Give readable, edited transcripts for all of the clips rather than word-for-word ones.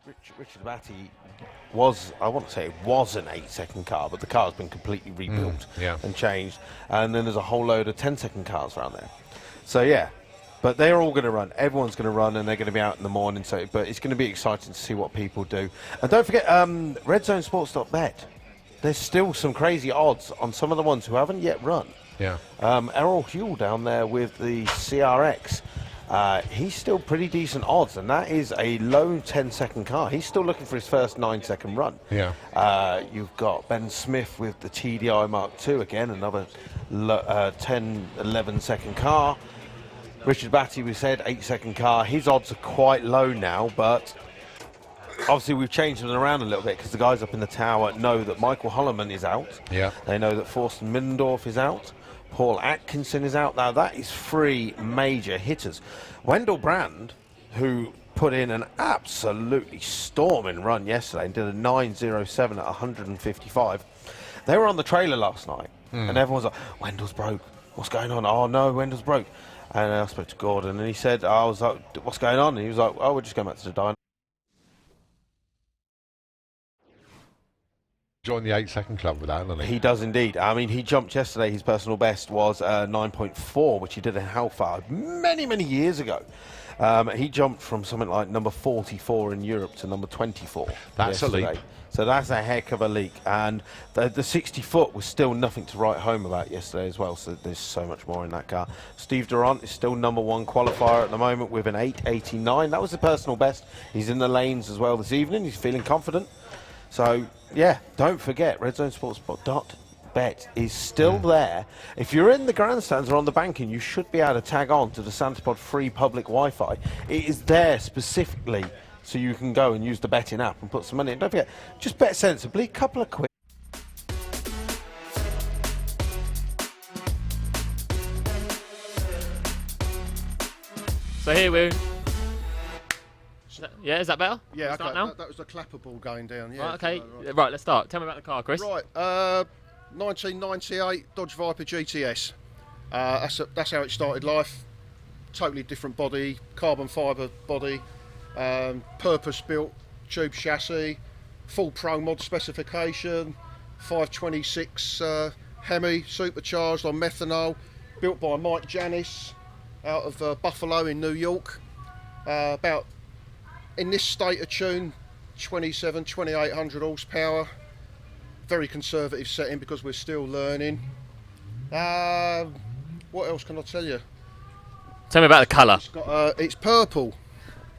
Richard Batty was, I want to say it was an 8-second car, but the car's been completely rebuilt and changed. And then there's a whole load of 10-second cars around there. So yeah, but they're all going to run. Everyone's going to run, and they're going to be out in the morning. So, but it's going to be exciting to see what people do. And don't forget, redzonesports.bet. There's still some crazy odds on some of the ones who haven't yet run. Yeah. Errol Huell down there with the CRX. He's still pretty decent odds, and that is a low 10-second car. He's still looking for his first 9-second run. Yeah. You've got Ben Smith with the TDI Mark II, again, another 10, 11-second car. Richard Batty, we said, 8-second car. His odds are quite low now, but obviously we've changed them around a little bit because the guys up in the tower know that Michael Holloman is out. Yeah. They know that Forsten Middendorf is out. Paul Atkinson is out. Now, that is 3 major hitters. Wendell Brand, who put in an absolutely storming run yesterday and did a 9.07 at 155. They were on the trailer last night, and everyone's like, Wendell's broke. What's going on? Oh, no, Wendell's broke. And I spoke to Gordon, and he said, I was like, what's going on? And he was like, oh, we're just going back to the diner. Join the 8-second club with that, doesn't he? He does indeed. I mean, he jumped yesterday. His personal best was 9.4, which he did in Halfar many, many years ago. He jumped from something like number 44 in Europe to number 24. That's yesterday. a leap. So that's a heck of a leak. And the 60-foot was still nothing to write home about yesterday as well. So there's so much more in that car. Steve Durant is still number 1 qualifier at the moment with an 8.89. That was the personal best. He's in the lanes as well this evening. He's feeling confident. So, yeah, don't forget, redzonesports.bet is still there. If you're in the grandstands or on the banking, you should be able to tag on to the Santapod free public Wi-Fi. It is there specifically so you can go and use the betting app and put some money in. Don't forget, just bet sensibly, couple of quid. So here we... Yeah, is that better? Yeah, start okay. now? That was the clapper ball going down. Yeah. Right, okay, Right. let's start. Tell me about the car, Chris. Right. 1998 Dodge Viper GTS. That's how it started life. Totally different body, carbon fibre body, purpose-built tube chassis, full Pro Mod specification, 526 Hemi, supercharged on methanol, built by Mike Janis out of Buffalo in New York. About, in this state of tune, 2800 horsepower. Very conservative setting because we're still learning. What else can I tell you? Tell me about the colour. It's purple.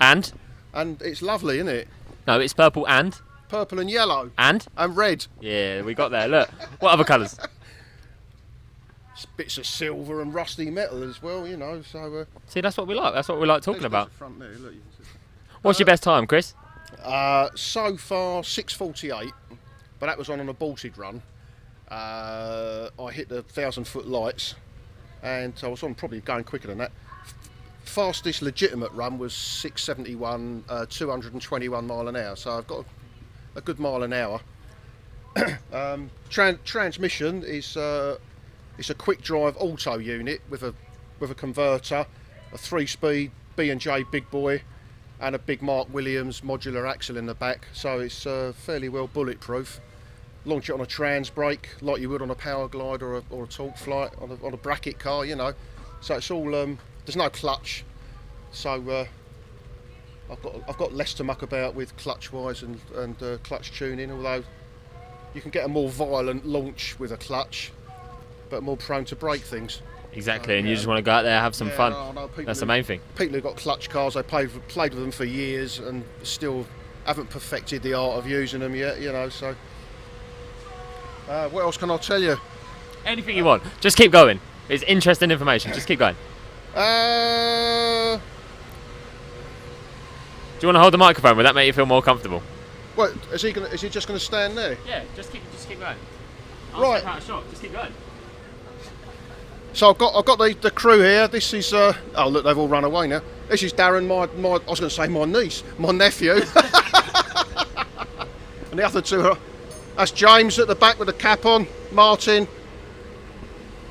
And it's lovely, isn't it? No, it's purple and Purple and yellow. and Red. yeah, we got there. Look, what other colours? Bits of silver and rusty metal as well, you know. So See, that's what we like. That's what we like talking about. there's the front there, look, you can see. What's your best time, Chris? So far 6:48, but that was on an aborted run. I hit the 1,000-foot lights, and I was on probably going quicker than that. Fastest legitimate run was 6:71, 221 mile an hour. So I've got a good mile an hour. Transmission is it's a quick drive auto unit with a converter, a 3-speed B&J big boy, and a big Mark Williams modular axle in the back. So it's fairly well bulletproof. Launch it on a trans brake like you would on a power glide or a torque flight on a bracket car, you know. So it's all there's no clutch, so I've got less to muck about with clutch wise and clutch tuning. Although you can get a more violent launch with a clutch, but more prone to break things. Exactly, and you just want to go out there, have some fun. That's the main thing. People who've got clutch cars, they played with them for years and still haven't perfected the art of using them yet, you know. So what else can I tell you? Anything you want. Just keep going. It's interesting information. Just keep going. Do you want to hold the microphone? Would that make you feel more comfortable? What is he just gonna stand there? Yeah, just keep going. Right. Step out of shot. Just keep going. So I've got the crew here. This is oh look, they've all run away now. This is Darren, my I was going to say my niece, my nephew, and the other two are. That's James at the back with the cap on. Martin.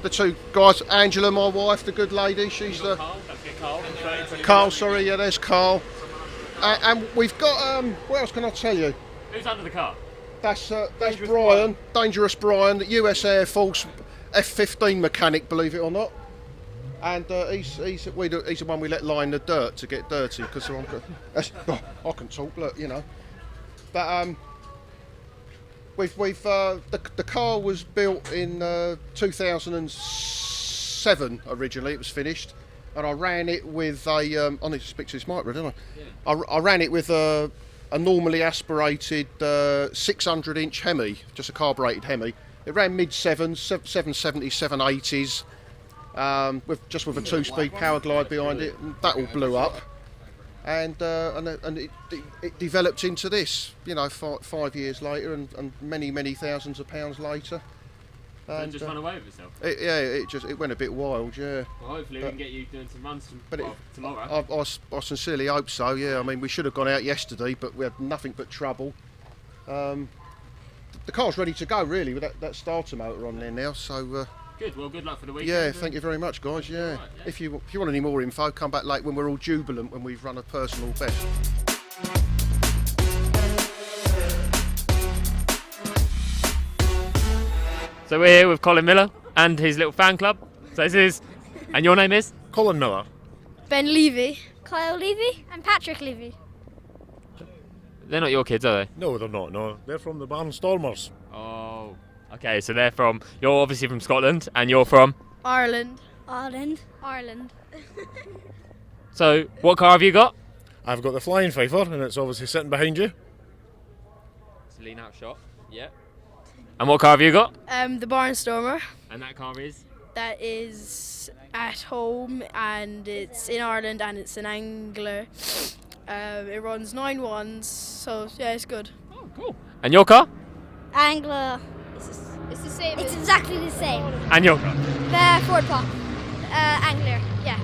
The two guys, Angela, my wife, the good lady. She's the Carl. Don't forget Carl. Carl. Sorry, yeah, there's Carl. And we've got, what else can I tell you? Who's under the car? That's Brian, Dangerous Brian, the US Air Force F-15 mechanic, believe it or not. And he's the one we let lie in the dirt to get dirty, because I can talk, look, you know. But the car was built in 2007 originally. It was finished, and I ran it with a. I need to speak to this mic, don't I? Yeah. I ran it with a normally aspirated 600-inch Hemi, just a carbureted Hemi. It ran mid-sevens, 770s, 780s, with a 2-speed power glide behind it. And that all blew up. And it developed into this, you know, 5 years later, and many thousands of pounds later. And it just run away with itself. It went a bit wild, yeah. Well, hopefully we can get you doing some runs tomorrow. I sincerely hope so. Yeah, I mean, we should have gone out yesterday, but we had nothing but trouble. The car's ready to go, really, with that starter motor on there now. So. Good. Well, good luck for the weekend. Yeah, thank you very much, guys. Yeah. Right, yeah. If you want any more info, come back late when we're all jubilant when we've run a personal best. So we're here with Colin Miller and his little fan club. So this is, and your name is? Colin Miller. Ben Levy. Kyle Levy. And Patrick Levy. They're not your kids, are they? No, they're not. No, they're from the Doorslammers. Oh, okay. So you're obviously from Scotland, and you're from? Ireland. Ireland. So what car have you got? I've got the Flying Fifer, and it's obviously sitting behind you. It's a lean out shot. Yeah. And what car have you got? The Barnstormer. And that car is? That is at home, and it's in Ireland, and it's an Angler. It runs 9.1s, so yeah, it's good. Oh, cool. And your car? Angler. It's the same. It's exactly the same. And your car? The Ford Pop. Angler. Yeah.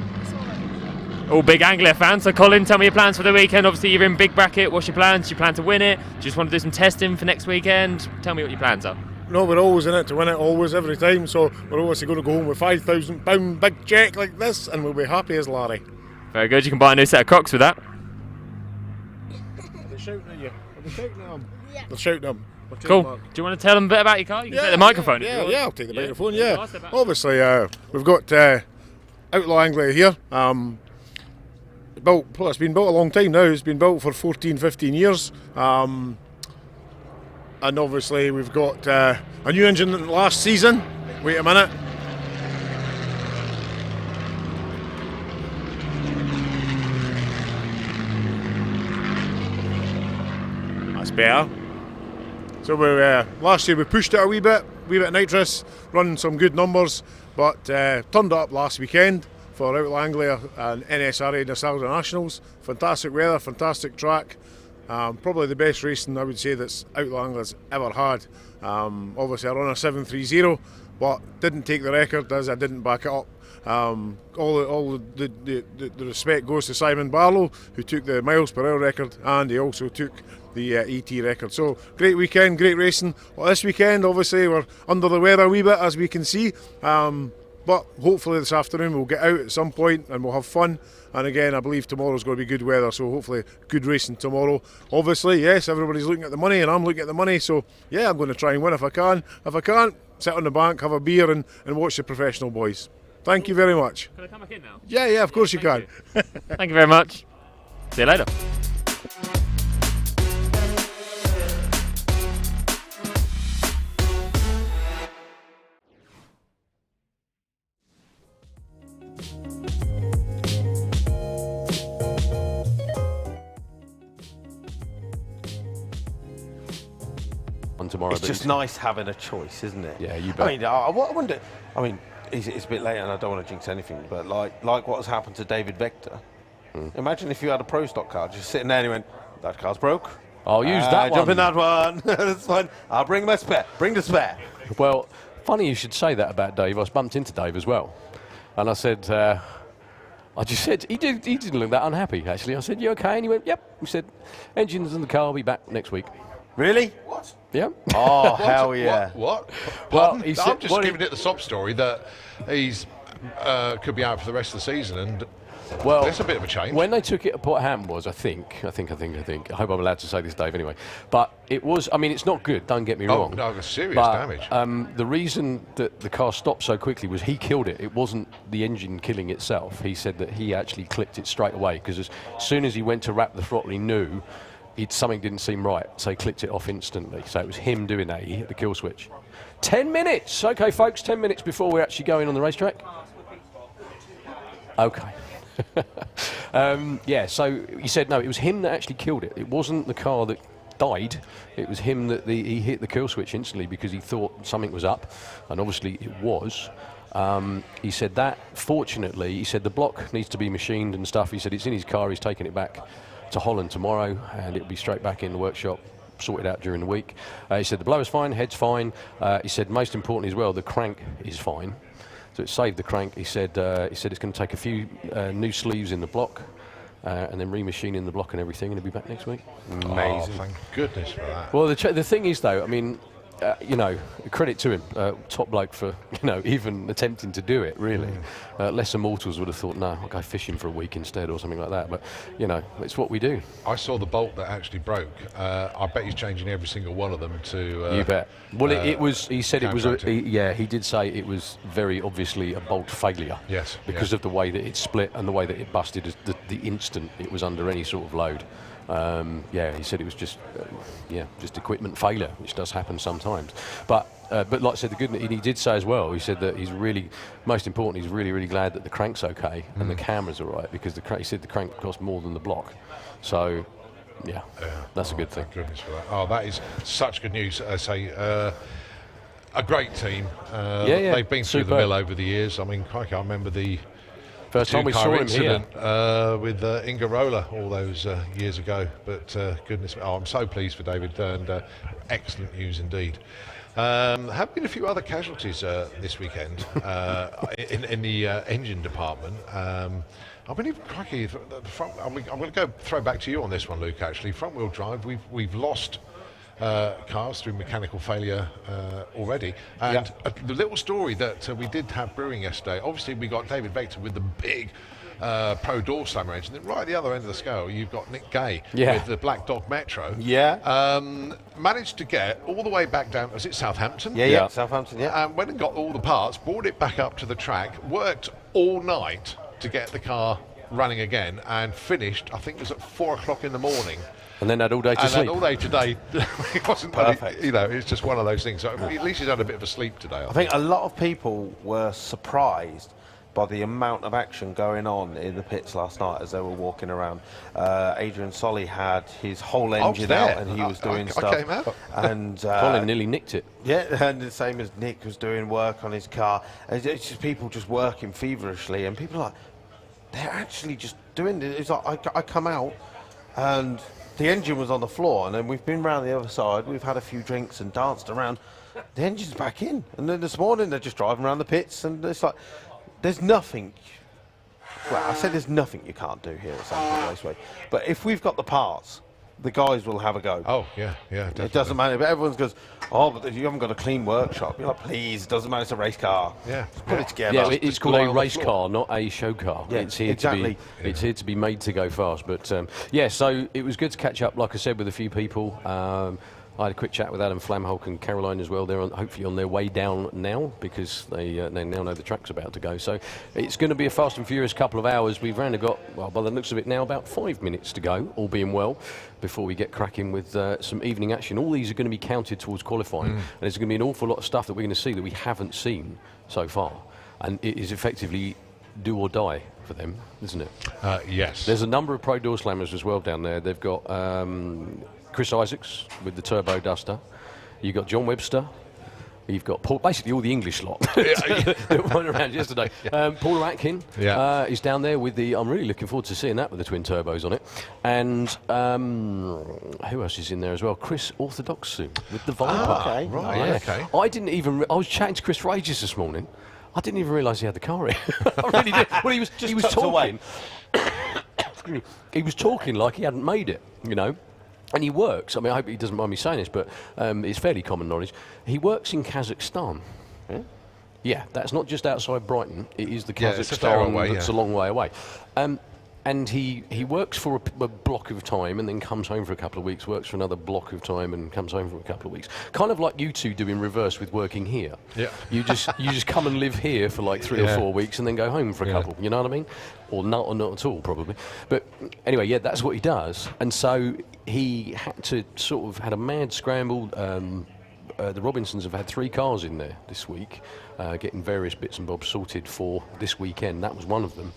All big Anglia fans. So Colin, tell me your plans for the weekend. Obviously you're in big bracket. What's your plans? Do you plan to win it? Do you just want to do some testing for next weekend? Tell me what your plans are. No, we're always in it to win it, always, every time. So we're obviously going to go home with £5,000 big cheque like this, and we'll be happy as Larry. Very good. You can buy a new set of Crocs with that. Are they shouting at you? Are they shouting at them? Yeah. They're shouting at them. Cool. Do you want to tell them a bit about your car? You can take the microphone. Yeah, I'll take the microphone. Yeah. Obviously, we've got Outlaw Anglia here. It's been built a long time now. It's been built for 14-15 years. And obviously we've got a new engine last season. Wait a minute. That's better. So last year we pushed it a wee bit nitrous, running some good numbers, but turned up last weekend for Outlaw Anglia and NSRA Nostalgia Nationals. Fantastic weather, fantastic track. Probably the best racing I would say that's Outlaw Anglia's ever had. Obviously I run a 730, but didn't take the record as I didn't back it up. All the respect goes to Simon Barlow, who took the miles per hour record, and he also took the ET record. So great weekend, great racing. Well, this weekend obviously we're under the weather a wee bit, as we can see, but hopefully this afternoon we'll get out at some point and we'll have fun. And again, I believe tomorrow's going to be good weather, so hopefully good racing tomorrow. Obviously, yes, everybody's looking at the money and I'm looking at the money, so yeah, I'm going to try and win if I can. If I can't, sit on the bank, have a beer and watch the professional boys. Thank you very much. Can I come back in now? Yeah, of course you can. Thank you very much. See you later. Tomorrow, it's just nice having a choice, isn't it? Yeah, you bet. I mean, I wonder. I mean, it's a bit late, and I don't want to jinx anything, but like what has happened to David Vector. Imagine if you had a pro stock car just sitting there and you went, "That car's broke. I'll use that one. Jump in that one. That's fine. I'll bring my spare. Bring the spare." Well, funny you should say that about Dave. I was bumped into Dave as well, and I said, I just said he didn't look that unhappy. Actually, I said, "You okay?" And he went, "Yep." He said, "Engines in the car. I'll be back next week." Really? What? Yeah. Oh, hell yeah. What? Well, I'm just giving it the sob story that he's could be out for the rest of the season, and Well, that's a bit of a change. when they took it apart, what happened was, I hope I'm allowed to say this, Dave, anyway. But it was, I mean, it's not good, don't get me wrong. no, it's serious but, damage. The reason that the car stopped so quickly was he killed it. It wasn't the engine killing itself. He said that he actually clipped it straight away, because as soon as he went to wrap the throttle, he knew something didn't seem right, so he clipped it off instantly. So it was him doing that. He hit the kill switch. 10 minutes! Okay, folks, 10 minutes before we're actually going on the racetrack. Okay. Yeah, so he said no, it was him that actually killed it. It wasn't the car that died. It was him that he hit the kill switch instantly because he thought something was up, and obviously it was. He said that, fortunately, he said the block needs to be machined and stuff. He said it's in his car, he's taking it back to Holland tomorrow, and it'll be straight back in the workshop, sorted out during the week. He said the blower's fine, head's fine. He said most importantly as well, the crank is fine. So it saved the crank. He said it's going to take a few new sleeves in the block and then remachining the block and everything, and he'll be back next week. Amazing. Oh, thank goodness for that. Well, the thing is, though, I mean, credit to him, top bloke for, even attempting to do it, really. Lesser mortals would have thought, no, I'll go fishing for a week instead or something like that. But, it's what we do. I saw the bolt that actually broke. I bet he's changing every single one of them to... you bet. Well, it was, he said it was, counteracting. he did say it was very obviously a bolt failure. Yes. Because of the way that it split and the way that it busted the instant it was under any sort of load. He said it was just equipment failure, which does happen sometimes. But like I said, the good, he did say as well, he said that he's really, most important, he's really, really glad that the crank's okay and the camera's all right, because he said the crank cost more than the block. So, that's a good thing. Thank goodness for that. Oh, that is such good news. I say, a great team. They've been through the mill over the years. I mean, I remember the first time we saw him here with Ingarola all those years ago. But goodness, I'm so pleased for David, and excellent news indeed. Have been a few other casualties this weekend in the engine department. I believe, crikey, the front. I'm going to go throw back to you on this one, Luke. Actually, front-wheel drive. We've lost cars through mechanical failure already. And the little story that we did have brewing yesterday, obviously we got David Vector with the big Pro Doorslammer engine. Then right at the other end of the scale, you've got Nick Gay with the Black Dog Metro. Managed to get all the way back down, was it Southampton? Yeah, Southampton, And went and got all the parts, brought it back up to the track, worked all night to get the car running again, and finished, I think it was at 4 o'clock in the morning. And then had all day to sleep. And all day today. It wasn't perfect. It's just one of those things. So at least he's had a bit of a sleep today. I think a lot of people were surprised by the amount of action going on in the pits last night as they were walking around. Adrian Solly had his whole engine out, and he was doing stuff. I came out. And Colin nearly nicked it. Yeah, and the same as Nick was doing work on his car. It's just people just working feverishly, and people are like, they're actually just doing it. It's like I come out and the engine was on the floor, and then we've been round the other side, we've had a few drinks and danced around, the engine's back in. And then this morning they're just driving around the pits, and it's like, there's nothing, well, I said there's nothing you can't do here at Sanford Raceway. But if we've got the parts, the guys will have a go. Oh, yeah, definitely. It doesn't matter, but everyone goes, oh, but you haven't got a clean workshop. You're like, please, it doesn't matter, it's a race car. Yeah. Just put it together. Yeah, it's called a race car, not a show car. Yeah, it's here exactly. It's here to be made to go fast. But so it was good to catch up, like I said, with a few people. I had a quick chat with Adam Flamholk and Caroline as well. They're hopefully on their way down now, because they now know the track's about to go. So it's going to be a fast and furious couple of hours. We've only got, well, by the looks of it now, about 5 minutes to go, all being well, before we get cracking with some evening action. All these are going to be counted towards qualifying, and there's going to be an awful lot of stuff that we're going to see that we haven't seen so far. And it is effectively do or die for them, isn't it? Yes. There's a number of Pro Doorslammers as well down there. They've got Chris Isaacs with the Turbo Duster. You've got John Webster. You've got Paul, basically all the English lot that went around yesterday. Paul Atkin is down there with the, I'm really looking forward to seeing that with the twin turbos on it. And who else is in there as well? Chris Orthodoxou with the Viper. Okay. I was chatting to Chris for ages this morning. I didn't even realise he had the car here. I really did. Well, he was talking. He was talking like he hadn't made it, And he works, I mean, I hope he doesn't mind me saying this, but it's fairly common knowledge. He works in Kazakhstan. Yeah, that's not just outside Brighton. It is the Yeah, it's a fair Kazakhstan away, that's yeah. a long way away. And he works for a block of time and then comes home for a couple of weeks, works for another block of time and comes home for a couple of weeks. Kind of like you two do in reverse with working here. Yeah. You just come and live here for like 3 or 4 weeks and then go home for a couple, you know what I mean? Or not at all, probably. But anyway, yeah, that's what he does. And so he had to sort of had a mad scramble. The Robinsons have had 3 cars in there this week, getting various bits and bobs sorted for this weekend. That was one of them.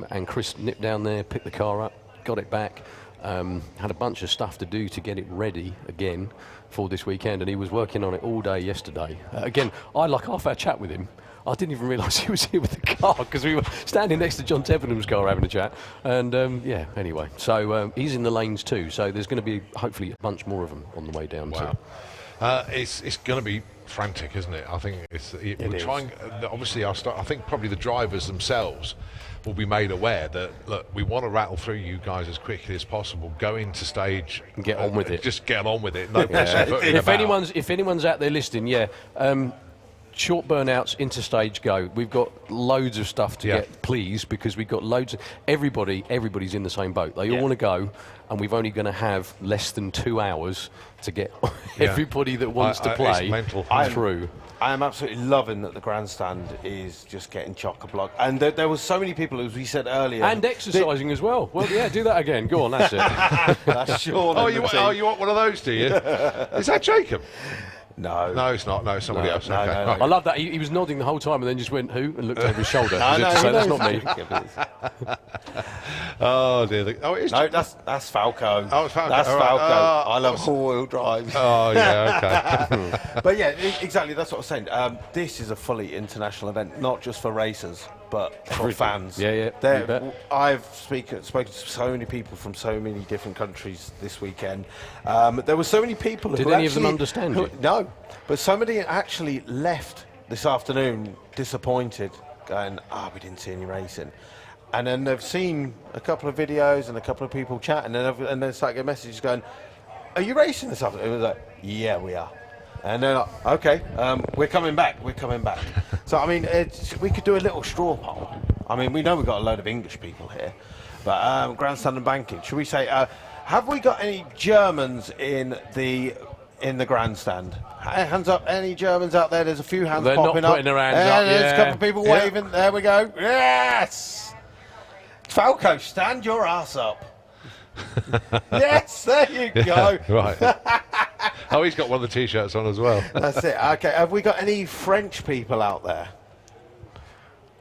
And Chris nipped down there, picked the car up, got it back, had a bunch of stuff to do to get it ready again for this weekend, and he was working on it all day yesterday. Again, I had like half-hour chat with him. I didn't even realise he was here with the car because we were standing next to John Teppenham's car having a chat. And yeah, anyway, so he's in the lanes too. So there's going to be hopefully a bunch more of them on the way down too. It's going to be frantic, isn't it? I think we're trying. Obviously, I think probably the drivers themselves will be made aware that look, we want to rattle through you guys as quickly as possible. Go into stage and get on with it. Just get on with it. No pussyfooting if anyone's out there listening, short burnouts into stage go. We've got loads of stuff to get, please, because we've got loads of everybody's in the same boat. They all want to go, and we've only going to have less than 2 hours to get everybody that wants to play through. I am absolutely loving that the grandstand is just getting chock-a-block. And there was so many people, as we said earlier. And exercising as well. Well, yeah, do that again. Go on, that's it. That's Sean. you want one of those, do you? Is that Jacob? No. No, it's not. No, it's somebody else. No, okay. no, no. I love that. He was nodding the whole time and then just went, who? And looked over his shoulder. No, That's not me. Oh, dear. Oh, it is. No, that's Falco. Oh, it's Falco. That's All right. Falco. Oh, I love all-wheel drive. Oh, yeah, okay. But yeah, exactly. That's what I was saying. This is a fully international event, not just for racers, but for fans. Yeah, yeah. You bet. I've spoken to so many people from so many different countries this weekend. There were so many people. Did who any of them actually- understand who- it? No, but somebody actually left this afternoon disappointed, going, we didn't see any racing. And then they've seen a couple of videos and a couple of people chatting, and then start getting messages going, "Are you racing this afternoon?" It was like, "Yeah, we are." And they're like, "Okay, we're coming back. We're coming back." So I mean, we could do a little straw poll. I mean, we know we've got a load of English people here, but grandstand and banking. Should we say, have we got any Germans in the grandstand? Hands up, any Germans out there? There's a few hands They're popping not up. putting their hands up, There's a couple of people waving. There we go. Yes! Falco, stand your ass up. Yes, there you go. Right. Oh, he's got one of the T-shirts on as well. That's it. Okay, have we got any French people out there?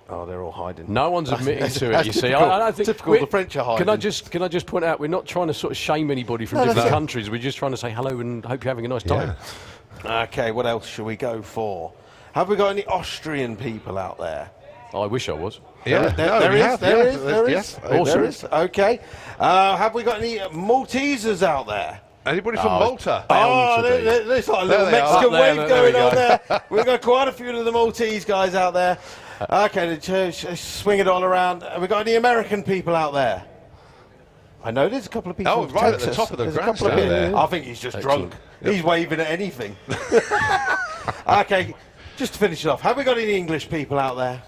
Oh, they're all hiding. No one's admitting to it, that's you see. typical. I don't think Typical, the French are hiding. Can I just point out, we're not trying to sort of shame anybody from different countries. We're just trying to say hello and hope you're having a nice time. Okay, what else should we go for? Have we got any Austrian people out there? I wish I was. Yeah, There is. Awesome. Okay. Have we got any Maltesers out there? Anybody from Malta? Oh, there's like a little Mexican there, wave there we going on go. there. We've got quite a few of the Maltese guys out there. Okay, swing it all around. Have we got any American people out there? I know there's a couple of people. Oh, from right at the Texas. top of the There's a couple of grandstand people. there. I think he's just drunk. He's waving at anything. Okay, just to finish it off, have we got any English people out there?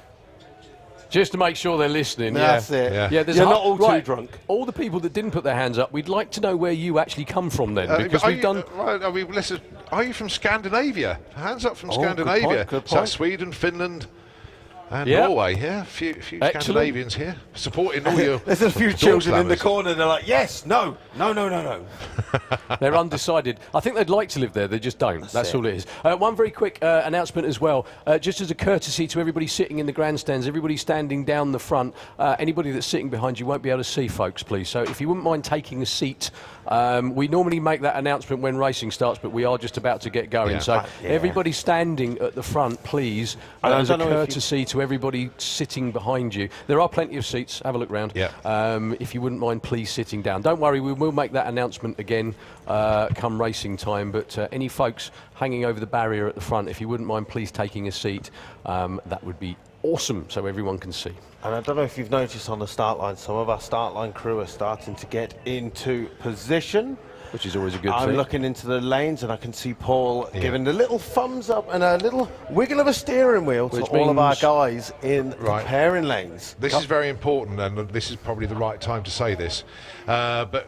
Just to make sure they're listening. That's it. Yeah. There's You're not all too drunk. All the people that didn't put their hands up, we'd like to know where you actually come from then, because we've done. Right, listen, are you from Scandinavia? Hands up from Oh, good Scandinavia. point, good So point. Sweden, Finland, and Yeah. Norway. Yeah, a few Excellent. Scandinavians here supporting all your. There's a few children in the Doorslammers. corner. They're like, yes, no. They're undecided. I think they'd like to live there, they just don't. That's it. all it is. One very quick announcement as well, just as a courtesy to everybody sitting in the grandstands, everybody standing down the front, anybody that's sitting behind you won't be able to see, folks, please. So if you wouldn't mind taking a seat, we normally make that announcement when racing starts, but we are just about to get going. Yeah. So everybody standing at the front, please, as a courtesy to everybody sitting behind you. There are plenty of seats. Have a look round. Yeah. If you wouldn't mind, please sitting down. Don't worry, we will make that announcement again come racing time. But any folks hanging over the barrier at the front, if you wouldn't mind, please taking a seat. That would be awesome, so everyone can see. And I don't know if you've noticed on the start line, some of our start line crew are starting to get into position. which is always a good I'm thing. looking into the lanes and I can see Paul giving a little thumbs up and a little wiggle of a steering wheel to Which all of our means- guys in the pairing lanes. This is very important, and this is probably the right time to say this. But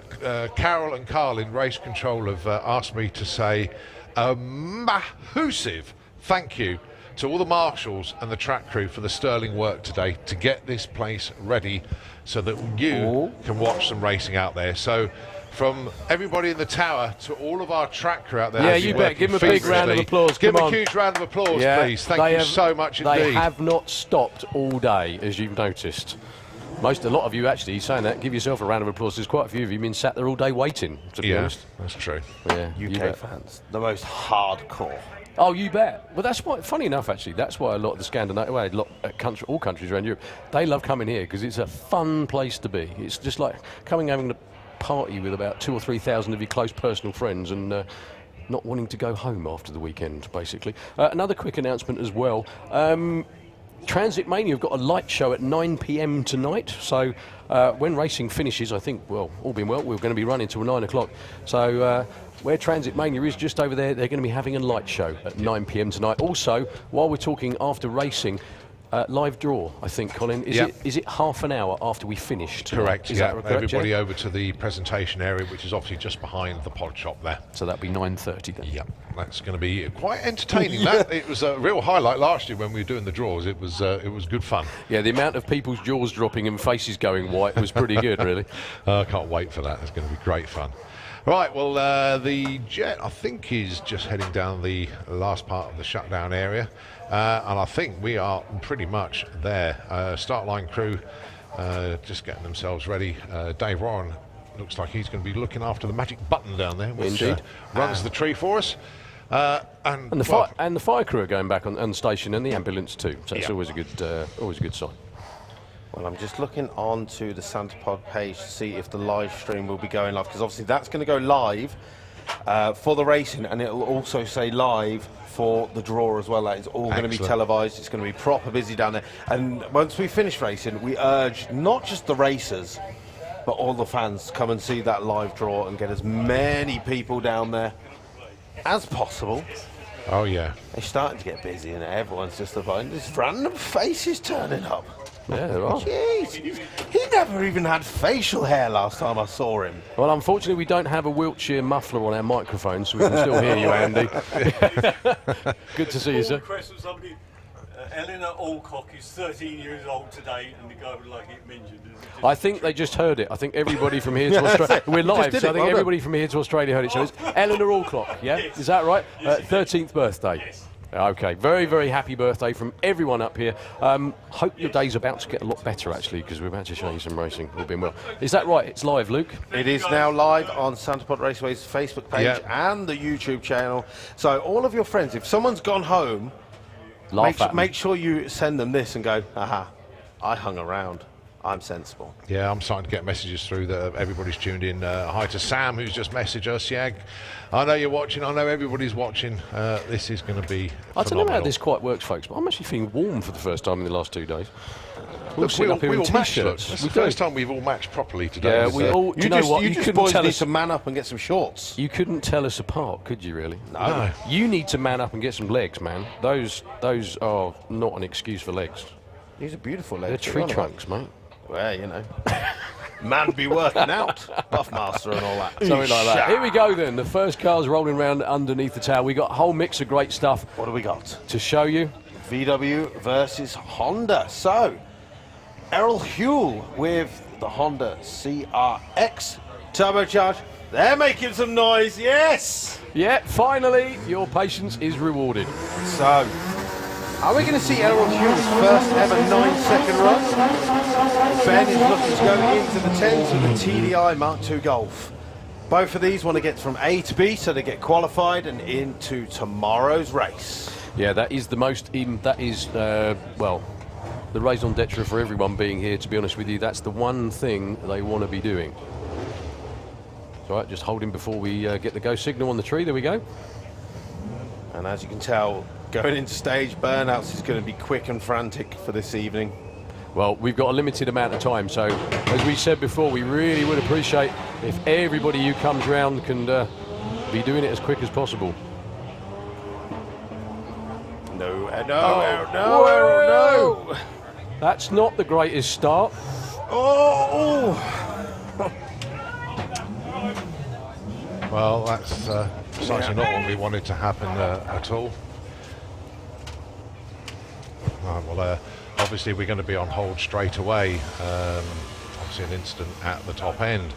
Carol and Carl in race control have asked me to say a massive thank you to all the marshals and the track crew for the sterling work today to get this place ready so that you can watch some racing out there. So from everybody in the tower to all of our track crew out there. Yeah, who've you been bet. Give working them a big round of feverishly. applause. Give Come them on. a huge round of applause, Yeah, please. Thank they you have- so much indeed. They have not stopped all day, as you've noticed. A lot of you actually saying that. Give yourself a round of applause. There's quite a few of you been sat there all day waiting. To be honest, that's true. Yeah, you UK bet. fans, the most hardcore. Oh, you bet. Well, that's why. Funny enough, actually, that's why a lot of the Scandinavian, all countries around Europe, they love coming here because it's a fun place to be. It's just like having a party with about 2,000 or 3,000 of your close personal friends and not wanting to go home after the weekend, basically. Another quick announcement as well. Transit Mania have got a light show at 9 p.m. tonight. So when racing finishes, I think, well, all being well, we're going to be running till 9 o'clock. So where Transit Mania is, just over there, they're going to be having a light show at 9 p.m. tonight. Also, while we're talking after racing, live draw, I think, Colin. Is it half an hour after we finished? Correct. Is that correct, Everybody yeah? over to the presentation area, which is obviously just behind the pod shop there. So that'll be 9:30 then. Yep, that's going to be quite entertaining. That it was a real highlight last year when we were doing the draws. It was good fun. Yeah, the amount of people's jaws dropping and faces going white was pretty good, really. I can't wait for that. It's going to be great fun. Right, well, the jet, I think, is just heading down the last part of the shutdown area. And I think we are pretty much there. Start line crew just getting themselves ready. Dave Warren looks like he's going to be looking after the magic button down there, which runs the tree for us. And the fire crew are going back on station, and the ambulance too. So it's always a good sign. Well, I'm just looking on to the SantaPod page to see if the live stream will be going live, because obviously that's going to go live for the racing, and it'll also say live for the draw as well. That is all going to be televised. It's going to be proper busy down there. And once we finish racing, we urge not just the racers, but all the fans to come and see that live draw and get as many people down there as possible. Oh, yeah. They're starting to get busy, and everyone's just finding these random faces turning up. Yeah, there are. Jeez, he never even had facial hair last time I saw him. Well, unfortunately, we don't have a Wiltshire muffler on our microphone, so we can still hear you, Andy. Good to see you, sir. Eleanor Alcock is 13 years old today, and the guy would like it mentioned. I think they just heard it. I think everybody from here to Australia... We're live, so I think everybody from here to Australia heard it. So it's Eleanor Alcock, yeah? Yes. Is that right? Yes, 13th birthday. Yes. Okay, very, very happy birthday from everyone up here. Hope your day's about to get a lot better, actually, because we're about to show you some racing. All being well. Is that right? It's live, Luke? It is now live on SantaPod Raceway's Facebook page and the YouTube channel. So all of your friends, if someone's gone home, make sure you send them this and go, aha, I hung around. I'm sensible. Yeah, I'm starting to get messages through that everybody's tuned in. Hi to Sam, who's just messaged us. Yeah, I know you're watching. I know everybody's watching. This is going to be I don't know how this quite works, folks, but I'm actually feeling warm for the first time in the last 2 days. We're Look, sitting up here we in all matched. T-shirts. That's the first time we've all matched properly today. Yeah, we all. Do you know what? You You just couldn't boys tell need us. to man up and get some shorts. You couldn't tell us apart, could you? Really? No. You need to man up and get some legs, man. Those are not an excuse for legs. These are beautiful legs. They're tree trunks, mate. Well, you know. Man be working out. Buffmaster and all that. Something like that. Here we go then. The first car's rolling around underneath the tower. We got a whole mix of great stuff. What do we got? To show you. VW versus Honda. So, Errol Huell with the Honda CRX turbocharged. They're making some noise, yes! Yeah, finally, your patience is rewarded. So, are we going to see Errol Huell's first ever 9-second run? Ben is looking to go into the 10s with the TDI Mark II Golf. Both of these want to get from A to B, so they get qualified and into tomorrow's race. Yeah, that is the most, well, the raison d'etre for everyone being here, to be honest with you. That's the one thing they want to be doing. All right, just holding before we get the go signal on the tree. There we go. And as you can tell, going into stage burnouts is going to be quick and frantic for this evening. Well, we've got a limited amount of time, so as we said before, we really would appreciate if everybody who comes round can be doing it as quick as possible. No. That's not the greatest start. Well, that's certainly not what we wanted to happen at all. Right, well, obviously we're going to be on hold straight away. Obviously an incident at the top end.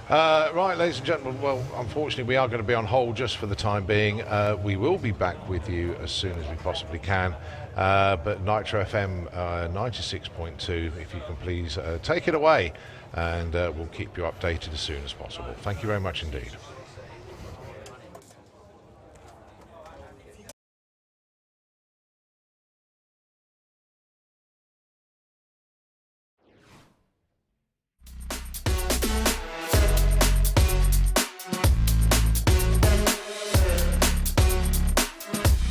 Right, ladies and gentlemen, well, unfortunately we are going to be on hold just for the time being. We will be back with you as soon as we possibly can. But Nitro FM 96.2, if you can please take it away, and we'll keep you updated as soon as possible. Thank you very much indeed.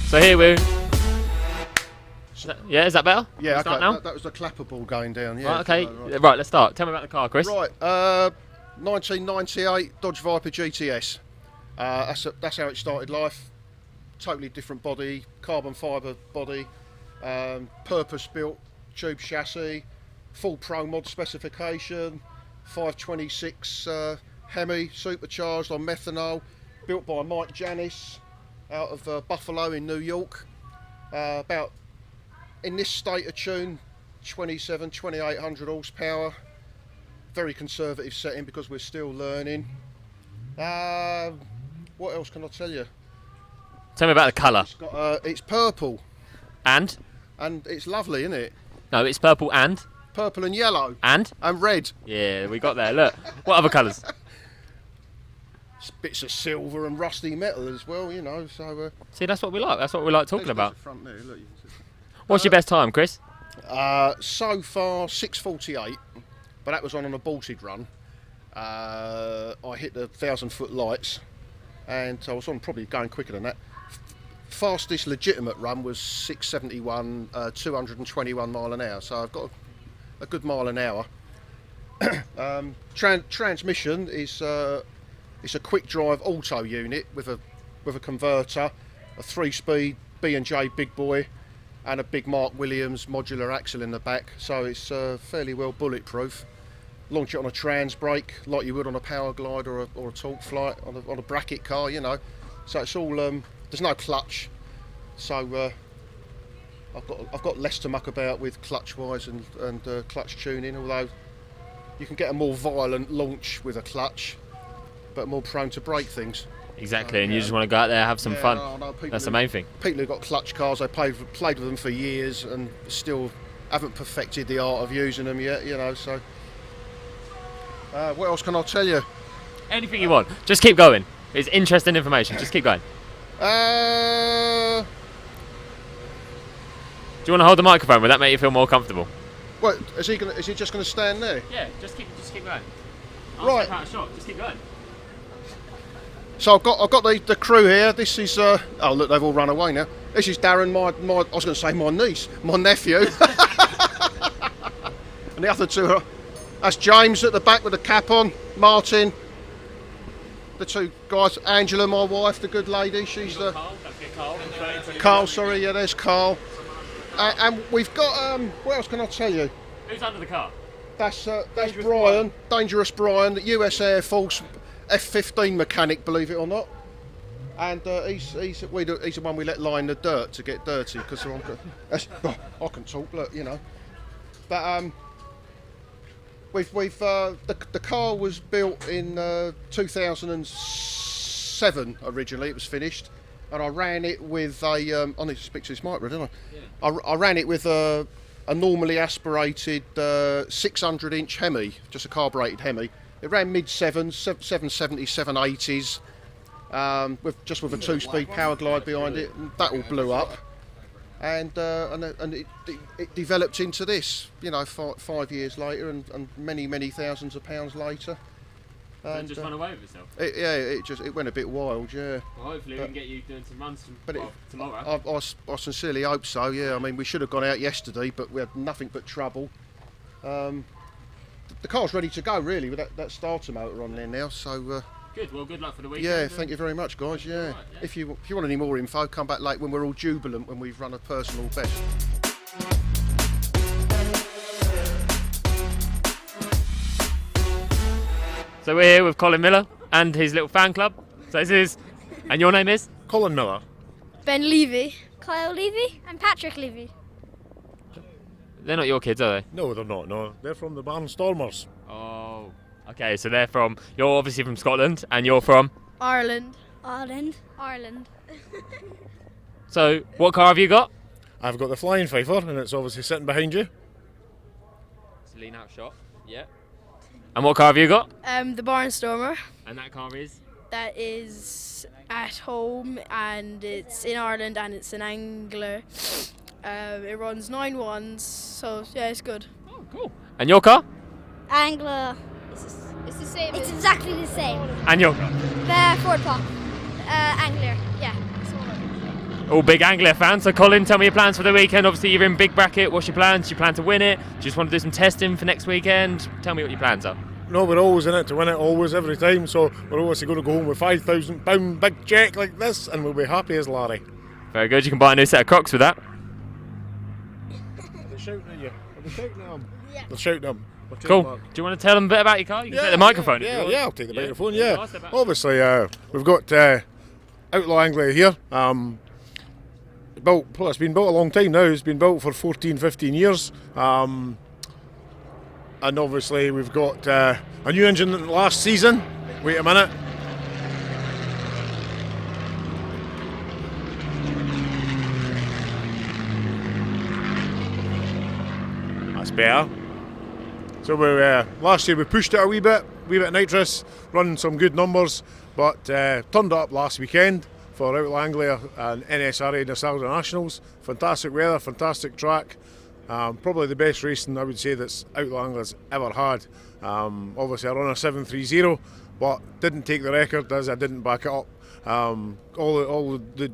So here we're... Yeah, is that better? Yeah, Start okay. now? That was the clapper ball going down. Yeah. Right, okay. Right. Right, let's start. Tell me about the car, Chris. Right, 1998 Dodge Viper GTS. That's how it started life. Totally different body, carbon fibre body, purpose-built tube chassis, full Pro Mod specification, 526 Hemi, supercharged on methanol, built by Mike Janis out of Buffalo in New York. About, in this state of tune, 2800 horsepower. Very conservative setting because we're still learning. What else can I tell you? Tell me about the colour. It's purple And? and it's lovely, isn't it? No, it's purple and? Purple and yellow And? red. Yeah, we got there. Look. What other colours? Bits of silver and rusty metal as well, you know. So See, that's what we like. That's what we like talking there's about. the front there, look, you can see. What's your best time, Chris? So far 6:48, but that was on an aborted run. I hit the 1,000-foot lights, and I was on probably going quicker than that. Fastest legitimate run was 6:71, 221 mile an hour. So I've got a good mile an hour. Transmission is it's a quick drive auto unit with a converter, a 3-speed B&J big boy, and a big Mark Williams modular axle in the back. So it's fairly well bulletproof. Launch it on a trans brake like you would on a power glide or a torque flight on a bracket car, you know. So it's all there's no clutch, so I've got less to muck about with clutch wise and clutch tuning. Although you can get a more violent launch with a clutch, but more prone to break things. Exactly, and you just want to go out there, have some fun. That's the main thing. People who've got clutch cars, they played with them for years and still haven't perfected the art of using them yet, you know. So what else can I tell you? Anything you want. Just keep going. It's interesting information. Just keep going. Do you want to hold the microphone? Will that make you feel more comfortable? What is he just gonna stand there? Yeah, just keep going. Right. Out a shot. Just keep going. So I've got the crew here. This is oh look, they've all run away now. This is Darren, my I was going to say my niece, my nephew, and the other two are. That's James at the back with the cap on. Martin. The two guys. Angela, my wife, the good lady. She's the. Carl, sorry, yeah, there's Carl. And we've got what else can I tell you? Who's under the car? That's Brian, Dangerous Brian, the US Air Force F-15 mechanic, believe it or not. And he's the one we let lie in the dirt to get dirty because I can talk, look, you know. But the car was built in 2007 originally. It was finished, and I ran it with a. I need to speak to this mic, don't I? Yeah. I ran it with a normally aspirated 600-inch Hemi, just a carbureted Hemi. It ran mid-sevens, 770s, 780s, with a 2-speed power glide behind it. And that all blew up, and it developed into this. You know, 5 years later, and many thousands of pounds later. And just run away with itself. It went a bit wild, yeah. Well, hopefully we can get you doing some runs tomorrow. I sincerely hope so. Yeah, I mean we should have gone out yesterday, but we had nothing but trouble. The car's ready to go, really, with that starter motor on there now. So Good. Well, good luck for the weekend. yeah, thank you very much, guys. Yeah, Right, yeah. if you want any more info, come back late when we're all jubilant when we've run a personal best. So we're here with Colin Miller and his little fan club. So this is, and your name is? Colin Miller. Ben Levy. Kyle Levy and Patrick Levy. They're not your kids, are they? No, they're not. No, they're from the Doorslammers. Oh. Okay, so they're from. You're obviously from Scotland, and you're from. Ireland. Ireland. Ireland. So what car have you got? I've got the Flying Fifer, and it's obviously sitting behind you. It's a lean out shot. Yeah. And what car have you got? The Barnstormer. And that car is. That is at home, and it's in Ireland, and it's an Angler. It runs 9.1s, so yeah, it's good. Oh, cool. And your car? Angler. It's the same. It's exactly the same. And your car? Ford Pop. Angler. Yeah. All big Anglia fans. So Colin, tell me your plans for the weekend. Obviously you're in big bracket. What's your plans? Do you plan to win it? Do you just want to do some testing for next weekend? Tell me what your plans are. No, we're always in it to win it, always, every time. So we're always going to go home with £5,000 big cheque like this, and we'll be happy as Larry. Very good. You can buy a new set of Crocs with that. They're shouting at you. Are they shouting at them? Yeah. They're shouting at them. Cool. Do you want to tell them a bit about your car? You can take the microphone. Yeah, if you want. I'll take the microphone. Yeah. Ask them about- Obviously, we've got Outlaw Anglia here. It's been built a long time now. It's been built for 14, 15 years. And obviously, we've got a new engine last season. Wait a minute. That's better. So last year we pushed it a wee bit nitrous, running some good numbers, but turned up last weekend for Outlaw Anglia and NSRA Nostalgia Nationals. Fantastic weather, fantastic track. Probably the best racing I would say that's Outlaw Anglia's ever had. Obviously I run a 730, but didn't take the record as I didn't back it up. All the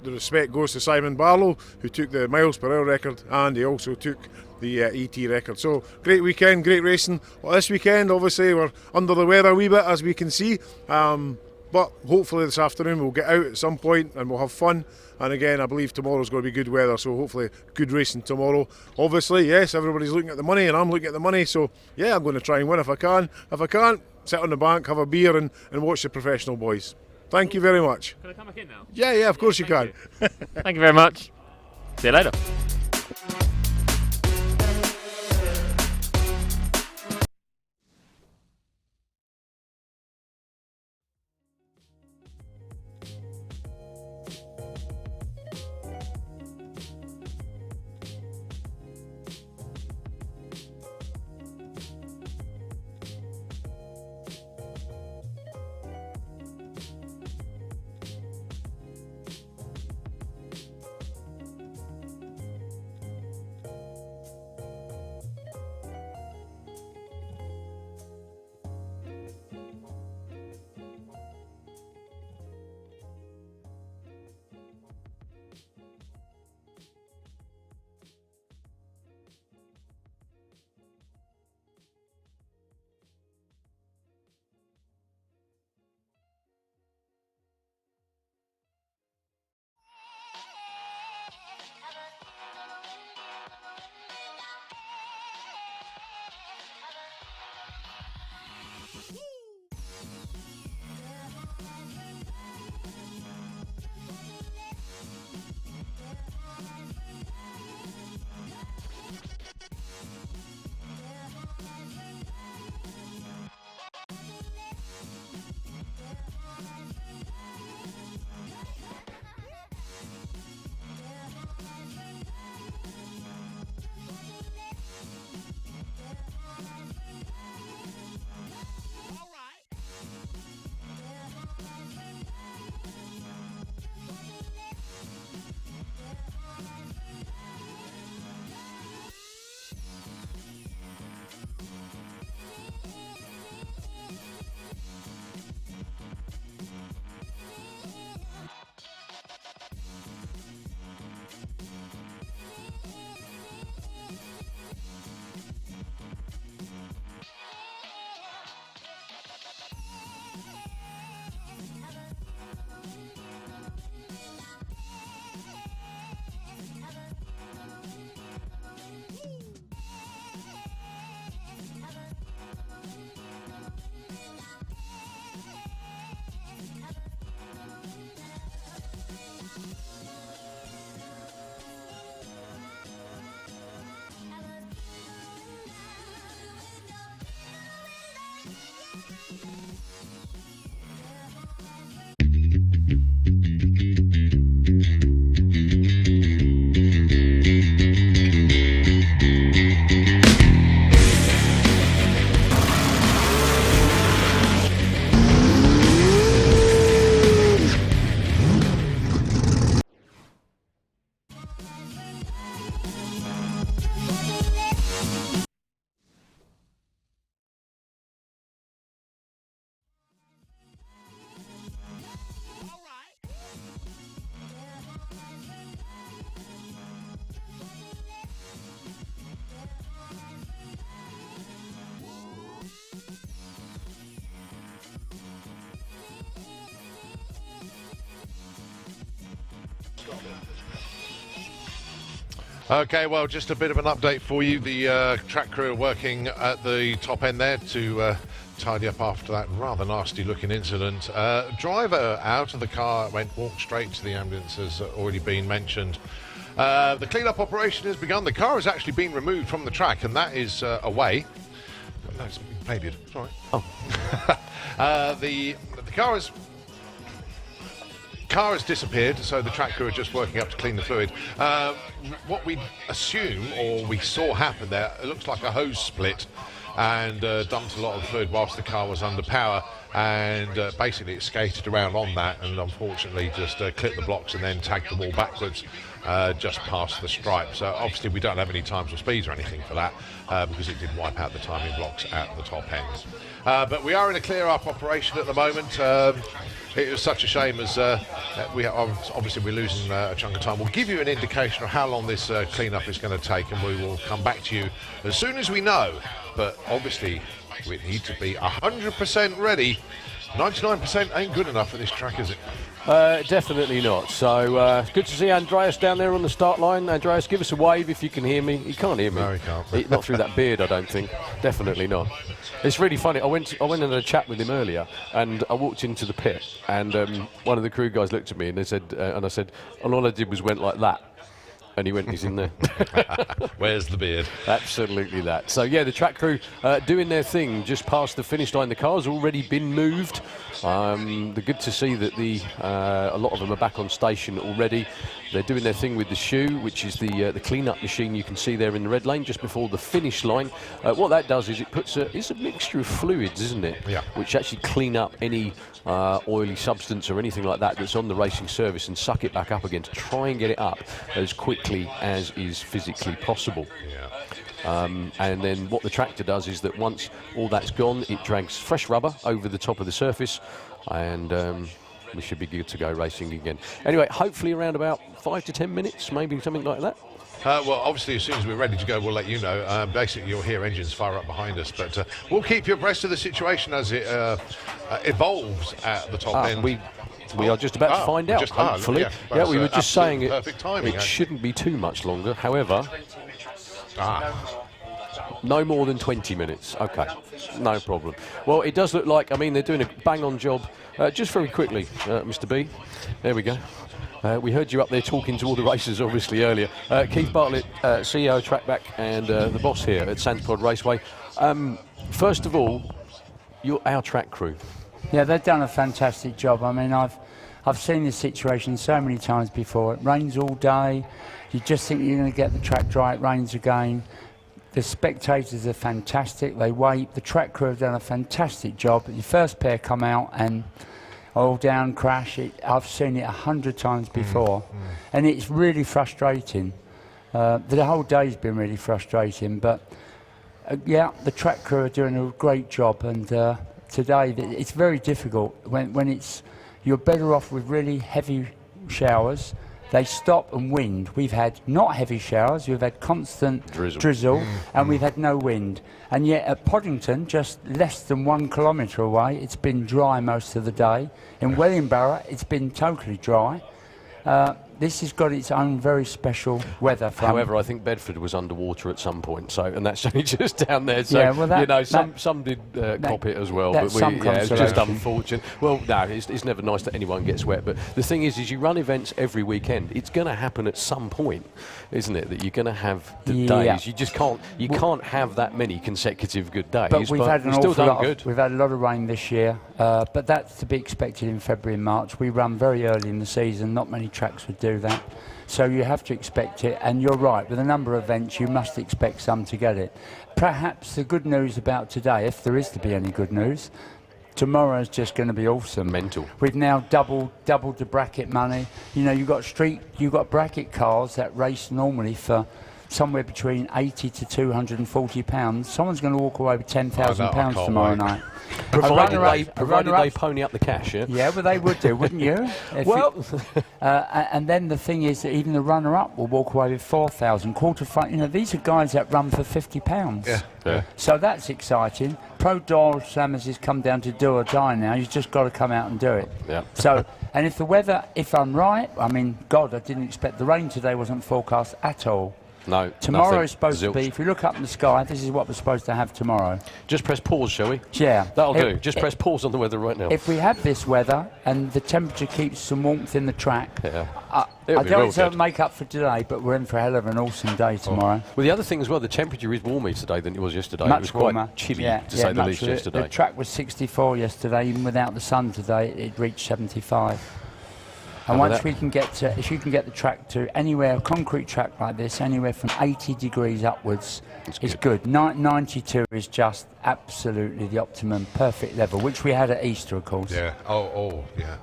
respect goes to Simon Barlow, who took the miles per hour record, and he also took the ET record. So great weekend, great racing. Well, this weekend obviously we're under the weather a wee bit, as we can see, but hopefully this afternoon we'll get out at some point and we'll have fun. And again, I believe tomorrow's going to be good weather, so hopefully good racing tomorrow. Obviously, yes, everybody's looking at the money and I'm looking at the money, so yeah, I'm going to try and win if I can. If I can't, sit on the bank, have a beer and watch the professional boys. Thank you very much. Can I come back in now? Yeah, of course you can. Thank you very much. See you later. Okay, well, just a bit of an update for you. The track crew are working at the top end there to tidy up after that rather nasty looking incident. Driver out of the car walked straight to the ambulance, as already been mentioned. The clean-up operation has begun. The car has actually been removed from the track, and that is away. No, it's maybe it's all right. Oh. The car has disappeared, so the track crew are just working up to clean the fluid. What we assume, or we saw happen there, it looks like a hose split and dumped a lot of fluid whilst the car was under power, and basically it skated around on that and unfortunately just clipped the blocks and then tagged the wall backwards just past the stripe. So obviously we don't have any times or speeds or anything for that because it did wipe out the timing blocks at the top ends. But we are in a clear-up operation at the moment. It was such a shame as obviously we're losing a chunk of time. We'll give you an indication of how long this clean-up is going to take, and we will come back to you as soon as we know. But obviously we need to be 100% ready. 99% ain't good enough for this track, is it? Definitely not. So good to see Andreas down there on the start line. Andreas, give us a wave if you can hear me. He can't hear me. No, he can't. Not through that beard, I don't think. Definitely not. It's really funny. I went and had a chat with him earlier, and I walked into the pit, and one of the crew guys looked at me and they said, and I said, and all I did was went like that. And he went, he's in there. Where's the beard? Absolutely that. So, yeah, the track crew doing their thing just past the finish line. The car's already been moved. They're good to see that a lot of them are back on station already. They're doing their thing with the shoe, which is the clean-up machine you can see there in the red lane just before the finish line. What that does is it puts it's a mixture of fluids, isn't it? Yeah. Which actually clean up any oily substance or anything like that that's on the racing surface and suck it back up again to try and get it up as quickly as is physically possible. Yeah. And then what the tractor does is that once all that's gone, it drags fresh rubber over the top of the surface, and we should be good to go racing again. Anyway, hopefully around about 5 to 10 minutes, maybe something like that. Well, obviously, as soon as we're ready to go, we'll let you know. Basically, you'll hear engines fire up behind us, but we'll keep you abreast of the situation as it evolves at the top end. We are just about to find out, hopefully. Yeah, we were just saying perfect timing, it shouldn't be too much longer. However, no more than 20 minutes. Okay, no problem. Well, it does look like, I mean, they're doing a bang-on job. Just very quickly, Mr. B, there we go. We heard you up there talking to all the racers, obviously, earlier. Keith Bartlett, CEO of Trackback and the boss here at Sandspod Raceway. First of all, you're our track crew. Yeah, they've done a fantastic job. I mean, I've seen this situation so many times before. It rains all day. You just think you're going to get the track dry. It rains again. The spectators are fantastic. They wait. The track crew have done a fantastic job. Your first pair come out and all down, crash. I've seen it 100 times before. And it's really frustrating. The whole day's been really frustrating. But, yeah, the track crew are doing a great job. And today, it's very difficult when you're better off with really heavy showers. They stop and wind. We've had not heavy showers, we've had constant drizzle and we've had no wind. And yet at Poddington, just less than 1 kilometre away, it's been dry most of the day. In Wellingborough, it's been totally dry. This has got its own very special weather. However, I think Bedford was underwater at some point, so and that's only just down there. So yeah, well some did cop it as well, but it was just unfortunate. Well, no, it's never nice that anyone gets wet. But the thing is you run events every weekend. It's going to happen at some point, isn't it? That you're going to have the days. You just can't. You can't have that many consecutive good days. But we've had we've had a lot of rain this year, but that's to be expected in February and March. We run very early in the season. Not many tracks would do that, so you have to expect it. And you're right, with a number of events you must expect some to get it. Perhaps the good news about today, if there is to be any good news, tomorrow is just going to be awesome. Mental. We've now doubled the bracket money. You know, you've got bracket cars that race normally for somewhere between £80 to £240. Someone's going to walk away with £10,000 tomorrow night. Provided they pony up the cash, yeah? Yeah, well, they would do, wouldn't you? And then the thing is that even the runner-up will walk away with £4,000. You know, these are guys that run for £50. Yeah. So that's exciting. Pro Doorslammers has come down to do or die now. You've just got to come out and do it. Yeah. So, and if the weather, if I'm right, I mean, God, I didn't expect the rain today wasn't forecast at all. No. Tomorrow nothing. is supposed to be, Zilch. if you look up in the sky, this is what we're supposed to have tomorrow. Just press pause, shall we? Yeah. That'll do. Just press pause on the weather right now. If we have this weather and the temperature keeps some warmth in the track, Yeah. I It'll be don't real want to good. make up for today, but we're in for a hell of an awesome day tomorrow. Well, the other thing as well, the temperature is warmer today than it was yesterday. Much it was warmer. quite chilly, Yeah, to say the much least, warmer. yesterday. The track was 64 yesterday. Even without the sun today, it reached 75. And How about once that? we can get to, if you can get the track to anywhere, a concrete track like this, anywhere from 80 degrees upwards, it's good. 92 is just absolutely the optimum, perfect level, which we had at Easter, of course. Yeah. Yeah.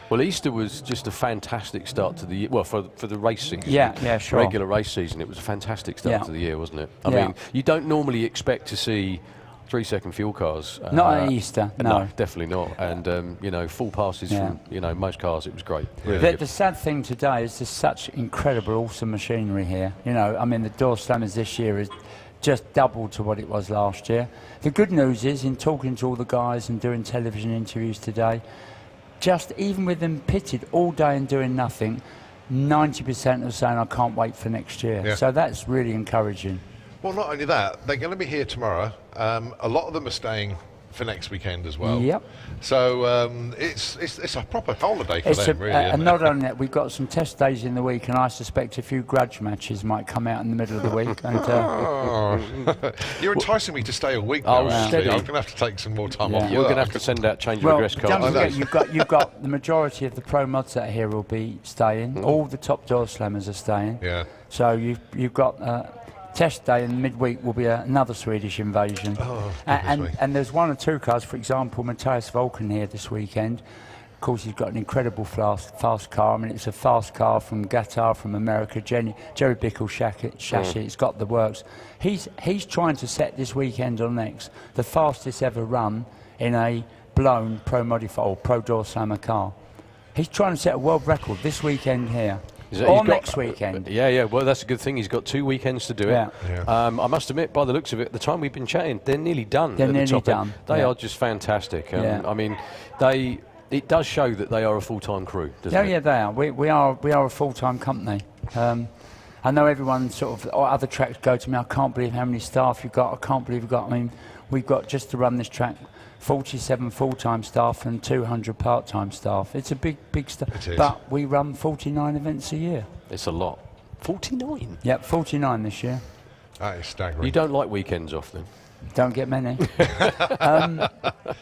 Well, Easter was just a fantastic start to the year. Well, for the race season. Yeah, sure. Regular race season. It was a fantastic start Yeah. to the year, wasn't it? I Yeah. mean, you don't normally expect to see 3-second fuel cars. Not at Easter, no. definitely not. And, you know, full passes Yeah. from, you know, most cars. It was great. Really The, good. the sad thing today is there's such incredible, awesome machinery here. You know, I mean, the Doorslammers this year is just double to what it was last year. The good news is, in talking to all the guys and doing television interviews today, just even with them pitted all day and doing nothing, 90% are saying, I can't wait for next year. Yeah. So that's really encouraging. Well, not only that, they're going to be here tomorrow. A lot of them are staying for next weekend as well. Yep. So it's a proper holiday for It's them, really. and isn't not it? only that, we've got some test days in the week, and I suspect a few grudge matches might come out in the middle of the week. And, Oh. You're enticing me to stay a week now, Oh, actually. steady. I'm going to have to take some more time Yeah. off You're going to work. have to send out change of well, address don't cards. forget, you've got the majority of the pro mods that are here will be staying. All the top Doorslammers are staying. Yeah. So you've got test day, and midweek will be another Swedish invasion. Oh, and, goodness me. and there's one or two cars, for example, Matthias Volken here this weekend. Of course, he's got an incredible fast car. I mean, it's a fast car from Qatar, from America. Jerry Bickle chassis. It's got the works. He's trying to set this weekend on next the fastest ever run in a blown pro modified or pro Doorslammer car. He's trying to set a world record this weekend here. Is that- Or you've got- next weekend. Yeah. Well, that's a good thing. He's got 2 weekends to do it. Yeah. Yeah. I must admit, by the looks of it, the time we've been chatting, they're nearly done. They're at the nearly top end. done, They yeah. are just fantastic. Yeah. I mean, it does show that they are a full-time crew, doesn't Yeah, it? yeah, they are. We are a full-time company. I know everyone sort of, or other tracks go to me, I can't believe how many staff you've got, I can't believe you've got, I mean, we've got, just to run this track, 47 full-time staff and 200 part-time staff. It's a big stuff. It is. But we run 49 events a year. It's a lot. 49? Yep, 49 this year. That is staggering. You don't like weekends off then? Don't get many.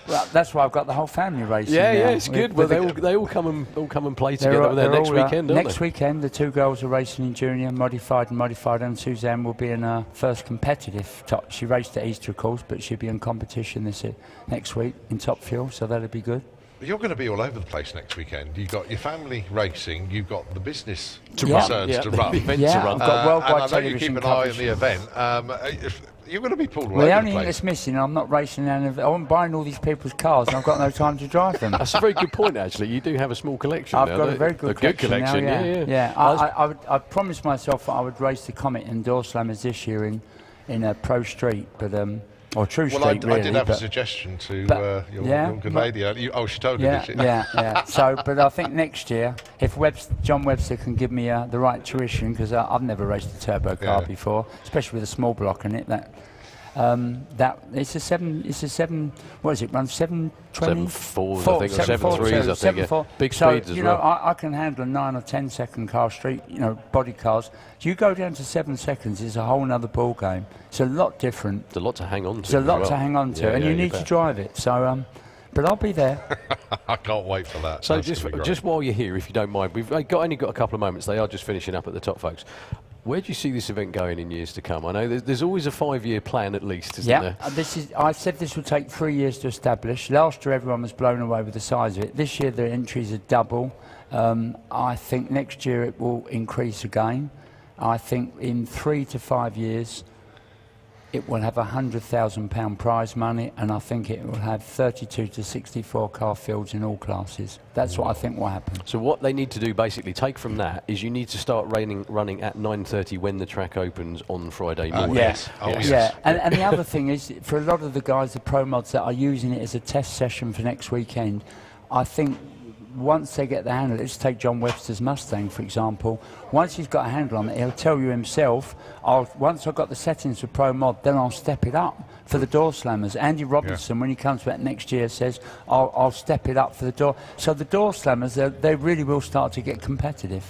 Well, that's why I've got the whole family racing. Yeah, now. it's good. With Well, the- they all come and play They're together all- with their they're next all, weekend, aren't Next they? weekend, the two girls are racing in junior, modified, and Suzanne will be in her first competitive top. She raced at Easter, of course, but she'll be in competition next week in Top Fuel, so that'll be good. You're going to be all over the place next weekend. You've got your family racing, you've got the business run. concerns Yeah, to the run. event Yeah, to run. I've got worldwide and I know you television keep an eye on coverage. the event. You're going to be pulled all The over only the thing place. that's missing, I'm not racing and I'm buying all these people's cars and I've got no time to drive them. That's a very good point, actually. You do have a small collection I've now, got a don't very you? good collection. now, Yeah. I promised myself that I would race the Comet and Doorslammers this year in a pro street, but or true Well, street, really. I did have a but- suggestion to but- your yeah, good but- lady. She told you, Yeah, did she? yeah. So, but I think next year, if John Webster can give me the right tuition, because I've never raced a turbo car Yeah. before, especially with a small block in it. That it's a seven. What is it? Run 720. 7.4s, I think, or 7.3s, I think. Yeah. Big so, speeds as you know, well. I can handle a 9 or 10 second car street. You know, body cars. You go down to 7 seconds, it's a whole other ball game. It's a lot different. There's a lot to hang on to. It's a as lot well. to hang on to, Yeah, and yeah, you need to bet. drive it. So, but I'll be there. I can't wait for that. So That's gonna be great. just while you're here, if you don't mind, we've only got a couple of moments. They are just finishing up at the top, folks. Where do you see this event going in years to come? I know there's always a 5-year plan at least, isn't there? I said this would take 3 years to establish. Last year everyone was blown away with the size of it. This year the entries are double. I think next year it will increase again. I think in 3 to 5 years it will have £100,000 prize money, and I think it will have 32 to 64 car fields in all classes. That's what I think will happen. So what they need to do, basically, take from that, is you need to start running at 9:30 when the track opens on Friday morning. Yes. Oh, yes. Yeah, and the other thing is, for a lot of the guys, the pro mods that are using it as a test session for next weekend, I think once they get the handle, let's take John Webster's Mustang, for example. Once he's got a handle on it, he'll tell you himself, once I've got the settings for Pro Mod, then I'll step it up for the Doorslammers. Andy Robinson, when he comes back next year, says, I'll step it up for the door. So the Doorslammers, they really will start to get competitive.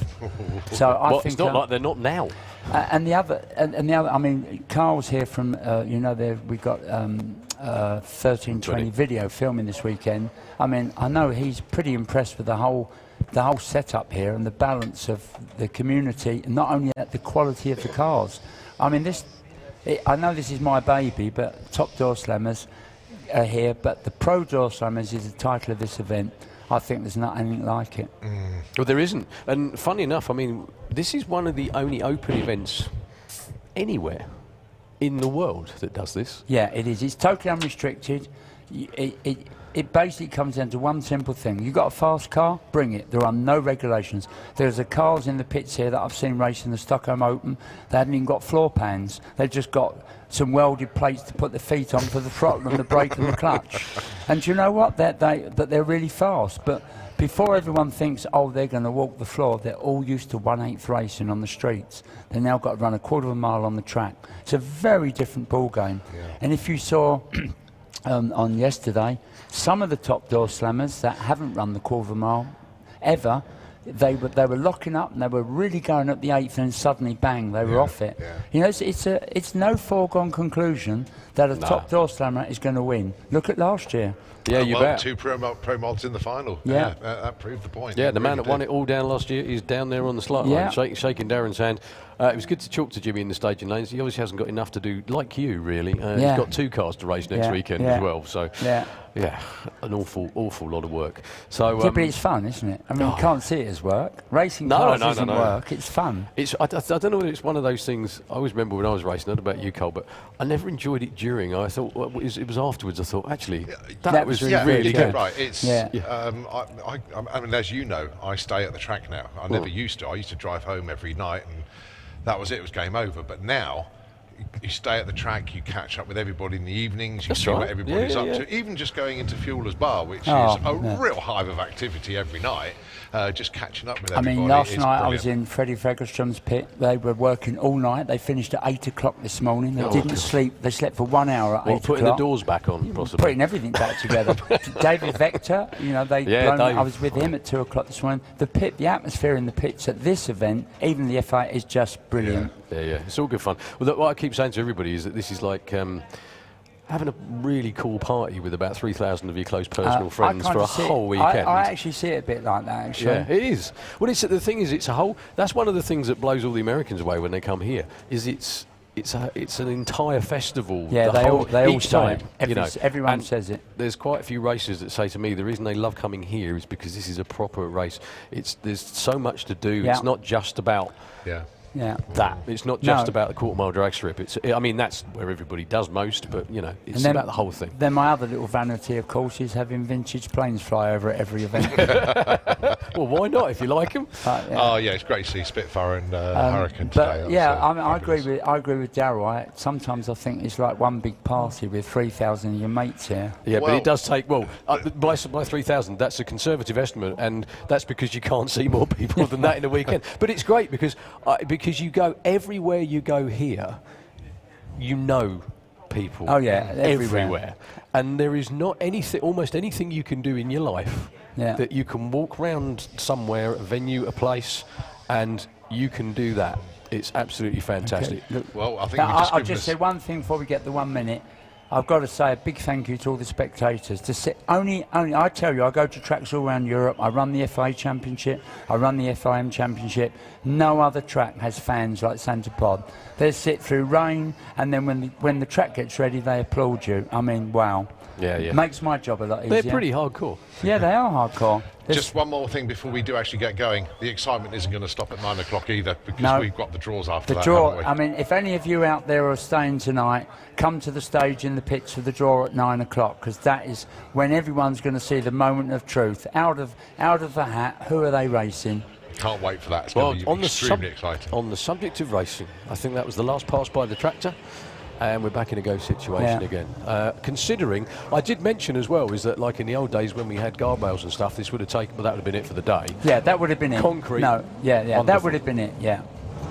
So I think it's not like they're not now. And the other, I mean, Carl's here from, we got 1320 video filming this weekend. I mean, I know he's pretty impressed with the whole setup here and the balance of the community, and not only that, the quality of the cars. I mean, I know this is my baby, but Top Doorslammers are here, but the Pro Doorslammers is the title of this event. I think there's not anything like it. Well, there isn't. And funny enough, I mean, this is one of the only open events anywhere in the world that does this. Yeah, it is. It's totally unrestricted. It basically comes down to one simple thing. You've got a fast car, bring it. There are no regulations. There's cars in the pits here that I've seen racing the Stockholm Open. They haven't even got floor pans. They've just got some welded plates to put the feet on for the throttle and the brake and the clutch. And do you know what? They're really fast. But before everyone thinks, oh, they're going to walk the floor, they're all used to 1/8 racing on the streets. They've now got to run a quarter of a mile on the track. It's a very different ball game. Yeah. And if you saw on yesterday, some of the Top Doorslammers that haven't run the quarter of a mile ever, they were locking up and they were really going up the 8th, and suddenly bang, they were off it. Yeah. You know, it's no foregone conclusion that a Top Doorslammer is going to win. Look at last year. Yeah, you bet. 2 pro mods in the final. Yeah, that proved the point. Yeah, the man that won it all down last year is down there on the slot line, shaking Darren's hand. It was good to talk to Jimmy in the staging lanes. He obviously hasn't got enough to do, like you, really. He's got 2 cars to race next weekend as well. So, an awful lot of work. So, but it's fun, isn't it? I mean, you can't see it as work. Racing cars isn't work. It's fun. I don't know whether it's one of those things. I always remember when I was racing. I don't know about you, Cole, but I never enjoyed it during. I thought it was afterwards. I thought actually that was really good. Right. It's. I mean, as you know, I stay at the track now. I never used to. I used to drive home every night, and that was it. It was game over. But now, you stay at the track, you catch up with everybody in the evenings, you see what everybody's up to. Even just going into Fueler's Bar, which is a real hive of activity every night, just catching up with everybody. I mean, last night I was in Freddie Fegerstrom's pit. They were working all night. They finished at 8 o'clock this morning. They didn't sleep. They slept for 1 hour at 8 o'clock. Putting the doors back on, possibly. Putting everything back together. David Vector, you know, I was with him at 2 o'clock this morning. The atmosphere in the pits at this event, even the FI, is just brilliant. Yeah, it's all good fun. Well, what I keep saying to everybody is that this is like having a really cool party with about 3,000 of your close personal friends for a whole weekend. I actually see it a bit like that, actually. Yeah, it is. Well, the thing is, it's a whole. That's one of the things that blows all the Americans away when they come here. Is it's an entire festival. Yeah, they all say it. Everyone says it. There's quite a few racers that say to me the reason they love coming here is because this is a proper race. There's so much to do. Yeah. It's not just about. That it's not just about the quarter mile drag strip. I mean, that's where everybody does most, but you know, it's about the whole thing. Then my other little vanity, of course, is having vintage planes fly over at every event. Well, why not if you like them? Oh yeah, it's great to see Spitfire and Hurricane today. I agree with Darryl. Sometimes I think it's like one big party with 3,000 of your mates here. Yeah, but it does take by 3,000. That's a conservative estimate, and that's because you can't see more people than that in a weekend. But it's great because you go everywhere you go here, you know people. Oh yeah, everywhere. And there is not almost anything you can do in your life that you can walk around somewhere, a venue, a place, and you can do that. It's absolutely fantastic. Okay. Look, well, I think I'll just say one thing before we get the 1 minute. I've got to say a big thank you to all the spectators. I tell you, I go to tracks all around Europe. I run the FA Championship. I run the FIM Championship. No other track has fans like Santa Pod. They sit through rain, and then when the track gets ready, they applaud you. I mean, wow. Yeah. Makes my job a lot easier. They're pretty hardcore. Yeah, they are hardcore. Just one more thing before we do actually get going. The excitement isn't going to stop at 9 o'clock either, because we've got the draws after that. I mean, if any of you out there are staying tonight, come to the stage in the pits for the draw at 9 o'clock, because that is when everyone's going to see the moment of truth. Out of the hat, who are they racing? Can't wait for that. It's going to be extremely exciting. On the subject of racing, I think that was the last pass by the tractor. And we're back in a go situation again. Considering, I did mention as well, is that like in the old days when we had guardrails and stuff, this would have taken, well, that would have been it for the day. Yeah, that would have been it. Concrete. No, yeah, that Wonderful. would have been it, yeah.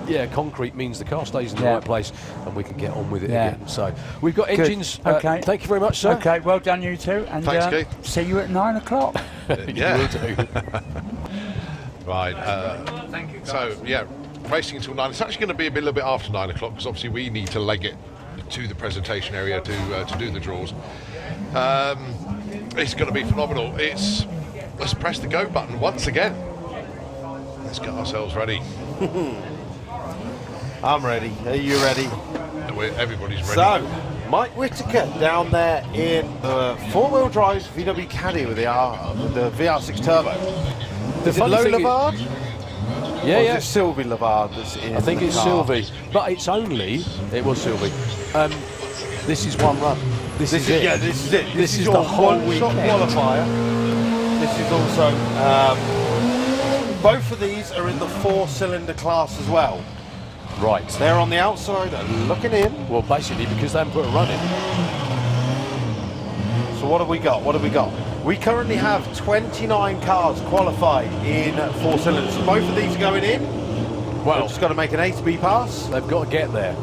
Yeah, concrete means the car stays in the right place and we can get on with it Yeah. again. So we've got engines. Okay. Thank you very much, sir. Okay, well done you two. And Thanks, Keith. see you at 9 o'clock. Yeah. You will do. Right. Thank you, guys. So, yeah, racing until 9. It's actually going to be a little bit after 9 o'clock because obviously we need to leg it to the presentation area to do the draws. It's going to be phenomenal. Let's press the go button once again. Let's get ourselves ready. I'm ready. Are you ready? Everybody's ready. So, Mike Whittaker down there in the four-wheel drive VW Caddy with the VR6 Turbo. Is it funny Low thing Lavard? Yeah, Or yeah. is it Sylvie Lavard that's in I think the it's car? Sylvie, but it was Sylvie. This is one run. This is it. Yeah, this is it. This is your the whole one-shot weekend. qualifier. This is also both of these are in the four-cylinder class as well. Right. They're on the outside and looking in. Well, basically because they haven't put a run in. So what have we got? What have we got? We currently have 29 cars qualified in four cylinders. So both of these are going in. Well, They've just got to make an A to B pass. they've got to get there.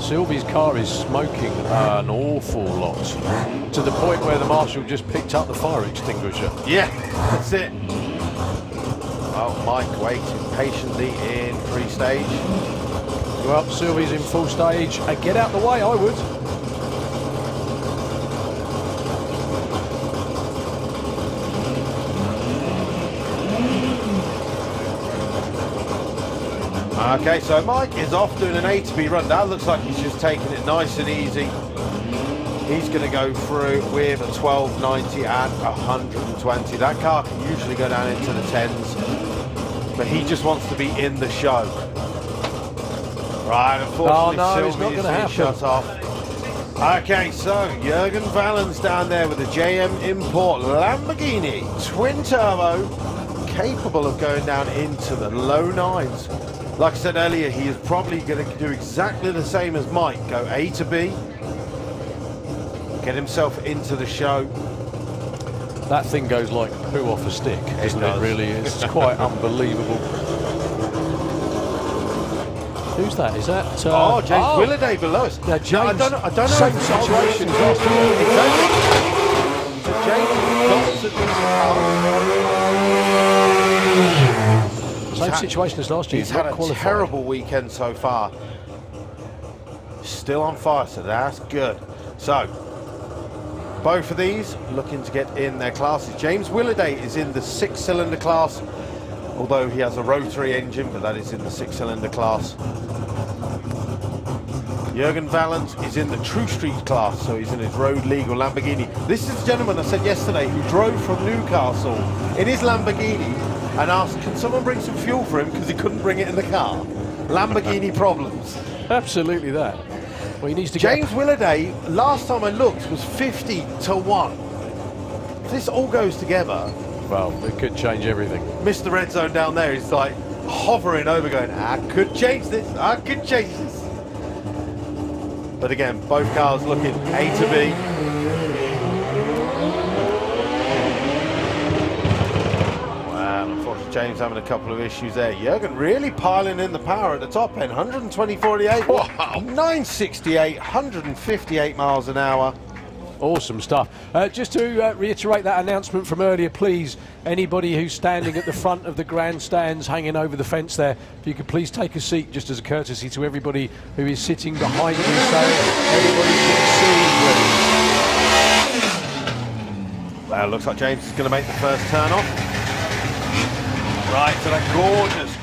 Sylvie's car is smoking an awful lot, to the point where the marshal just picked up the fire extinguisher. Yeah, that's it. Well, Mike waiting patiently in pre-stage. Well, Sylvie's in full stage. Get out the way, I would. Okay, so Mike is off doing an A to B run. That looks like he's just taking it nice and easy. He's going to go through with a 1290 and 120. That car can usually go down into the 10s, but he just wants to be in the show. Right, unfortunately, no, it's not Sylvie is gonna being happen. shut off. Okay, so Jürgen Valens down there with the JM Import Lamborghini twin turbo, capable of going down into the low 9s. Like I said earlier, he is probably going to do exactly the same as Mike, go A to B, get himself into the show. That thing goes like poo off a stick, doesn't it? does. Really is. It's quite unbelievable. Who's that? Is that? James Williday below us. Yeah, James. I don't know. Same if it's situation as always- last year. Exactly. So James got to Same situation as last year. He's had not a qualified. terrible weekend so far. Still on fire, so that's good. So, both of these looking to get in their classes. James Williday is in the 6-cylinder class, although he has a rotary engine, but that is in the 6-cylinder class. Jürgen Valens is in the True Street class, so he's in his road legal Lamborghini. This is the gentleman I said yesterday who drove from Newcastle in his Lamborghini and asked, can someone bring some fuel for him because he couldn't bring it in the car? Lamborghini problems. Absolutely that. Well, he needs to James Williday, last time I looked, was 50-1. If this all goes together, Well, it could change everything. Mr. Red Zone down there is like hovering over going, I could change this, I could change this. But again, both cars looking A to B. Wow, unfortunately James having a couple of issues there. Jürgen really piling in the power at the top end, 120.48, Wow. 968, 158 miles an hour. Awesome stuff. Just to reiterate that announcement from earlier, please, anybody who's standing at the front of the grandstands hanging over the fence there, if you could please take a seat just as a courtesy to everybody who is sitting behind you, so everybody can see, please. Well, looks like James is going to make the first turn off. Right to that gorgeous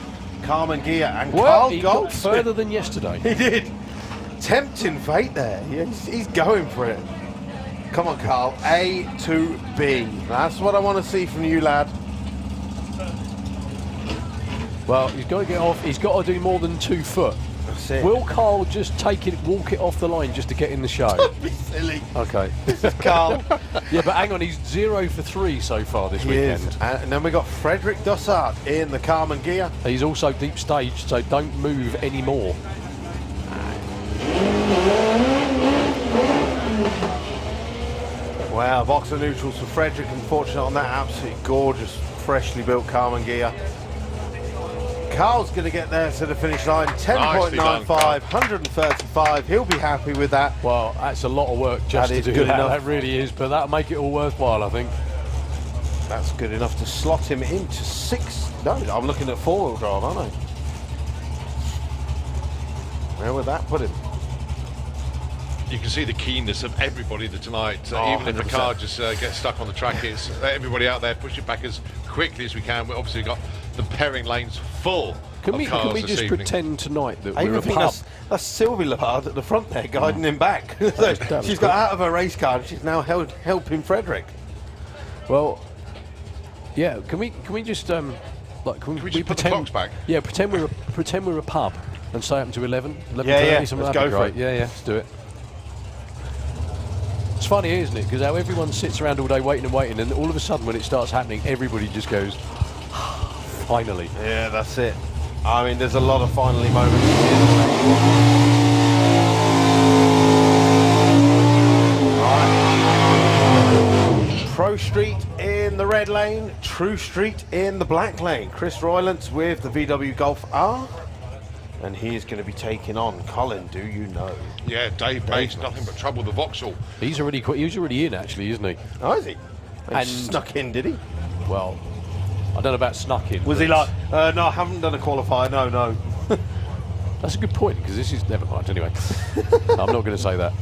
Carmen Gia and Well, Carl he got Goldsmith. further than yesterday. He did. Tempting fate there. He's going for it. Come on, Carl. A to B. That's what I want to see from you, lad. Well, he's got to get off. He's got to do more than 2 foot. That's it. Will Carl just walk it off the line just to get in the show? Don't be silly. Okay. Carl. Yeah, but hang on, he's 0 for 3 so far this He weekend. is. And then we got Frederick Dossard in the Carmen Gia. He's also deep stage, so don't move anymore. Well, Vauxhall neutrals for Frederick, unfortunate on that absolutely gorgeous, freshly built Carman gear. Carl's going to get there to the finish line, 10.95, 135. He'll be happy with that. Well, that's a lot of work just That to is do good that. enough. That really is, but that'll make it all worthwhile, I think. That's good enough to slot him into 6. No, I'm looking at 4-wheel drive, aren't I? Where would that put him? You can see the keenness of everybody tonight. Oh, Even if a 100%. car just gets stuck on the track, it's everybody out there push it back as quickly as we can. We've obviously got the pairing lanes full Can of we cars this just evening. pretend tonight that I we're even a think pub? that's Sylvie Lepard at the front there, guiding him back. So that was she's good. got out of her race car and she's now helping Frederick. Well, yeah. Can we just can we just put the pretend clocks back? Yeah, pretend we're a pub and say up to 11, 11:30, Yeah, something let's that'd be go for great. it. Yeah, let's do it. It's funny, isn't it? Because how everyone sits around all day waiting and waiting, and all of a sudden when it starts happening, everybody just goes, finally. Yeah, that's it. I mean, there's a lot of finally moments here. Pro Street in the red lane, True Street in the black lane. Chris Roylance with the VW Golf R, and he is going to be taking on Colin, do you know? Yeah, Dave makes nothing but trouble with the Vauxhall. He was already in, actually, isn't he? Oh, is he? And- snuck in, did he? Well, I don't know about snuck in. Was he but- like, no, I haven't done a qualifier, no. That's a good point, because this is... Never mind, anyway. I'm not going to say that.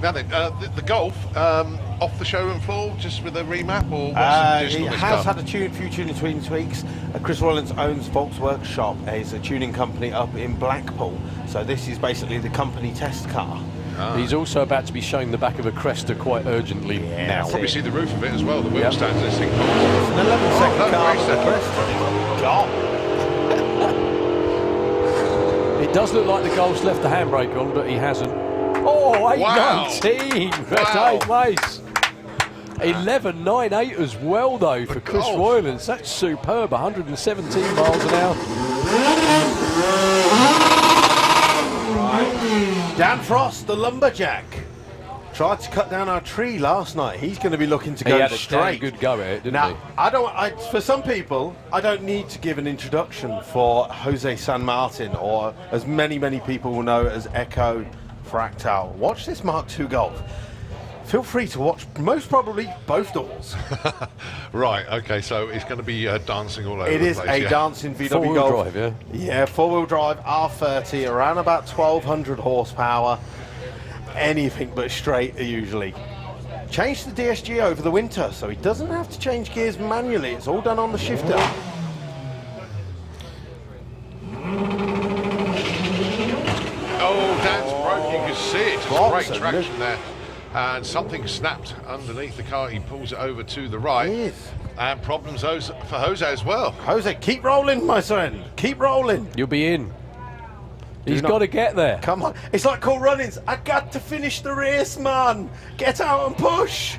Now then, the Golf, off the showroom floor, just with a remap, or what's the He position on this has car? had a few tuning tweaks. Chris Rollins owns Volks Workshop. It's a tuning company up in Blackpool. So this is basically the company test car. He's also about to be showing the back of a Cresta quite urgently now. that's Probably it. see the roof of it as well, the wheel Yep. stands this thing. It's an 11-second no, car. race with the second. Crest. It does look like the Golf's left the handbrake on, but he hasn't. Oh, 8.19 for Wow. Dave Mace. 11.98 as well, though, for Chris Golf. Roylance. That's superb, 117 miles an hour. Dan Frost, the lumberjack, tried to cut down our tree last night. He's going to be looking to He go had a damn straight. good go at it, didn't Now, he? for some people, I don't need to give an introduction for Jose San Martin, or as many people will know as Echo Fractal. Watch this Mark II Golf. Feel free to watch, most probably, both doors. Right, okay, so it's going to be dancing all over It the is place. a yeah. dancing VW Four-wheel Golf. drive, yeah? Yeah, four-wheel drive, R30, around about 1,200 horsepower. Anything but straight, usually. Changed the DSG over the winter, so he doesn't have to change gears manually. It's all done on the shifter. Oh, Dan's broke, you can see it. Just Lots great of traction there. And something snapped underneath the car. He pulls it over to the right. Yes. And problems for Jose as well. Jose, keep rolling, my son. Keep rolling. You'll be in. He's not- got to get there. Come on. It's like Cool Runnings. I got to finish the race, man. Get out and push.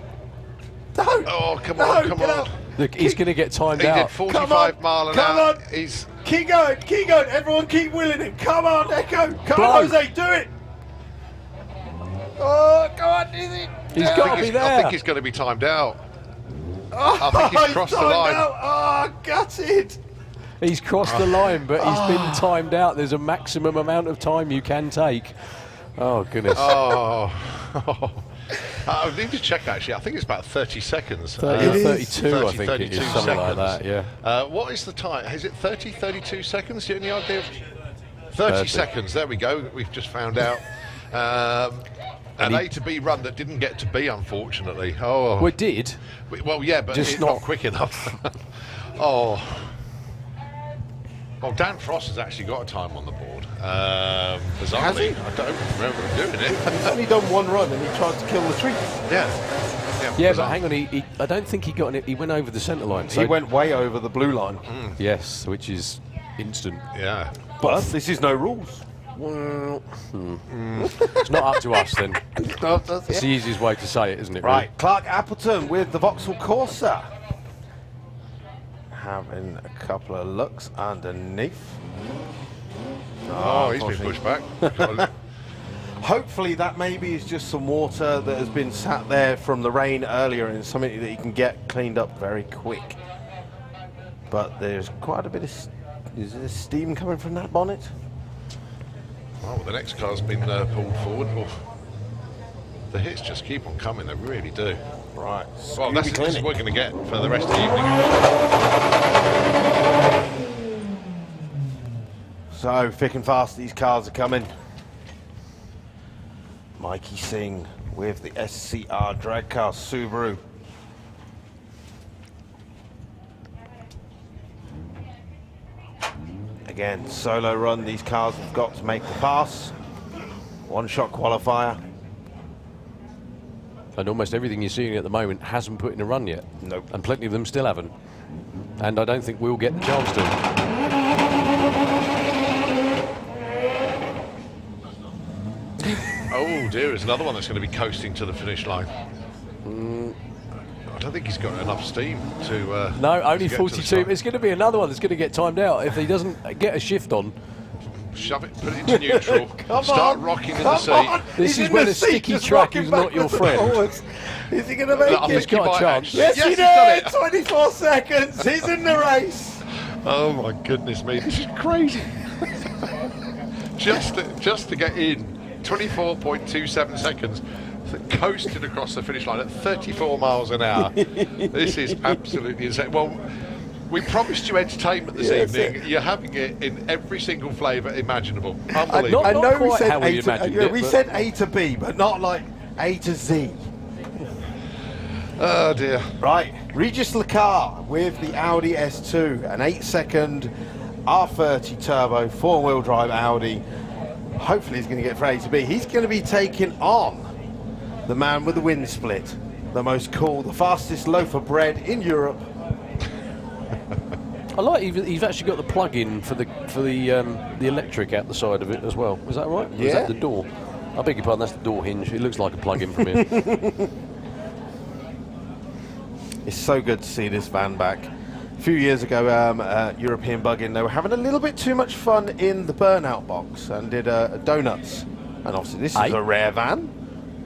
No. Oh, come No, on, come get on. out. Look, he's going to get timed He did out. 45 mile an hour. Come on. He's Keep going. Everyone keep willing him. Come on, Echo. Come Blow. on, Jose. Do it. Oh, go on, is it? He's got to be I there. think he's going to be timed out. Oh, I think he's crossed the timed line. out. Oh, gutted. He's crossed the line, but he's been timed out. There's a maximum amount of time you can take. Oh, goodness. Oh. I need to check actually. I think it's about 30 seconds. 30 or 32, I 30, think it is, 32 something like seconds. that, yeah. What is the time? Is it 30, 32 seconds? Do you have any idea? 30 30. seconds. There we go. We've just found out. An A to B run that didn't get to B, unfortunately. Oh. Well, it did. Well, yeah, but Just it's not- not quick enough. Oh. Well, Dan Frost has actually got a time on the board. Bizarrely, Has he? I don't remember him doing it. He's only done one run and he tried to kill the tree. Yeah. Yeah, bizarre. but hang on. He I don't think he got it. He went over the centre line. He went way over the blue line. Yes, which is instant. Yeah. But this is no rules. Well, it's not up to us then. It's the easiest way to say it, isn't it? Right, Clark Appleton with the Vauxhall Corsa. Having a couple of looks underneath. Oh, he's been pushed back. Hopefully that maybe is just some water that has been sat there from the rain earlier and something that you can get cleaned up very quick. But there's quite a bit of is there steam coming from that bonnet? Well, the next car's been pulled forward. Well, the hits just keep on coming, they really do. Right. Well, this is what we're going to get for the rest of the evening. So, thick and fast, these cars are coming. Mikey Singh with the SCR drag car Subaru. Again, solo run, these cars have got to make the pass. One-shot qualifier. And almost everything you're seeing at the moment hasn't put in a run yet. Nope. And plenty of them still haven't. And I don't think we'll get the chance to. Oh dear, there's another one that's going to be coasting to the finish line. I don't think he's got enough steam to... no, only to get 42. It's going to be another one that's going to get timed out if he doesn't get a shift on. Shove it, put it into neutral, start rocking in the seat. On. This He's is when the a seat, sticky just track rocking is not your backwards and friend. forwards. Is he going to make I it? think He's got a might chance. actually. Yes, Yes, he he's done did! it. 24 seconds, he's in the race. Oh my goodness me, this is crazy. just to get in, 24.27 seconds, coasted across the finish line at 34 miles an hour. This is absolutely insane. Well, we promised you entertainment this evening. You're having it in every single flavour imaginable. Unbelievable. I know we quite said how we A to, imagined yeah, it, we but- said A to B, but not like A to Z. Oh dear. Right, Regis Lacar with the Audi S2, an 8-second R30 turbo, 4-wheel drive Audi. Hopefully he's going to get from A to B. He's going to be taking on the man with the wind split, the most cool, the fastest loaf of bread in Europe. I like you've actually got the plug-in for the electric out the side of it as well. Is that right? Or is Yeah. that the door? I beg your pardon, that's the door hinge. It looks like a plug-in from here. It's so good to see this van back. A few years ago, European Bug-In, they were having a little bit too much fun in the burnout box and did donuts. And obviously this is a rare van,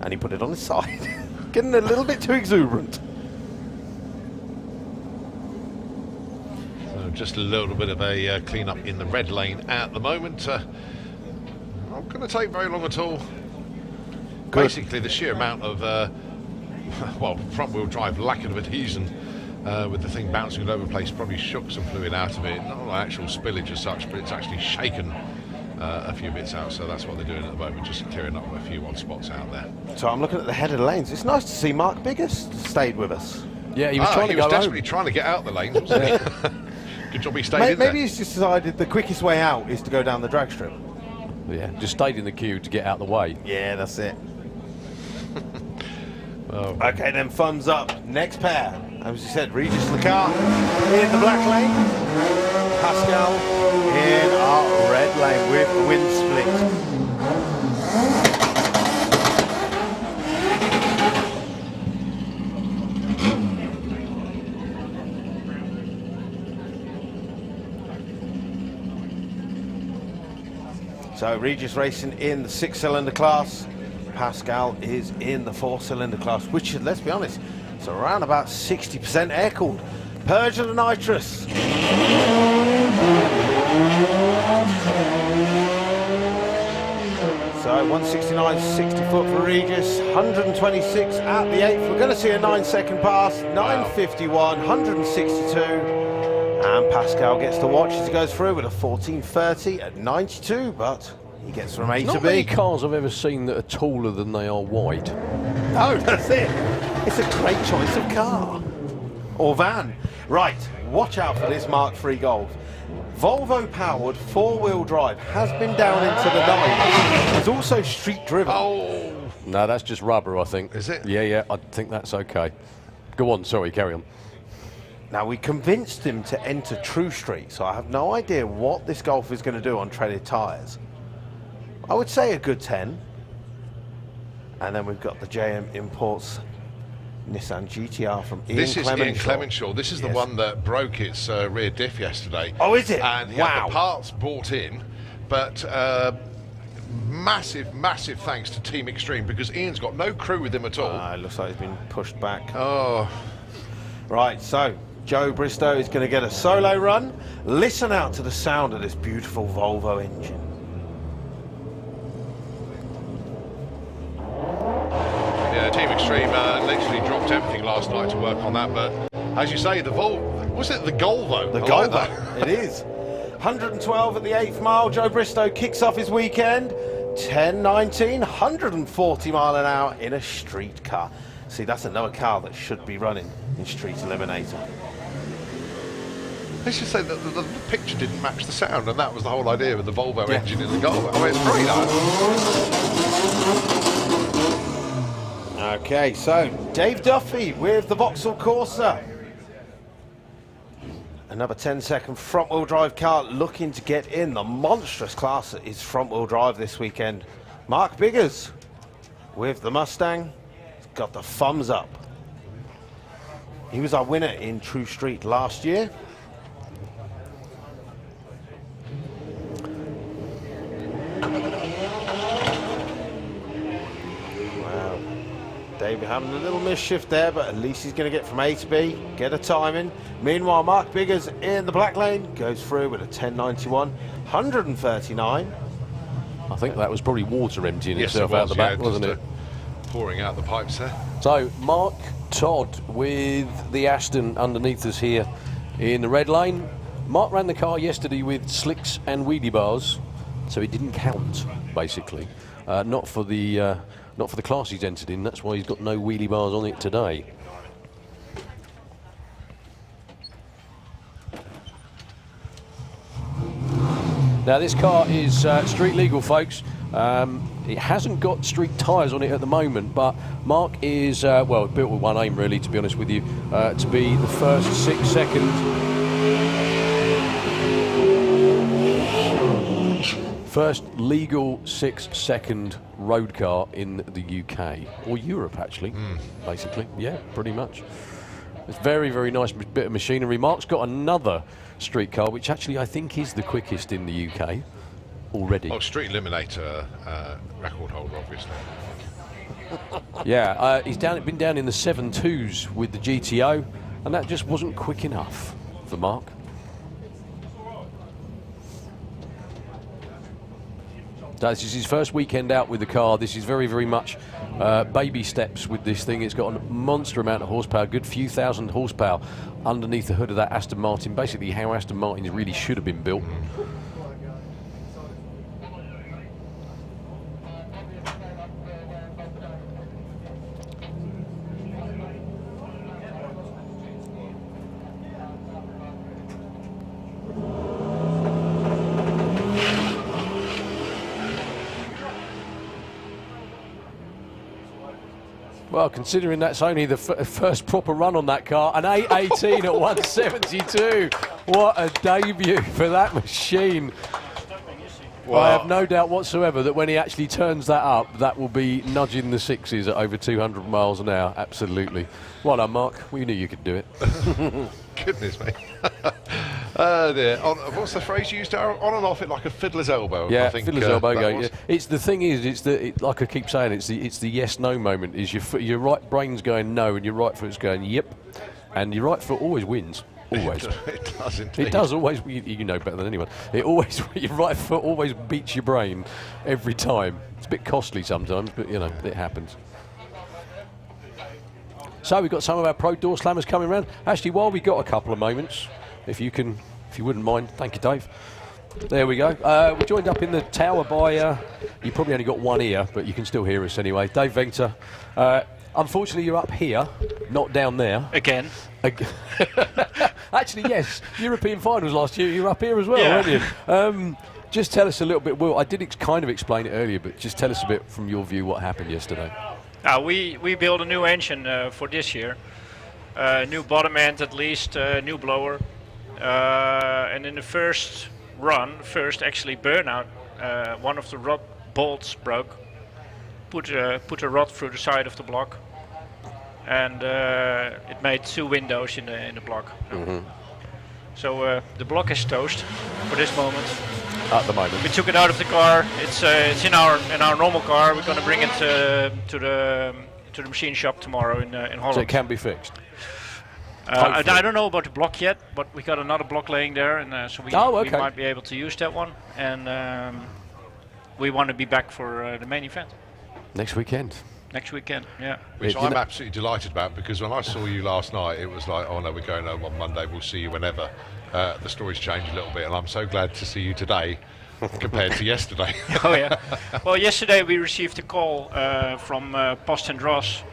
and he put it on his side. Getting a little bit too exuberant. So just a little bit of a clean-up in the red lane at the moment. Not going to take very long at all. Good. Basically, the sheer amount of well, front-wheel drive lack of adhesion with the thing bouncing all over the place probably shook some fluid out of it. Not an actual spillage as such, but it's actually shaken a few bits out. So that's what they're doing at the moment, just clearing up a few odd spots out there. So I'm looking at the head of the lanes. It's nice to see Mark Biggest stayed with us. Yeah, he was trying to go desperately home. trying to get out the lanes, wasn't he? Good job he stayed in Maybe he's just decided the quickest way out is to go down the drag strip. Yeah, just stayed in the queue to get out the way. Yeah, that's it. Oh. Okay, then thumbs up. Next pair. As you said, Regis Lacar in the black lane. Pascal in our red lane with the wind split. So Regis racing in the 6-cylinder class. Pascal is in the 4-cylinder class, which, let's be honest, it's around about 60% air-cooled. Purge of the nitrous. So 169.60 foot for Regis, 126 at the 8th. We're going to see a 9-second pass, 9:51, 162. And Pascal gets to watch as he goes through with a 14:30 at 92, but he gets from A to Not B. many cars I've ever seen that are taller than they are wide. No, that's it. It's a great choice of car. Or van. Right, watch out for this Mark III Golf. Volvo powered 4-wheel drive, has been down into the 9. It's also street driven. Oh, No, that's just rubber, I think. Is it? Yeah, I think that's okay. Go on, sorry, carry on. Now, we convinced him to enter True Street, so I have no idea what this Golf is going to do on treaded tyres. I would say a good 10. And then we've got the JM Imports Nissan GTR from Ian this is Ian Clemenshaw. Clemenshaw. This is the Yes. one that broke its rear diff yesterday. Oh, is it? And he Wow. had the parts bought in, but massive, massive thanks to Team Extreme, because Ian's got no crew with him at all. It looks like he's been pushed back. Oh. Right, so Joe Bristow is going to get a solo run. Listen out to the sound of this beautiful Volvo engine. Yeah, Team Extreme literally dropped everything last night to work on that, but as you say, the was it the Golvo? The I like Golvo, that. it is. 112 at the 8th mile. Joe Bristow kicks off his weekend. 10:19, 140 mile an hour in a street car. See, that's another car that should be running in Street Eliminator. Let's just say that the picture didn't match the sound, and that was the whole idea with the Volvo engine in the Golvo. I mean, it's pretty nice. Okay, so Dave Duffy with the Vauxhall Corsa. Another 10-second front-wheel drive car looking to get in the monstrous class that is front-wheel drive this weekend. Mark Biggers with the Mustang. He's got the thumbs up. He was our winner in True Street last year. Wow. David having a little mischief there, but at least he's going to get from A to B, get a timing. Meanwhile, Mark Biggers in the black lane goes through with a 10.91, 139. I think that was probably water emptying itself out the back, wasn't it? Pouring out the pipes there. So, Mark Todd with the Aston underneath us here in the red lane. Mark ran the car yesterday with slicks and wheelie bars, so it didn't count, basically. Not for the class he's entered in. That's why he's got no wheelie bars on it today. Now this car is street legal, folks. It hasn't got street tyres on it at the moment, but Mark is, well, built with one aim really, to be honest with you, to be the first 6 second first legal 6 second road car in the UK, or Europe actually, basically. Yeah, pretty much. It's very, very nice bit of machinery. Mark's got another street car, which actually I think is the quickest in the UK already. Oh, Street Eliminator record holder, obviously. Yeah, he's been down in the 7.2s with the GTO, and that just wasn't quick enough for Mark. So this is his first weekend out with the car. This is very, very much baby steps with this thing. It's got a monster amount of horsepower, good few thousand horsepower underneath the hood of that Aston Martin. Basically how Aston Martins really should have been built. Well, considering that's only the first proper run on that car, an 8.18 at 172. What a debut for that machine. Well, I have no doubt whatsoever that when he actually turns that up, that will be nudging the sixes at over 200 miles an hour. Absolutely. Well done, Mark. We knew you could do it. Goodness me. Dear. What's the phrase you used? On and off it like a fiddler's elbow. Yeah, I think, fiddler's elbow. Yeah. It's the thing is, like I keep saying, it's the yes/no moment. Is your right brain's going no, and your right foot's going yep, and your right foot always wins. Always. It does indeed. It does always. You know better than anyone. It always. Your right foot always beats your brain every time. It's a bit costly sometimes, but you know it happens. So we've got some of our pro door slammers coming around. Actually, while we've got a couple of moments, if you wouldn't mind, thank you, Dave. There we go. We're joined up in the tower by. You probably only got one ear, but you can still hear us anyway. Dave Venter. Unfortunately, you're up here, not down there. Again. Actually, yes. European finals last year. You were up here as well, weren't you? Just tell us a little bit. Well, I did kind of explain it earlier, but just tell us a bit from your view what happened yesterday. We built a new engine for this year. New bottom end at least, new blower. And in the first actually burnout, one of the rod bolts broke. Put a rod through the side of the block, and it made 2 windows in the block. Mm-hmm. So the block is toast for this moment. at the moment. We took it out of the car. It's in our normal car. We're going to bring it to the machine shop tomorrow in Holland. So it can be fixed. I don't know about the block yet, but we got another block laying there, and so we might be able to use that one. And we want to be back for the main event next weekend. Next weekend, yeah. Which I'm absolutely delighted about, because when I saw you last night, it was like, oh no, we're going home on Monday, we'll see you whenever. The story's changed a little bit, and I'm so glad to see you today compared to yesterday. Oh yeah. Well, yesterday we received a call from Post and Dross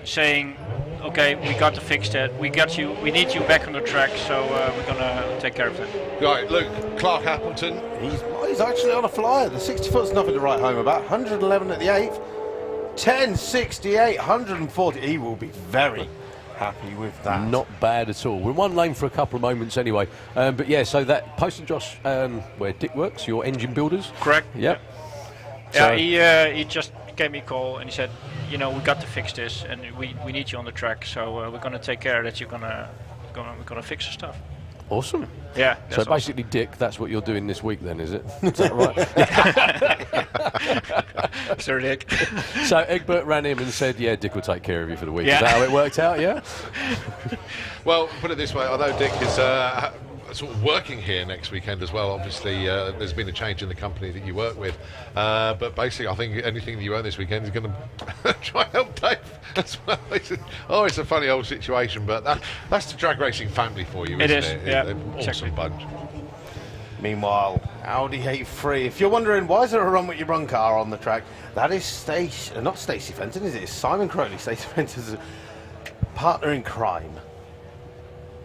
saying, okay, we got to fix that. We need you back on the track, so we're gonna take care of that. Right, look, Clark Appleton. He's actually on a flyer. The 60 foot's nothing to write home about. 111 at the 8th. 10.68, 140. He will be very happy with that. Not bad at all. We're in one lane for a couple of moments anyway. But yeah, so that Post and Josh, where Dick works, your engine builders. Correct. Yep. Yeah, he just gave me a call and he said, we got to fix this, and we need you on the track. So we're gonna take care that we're gonna fix the stuff. Awesome. Yeah. So basically, awesome. Dick, that's what you're doing this week then, is it? Is that right? Sir Dick. So Egbert ran him and said, yeah, Dick will take care of you for the week. Yeah. Is that how it worked out, yeah? Well, put it this way, although Dick is sort of working here next weekend as well, obviously there's been a change in the company that you work with. But basically, I think anything that you own this weekend is going to try and help Dave as well. It's a funny old situation, but that's the drag racing family for you, isn't it? Yeah, awesome exactly. bunch. Meanwhile, Audi A3. If you're wondering why is there a run with your run car on the track, that is not Stacey Fenton, is it? It's Simon Crowley. Stacey Fenton's a partner in crime.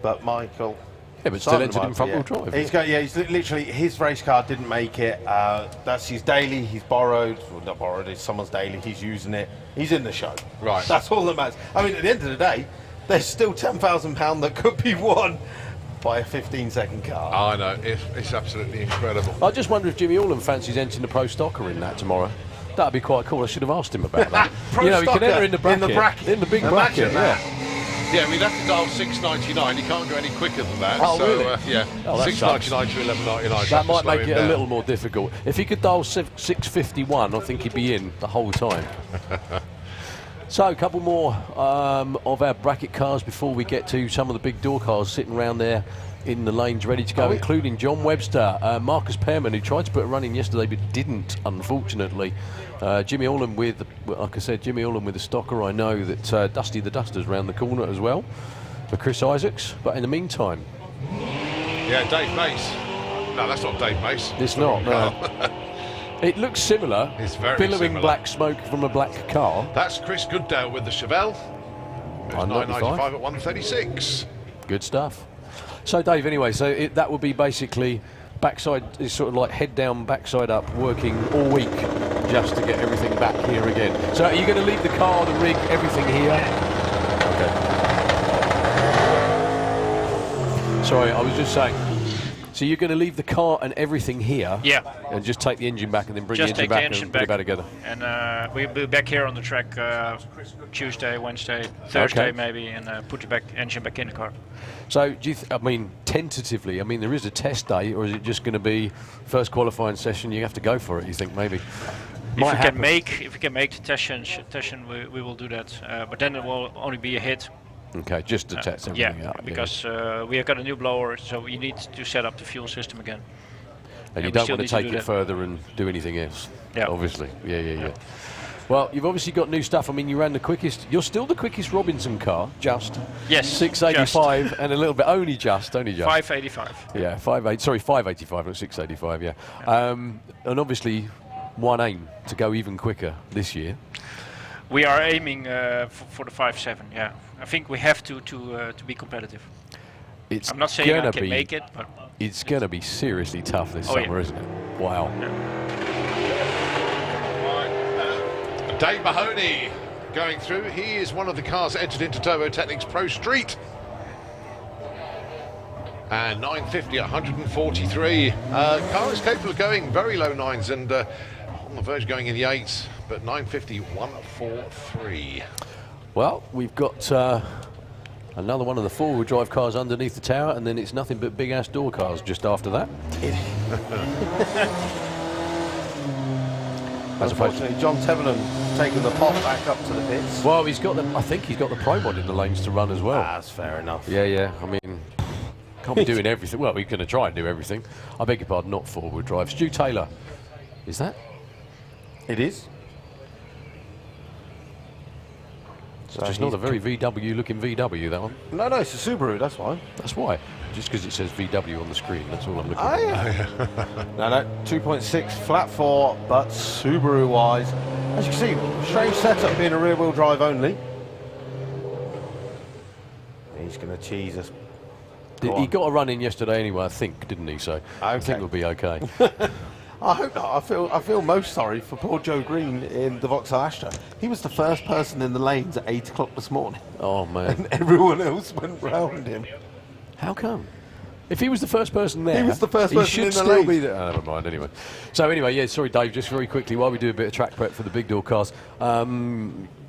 But Michael. Yeah, but still entered in front-wheel drive. He's literally, his race car didn't make it. That's his daily. He's borrowed. Well, not borrowed. It's someone's daily. He's using it. He's in the show. Right. That's all that matters. I mean, at the end of the day, there's still £10,000 that could be won by a 15-second car. I know. It's absolutely incredible. I just wonder if Jimmy Allen fancies entering the Pro Stocker in that tomorrow. That'd be quite cool. I should have asked him about that. Pro he can enter in the bracket. In the big bracket, yeah. Yeah, we'd have to dial 6.99. You can't go any quicker than that. Oh, so, really? Yeah, oh, 6.99 to 11.99. That might make it a little more difficult. If he could dial 6.51, I think he'd be in the whole time. So, a couple more of our bracket cars before we get to some of the big door cars sitting around there in the lanes ready to go, including John Webster, Marcus Pearman, who tried to put a run in yesterday but didn't, unfortunately. Jimmy Allen with, like I said, Jimmy Allen with the Stocker. I know that Dusty the Duster's round the corner as well for Chris Isaacs. But in the meantime, yeah, Dave Mace. No, that's not Dave Mace. It's not. No. It looks similar. It's very billowing similar. Black smoke from a black car. That's Chris Goodale with the Chevelle. It's 9.95 at 136. Good stuff. So Dave, anyway, so that would be basically backside is sort of like head down, backside up, working all week just to get everything back here again. So are you going to leave the car, the rig, everything here? Okay. Sorry, I was just saying. So you're going to leave the car and everything here? Yeah. And just take the engine back and then bring just the engine back and put it back together? And we'll be back here on the track Tuesday, Wednesday, Thursday maybe, and put the engine back in the car. So, do you tentatively, there is a test day, or is it just going to be first qualifying session, you have to go for it, you think, maybe? If we can make the session, we will do that. But then it will only be a hit. Okay, just to test everything out. Because we have got a new blower, so we need to set up the fuel system again. And you don't want to take it further and do anything else, obviously. Yeah. Well, you've obviously got new stuff. You ran the quickest. You're still the quickest Robinson car, just. Yes. 685 and a little bit, only just. 585. Yeah, 585, not 685. Yeah. And obviously, one aim to go even quicker this year. We are aiming for the 5.7. Yeah, I think we have to be competitive. I'm not saying I can make it, but it's going to be seriously tough this summer, isn't it? Wow. Yeah. Dave Mahoney going through. He is one of the cars that entered into Turbo Technics Pro Street. And 950 at 143. Car is capable of going very low nines and on the verge of going in the eights, but 950, 143. Well, we've got another one of the four-wheel drive cars underneath the tower, and then it's nothing but big-ass door cars just after that. Unfortunately, John Tevenham taking the pot back up to the pits. Well, he's got the. I think he's got the Pro Mod in the lanes to run as well. That's fair enough. Yeah. I mean, can't be doing everything. Well, we're going to try and do everything. I beg your pardon, not forward drive. Stu Taylor, is that? It is. So it's not a very VW looking VW, that one. No, it's a Subaru, that's why. That's why. Just because it says VW on the screen, that's all I'm looking Oh, at. yeah. No, 2.6, flat 4, but Subaru-wise. As you can see, strange setup being a rear-wheel drive only. He's going to cheese us. He got a run in yesterday anyway, I think, didn't he? So I think we'll be okay. I hope not. I feel most sorry for poor Joe Green in the Vauxhall Astra. He was the first person in the lanes at 8 o'clock this morning. Oh, man. And everyone else went round him. How come? If he was the first person there, he was the first person he should in the still lane. be there. Oh, never mind, anyway. So anyway, yeah, sorry, Dave, just very quickly, while we do a bit of track prep for the big door cars,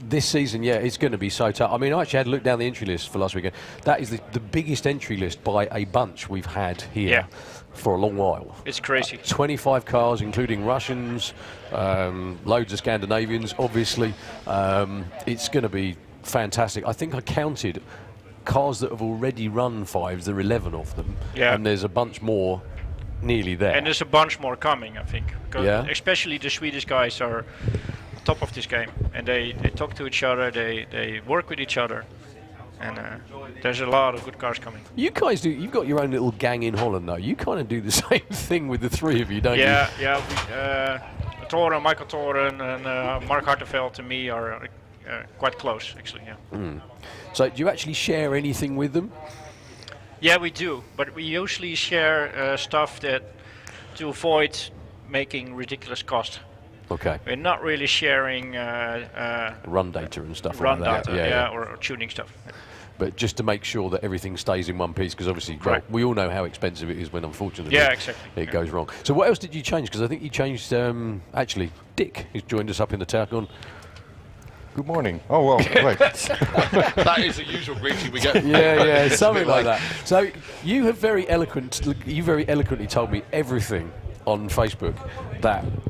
this season, yeah, it's going to be so tough. I mean, I actually had a look down the entry list for last weekend. That is the biggest entry list by a bunch we've had here for a long while. It's crazy. 25 cars, including Russians, loads of Scandinavians, obviously. It's going to be fantastic. I think I counted cars that have already run 5s, there are 11 of them, and there's a bunch more nearly there. And there's a bunch more coming, I think. Yeah. Especially the Swedish guys are top of this game, and they talk to each other, they work with each other, and there's a lot of good cars coming. You guys do, you've got your own little gang in Holland though. You kind of do the same thing with the three of you, don't you? Yeah. Toren, Michael Toren, and Mark Hartenveld and me are quite close, actually, So do you actually share anything with them? Yeah, we do, but we usually share stuff that to avoid making ridiculous cost. Okay. We're not really sharing run data and stuff run like that. data, or tuning stuff. But just to make sure that everything stays in one piece, because obviously we all know how expensive it is when, unfortunately, it goes wrong. So what else did you change? Because I think you changed, actually, Dick has joined us up in the town. Good morning. Oh, well, wait. That is the usual greeting we get. Yeah, something like that. So you have very eloquently told me everything on Facebook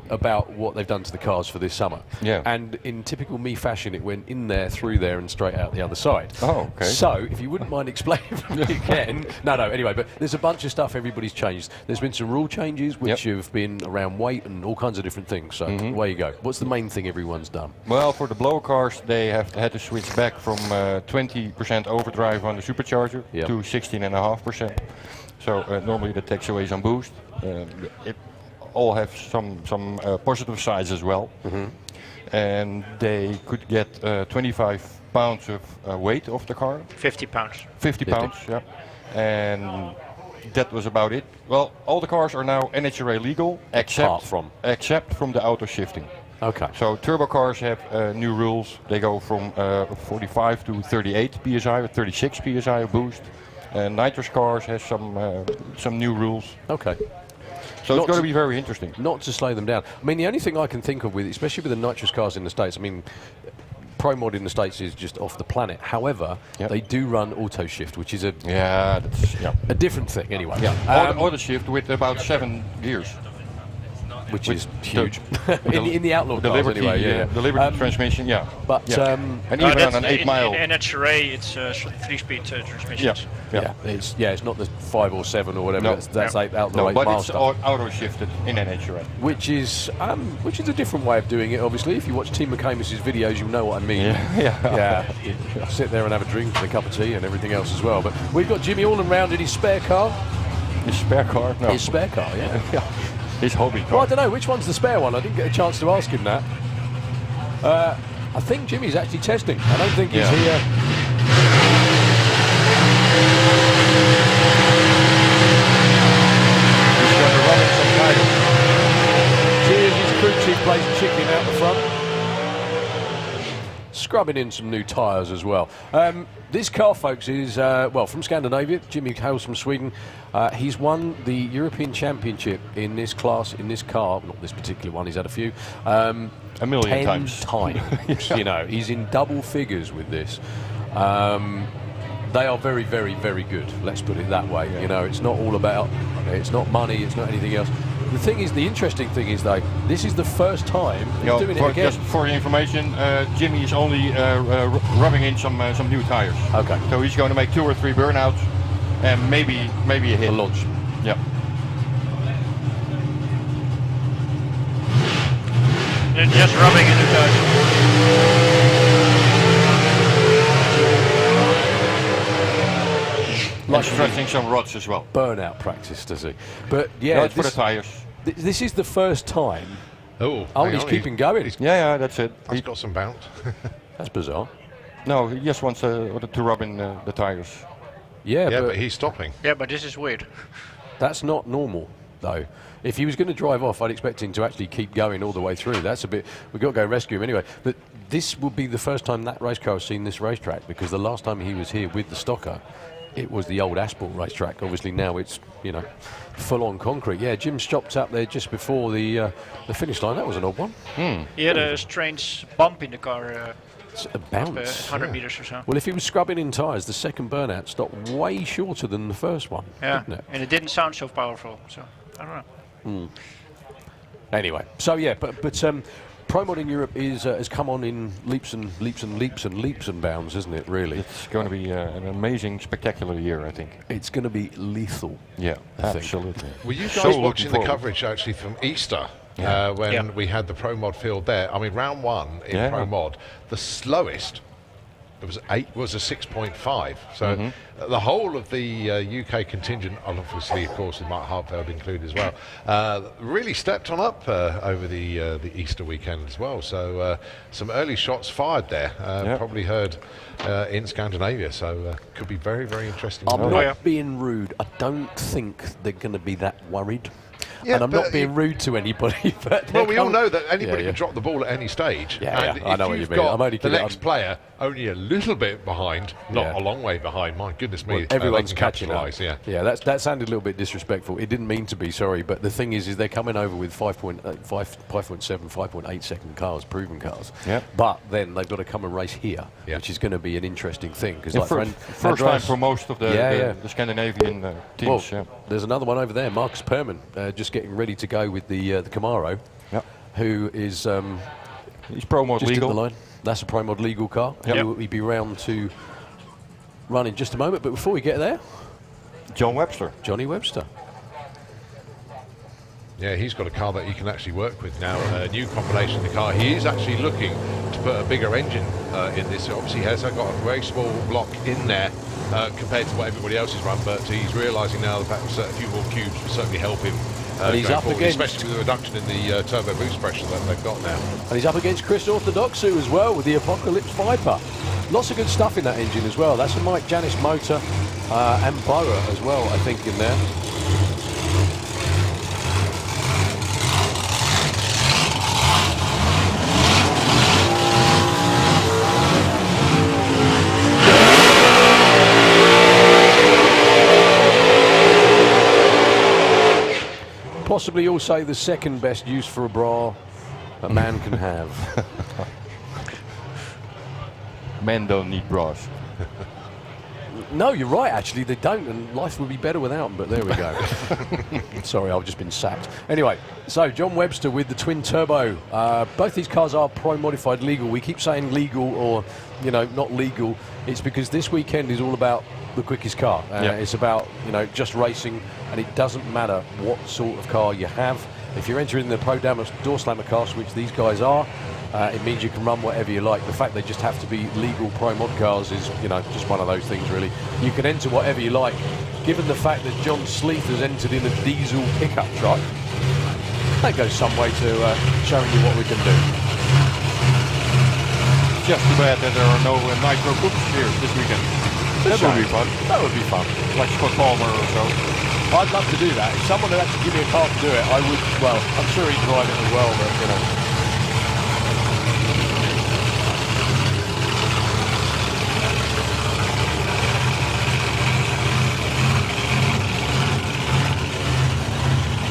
about what they've done to the cars for this summer. Yeah. And in typical me fashion, it went in there, through there, and straight out the other side. Oh, okay. So if you wouldn't mind explaining for me again. No, anyway, but there's a bunch of stuff everybody's changed. There's been some rule changes which have been around weight and all kinds of different things. So away you go. What's the main thing everyone's done? Well, for the blower cars, they have had to switch back from 20% overdrive on the supercharger to 16.5%. So normally that takes away some boost. It all have some positive sides as well. And they could get 25 pounds of weight off the car. 50 pounds. 50 pounds, yeah. And that was about it. Well, all the cars are now NHRA legal, except from the auto shifting. Okay. So turbo cars have new rules. They go from 45 to 38 psi or 36 psi of boost. And nitrous cars have some new rules. Okay. So it's going to be very interesting. Not to slow them down. I mean, the only thing I can think of with, especially with the nitrous cars in the States, I mean, Pro Mod in the States is just off the planet. However, they do run auto shift, which is a different thing anyway. Yeah, auto shift with about 7 gears. Which is huge. in the Outlaw the cars Liberty, anyway, the Liberty transmission, But and even on an 8 mile. In NHRA, it's 3-speed transmissions. It's not the 5 or 7 or whatever. That's like Outlaw 8 but mile it's stuff. auto shifted in NHRA. Which is a different way of doing it. Obviously, if you watch Tim McCamis's videos, you'll know what I mean. You sit there and have a drink and a cup of tea and everything else as well. But we've got Jimmy Allen round in his spare car. His spare car? No. His spare car, yeah. His hobby car. Well, I don't know which one's the spare one. I didn't get a chance to ask him that. I think Jimmy's actually testing. I don't think he's here. He's going to run in some tires. Cheers, his crew chief plays chicken out the front. Scrubbing in some new tyres as well. This car, folks, is, from Scandinavia. Jimmy hails from Sweden. He's won the European Championship in this class, in this car. Not this particular one, he's had a few. A million 10 times. You know, he's in double figures with this. They are very, very, very good. Let's put it that way. You know, it's not all about, it's not money, it's not anything else. The thing is, the interesting thing is, though, this is the first time he's doing it again. Just for your information, Jimmy is only rubbing in some new tires. Okay. So he's going to make 2 or 3 burnouts, and maybe a hit. A launch. Yeah. They're just rubbing in the tires. Like stretching some rods as well. Burnout practice, does he? But yeah, That's for the tires. This is the first time. Oh, he's keeping going. Yeah, that's it. He's got some bounce. That's bizarre. No, he just wants to rub in the tires. Yeah, but he's stopping. Yeah, but this is weird. That's not normal, though. If he was going to drive off, I'd expect him to actually keep going all the way through. That's a bit. We've got to go rescue him anyway. But this will be the first time that race car has seen this racetrack, because the last time he was here with the stocker, it was the old asphalt racetrack. Obviously now it's, you know, full-on concrete. Yeah, Jim stopped up there just before the finish line. That was an odd one. He had a strange bump in the car. A bounce. 100 meters or so. Well, if he was scrubbing in tyres, the second burnout stopped way shorter than the first one. Yeah, didn't it? and it didn't sound so powerful. So I don't know. Anyway, so yeah, but Pro Mod in Europe is has come on in leaps and leaps and leaps and leaps and bounds, isn't it? Really, it's going to be an amazing, spectacular year, I think. It's going to be lethal. Yeah, I think. absolutely. Were you guys watching the coverage actually from Easter? When we had the Pro Mod field there? I mean, round 1 in Pro Mod, the slowest was a 6.5. So the whole of the UK contingent, obviously, of course, with Mark Hartfeld included as well, really stepped on up over the Easter weekend as well. So some early shots fired there, probably heard in Scandinavia. So could be very, very interesting. I'm not being rude. I don't think they're going to be that worried. Yeah, and I'm not being rude to anybody, but well, we all know that anybody can drop the ball at any stage. Yeah, and I know what you mean. I'm only the kidding. next player only a little bit behind, not a long way behind. My goodness me, well, everyone's they can catching up. capitalise, Yeah, that sounded a little bit disrespectful. It didn't mean to be, sorry, but the thing is they're coming over with 5.7, 5.8 second cars, proven cars. Yeah. But then they've got to come and race here, which is going to be an interesting thing. Because first time for most of the Scandinavian teams. Well, there's another one over there, Marcus Perman, just getting ready to go with the Camaro, who is he's Pro Mod legal. In the line. That's a Pro Mod legal car. He'll be round to run in just a moment. But before we get there, Johnny Webster. Yeah, he's got a car that he can actually work with now, a new combination of the car. He is actually looking to put a bigger engine in this. Obviously, he has got a very small block in there compared to what everybody else has run, but he's realising now the fact that a few more cubes will certainly help him. And he's up against, especially with the reduction in the turbo boost pressure that they've got now. And he's up against Chris Orthodoxou as well with the Apocalypse Viper. Lots of good stuff in that engine as well. That's a Mike Janis motor and Boa as well, I think, in there. Possibly also the second best use for a bra a man can have. Men don't need bras. No, you're right, actually, they don't, and life would be better without them, but there we go. Sorry, I've just been sacked. Anyway, so John Webster with the twin turbo. Both these cars are Pro Modified legal. We keep saying legal or, you know, not legal. It's because this weekend is all about the quickest car. It's about, you know, just racing, and it doesn't matter what sort of car you have. If you're entering the Pro Doorslammer cars, which these guys are, it means you can run whatever you like. The fact they just have to be legal Pro Mod cars is, you know, just one of those things, really. You can enter whatever you like. Given the fact that John Sleeth has entered in a diesel pickup truck, that goes some way to showing you what we can do. Just too bad that there are no nitro books here this weekend. That would be fun. That would be fun. Like Scott Palmer or so. I'd love to do that. If someone would actually give me a car to do it, I would. Well, I'm sure he'd drive it as well, but, you know.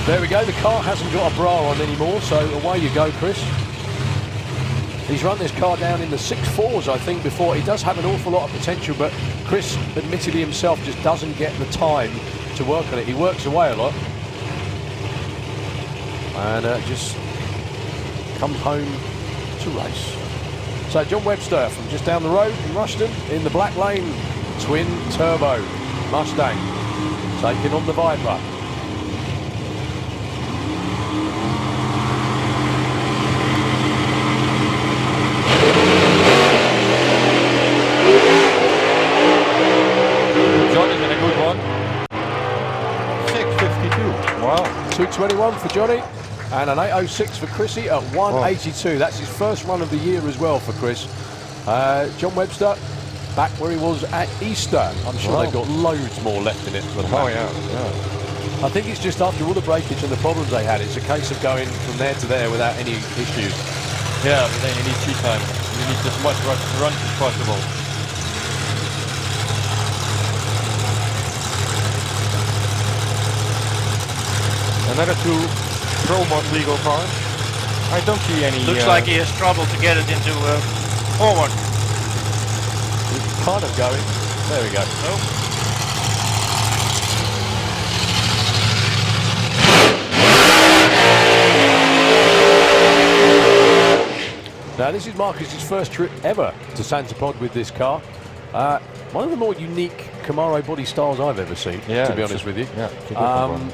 There we go. The car hasn't got a bra on anymore, so away you go, Chris. He's run this car down in the 6.4s, I think, before. He does have an awful lot of potential, but Chris, admittedly himself, just doesn't get the time to work on it. He works away a lot. And just comes home to race. So John Webster from just down the road in Rushden in the black lane, twin turbo Mustang taking on the Viper. Johnny's in a good one. 6.52. Wow. 2.21 for Johnny. And an 8.06 for Chrissy at 1.82. That's his first run of the year as well for Chris. John Webster, back where he was at Easter. I'm sure they've got loads more left in it. I think it's just after all the breakage and the problems they had, it's a case of going from there to there without any issues. Yeah, but then you need seat time. You need as much run as possible. Another 2 Pro Mod legal cars. I don't see any. Looks like he has trouble to get it into forward. It's kind of going. There we go. Now this is Marcus's first trip ever to Santa Pod with this car. One of the more unique Camaro body styles I've ever seen, to be honest with you. Yeah, it's a different one.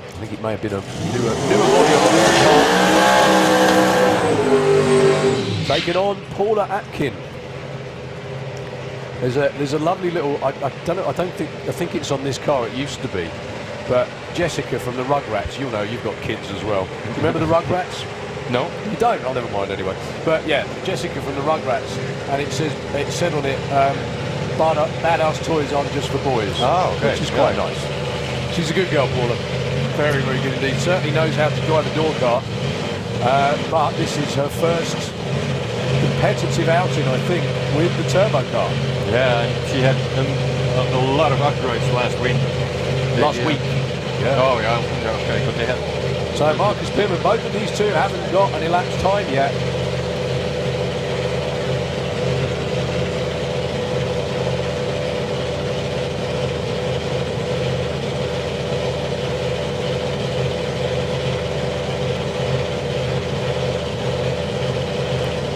I think it may have been a newer body on the car. Taking on Paula Atkin. There's a lovely little. I think it's on this car. It used to be, but Jessica from the Rugrats. You'll know. You've got kids as well. Remember the Rugrats? No, you don't. Oh, never mind. Anyway, but yeah, Jessica from the Rugrats, and it said on it, "Badass toys aren't just for boys." Oh, okay. Which is quite nice. She's a good girl, Paula. Very, very good indeed. Certainly knows how to drive a door car. But this is her first competitive outing, I think, with the turbo car. Yeah, she had a lot of upgrades last week. Last week. Yeah. Oh, yeah. Okay, but they had. So Marcus Pym and both of these two haven't got an elapsed time yet.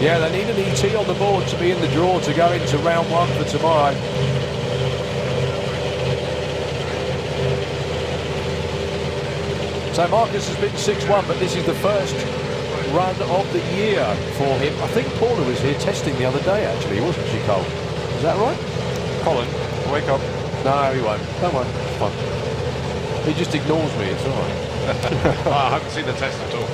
Yeah, they need an ET on the board to be in the draw to go into round 1 for tomorrow. So Marcus has been 6-1, but this is the first run of the year for him. I think Paula was here testing the other day, actually, wasn't she, Cole? Is that right? Colin, wake up. No, he won't. Don't worry. It's fine. He just ignores me. It's all right. I haven't seen the test at all.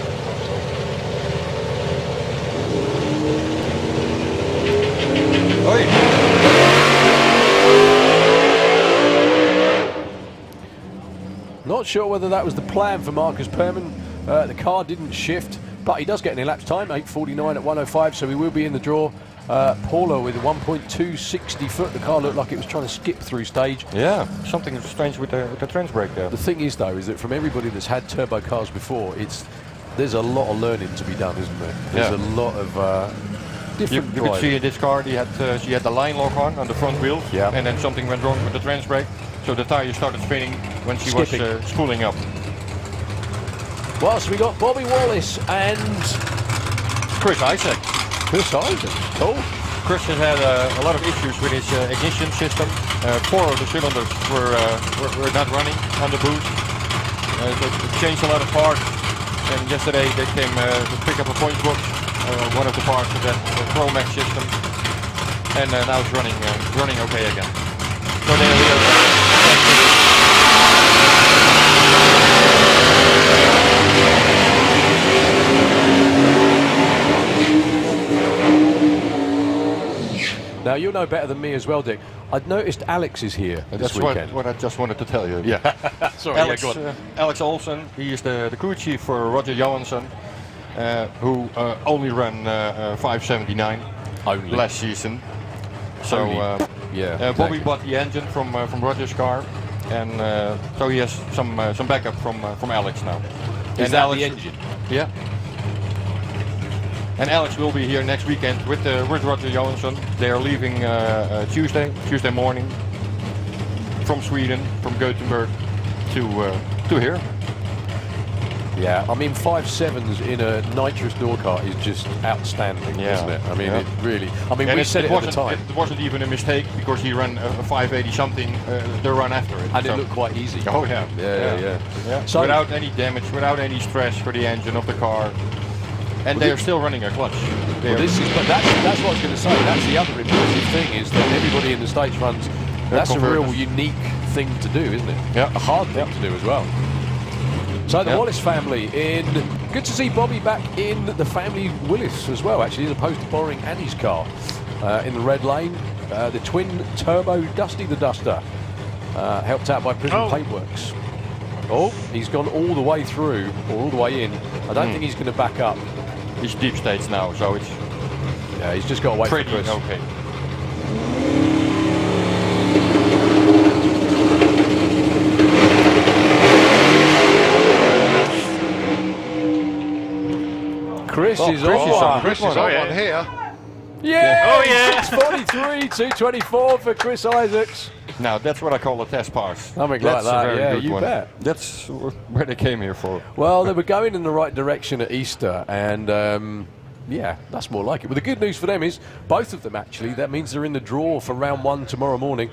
Not sure whether that was the plan for Marcus Perman. The car didn't shift, but he does get an elapsed time, 8.49 at 1.05, so he will be in the draw. Paula with a 1.260 foot. The car looked like it was trying to skip through stage. Yeah, something strange with the trans brake there. The thing is, though, is that from everybody that's had turbo cars before, there's a lot of learning to be done, isn't there? There's a lot of different You could see in this car, she had the line lock on the front wheel, and then something went wrong with the trans brake. So the tire started spinning when she was spooling up. Whilst we got Bobby Wallace and Chris Isaac. Cool. Chris has had a lot of issues with his ignition system. 4 of the cylinders were not running on the boost. They changed a lot of parts, and yesterday they came to pick up a point book, one of the parts of that Pro Max system, and now it's running okay again. So there we are. Now, you'll know better than me as well, Dick. I'd noticed Alex is here this weekend. That's what I just wanted to tell you. Yeah. Sorry, Alex Olsen, he is the crew chief for Roger Johansson, who only ran 579 last season. So Bobby bought the engine from Roger's car, and so he has some backup from Alex now. Is that Alex, the engine? Yeah. And Alex will be here next weekend with Roger Johansson. They are leaving Tuesday morning from Sweden, from Gothenburg to here. Yeah, I mean 5.7s in a nitrous door car is just outstanding, isn't it? I mean, it really. I mean, we said it at the time. It wasn't even a mistake because he ran a 580 something the run after it. And it looked quite easy. Oh yeah. Yeah. So without any damage, without any stress for the engine of the car, and they are still running a clutch. Well, that's what I was going to say. That's the other impressive thing is that everybody in the States runs. That's a real unique thing to do, isn't it? Yeah. A hard thing to do as well. So the Wallace family good to see Bobby back in the family Willis as well, actually, as opposed to borrowing Annie's car in the red lane. The twin turbo Dusty the Duster, helped out by Prism Paintworks. Oh, he's gone all the way through, or all the way in. I don't think he's going to back up. He's deep states now, so it's... Yeah, he's just got to wait for Chris. Okay. Chris is on here. Yeah! Oh yeah! 6:43, 2:24 for Chris Isaacs. Now that's what I call a test pass. Something That's like a that, very yeah, good you one. bet. That's where they came here for. Well, they were going in the right direction at Easter, and yeah, that's more like it. But the good news for them is, both of them actually, that means they're in the draw for round 1 tomorrow morning.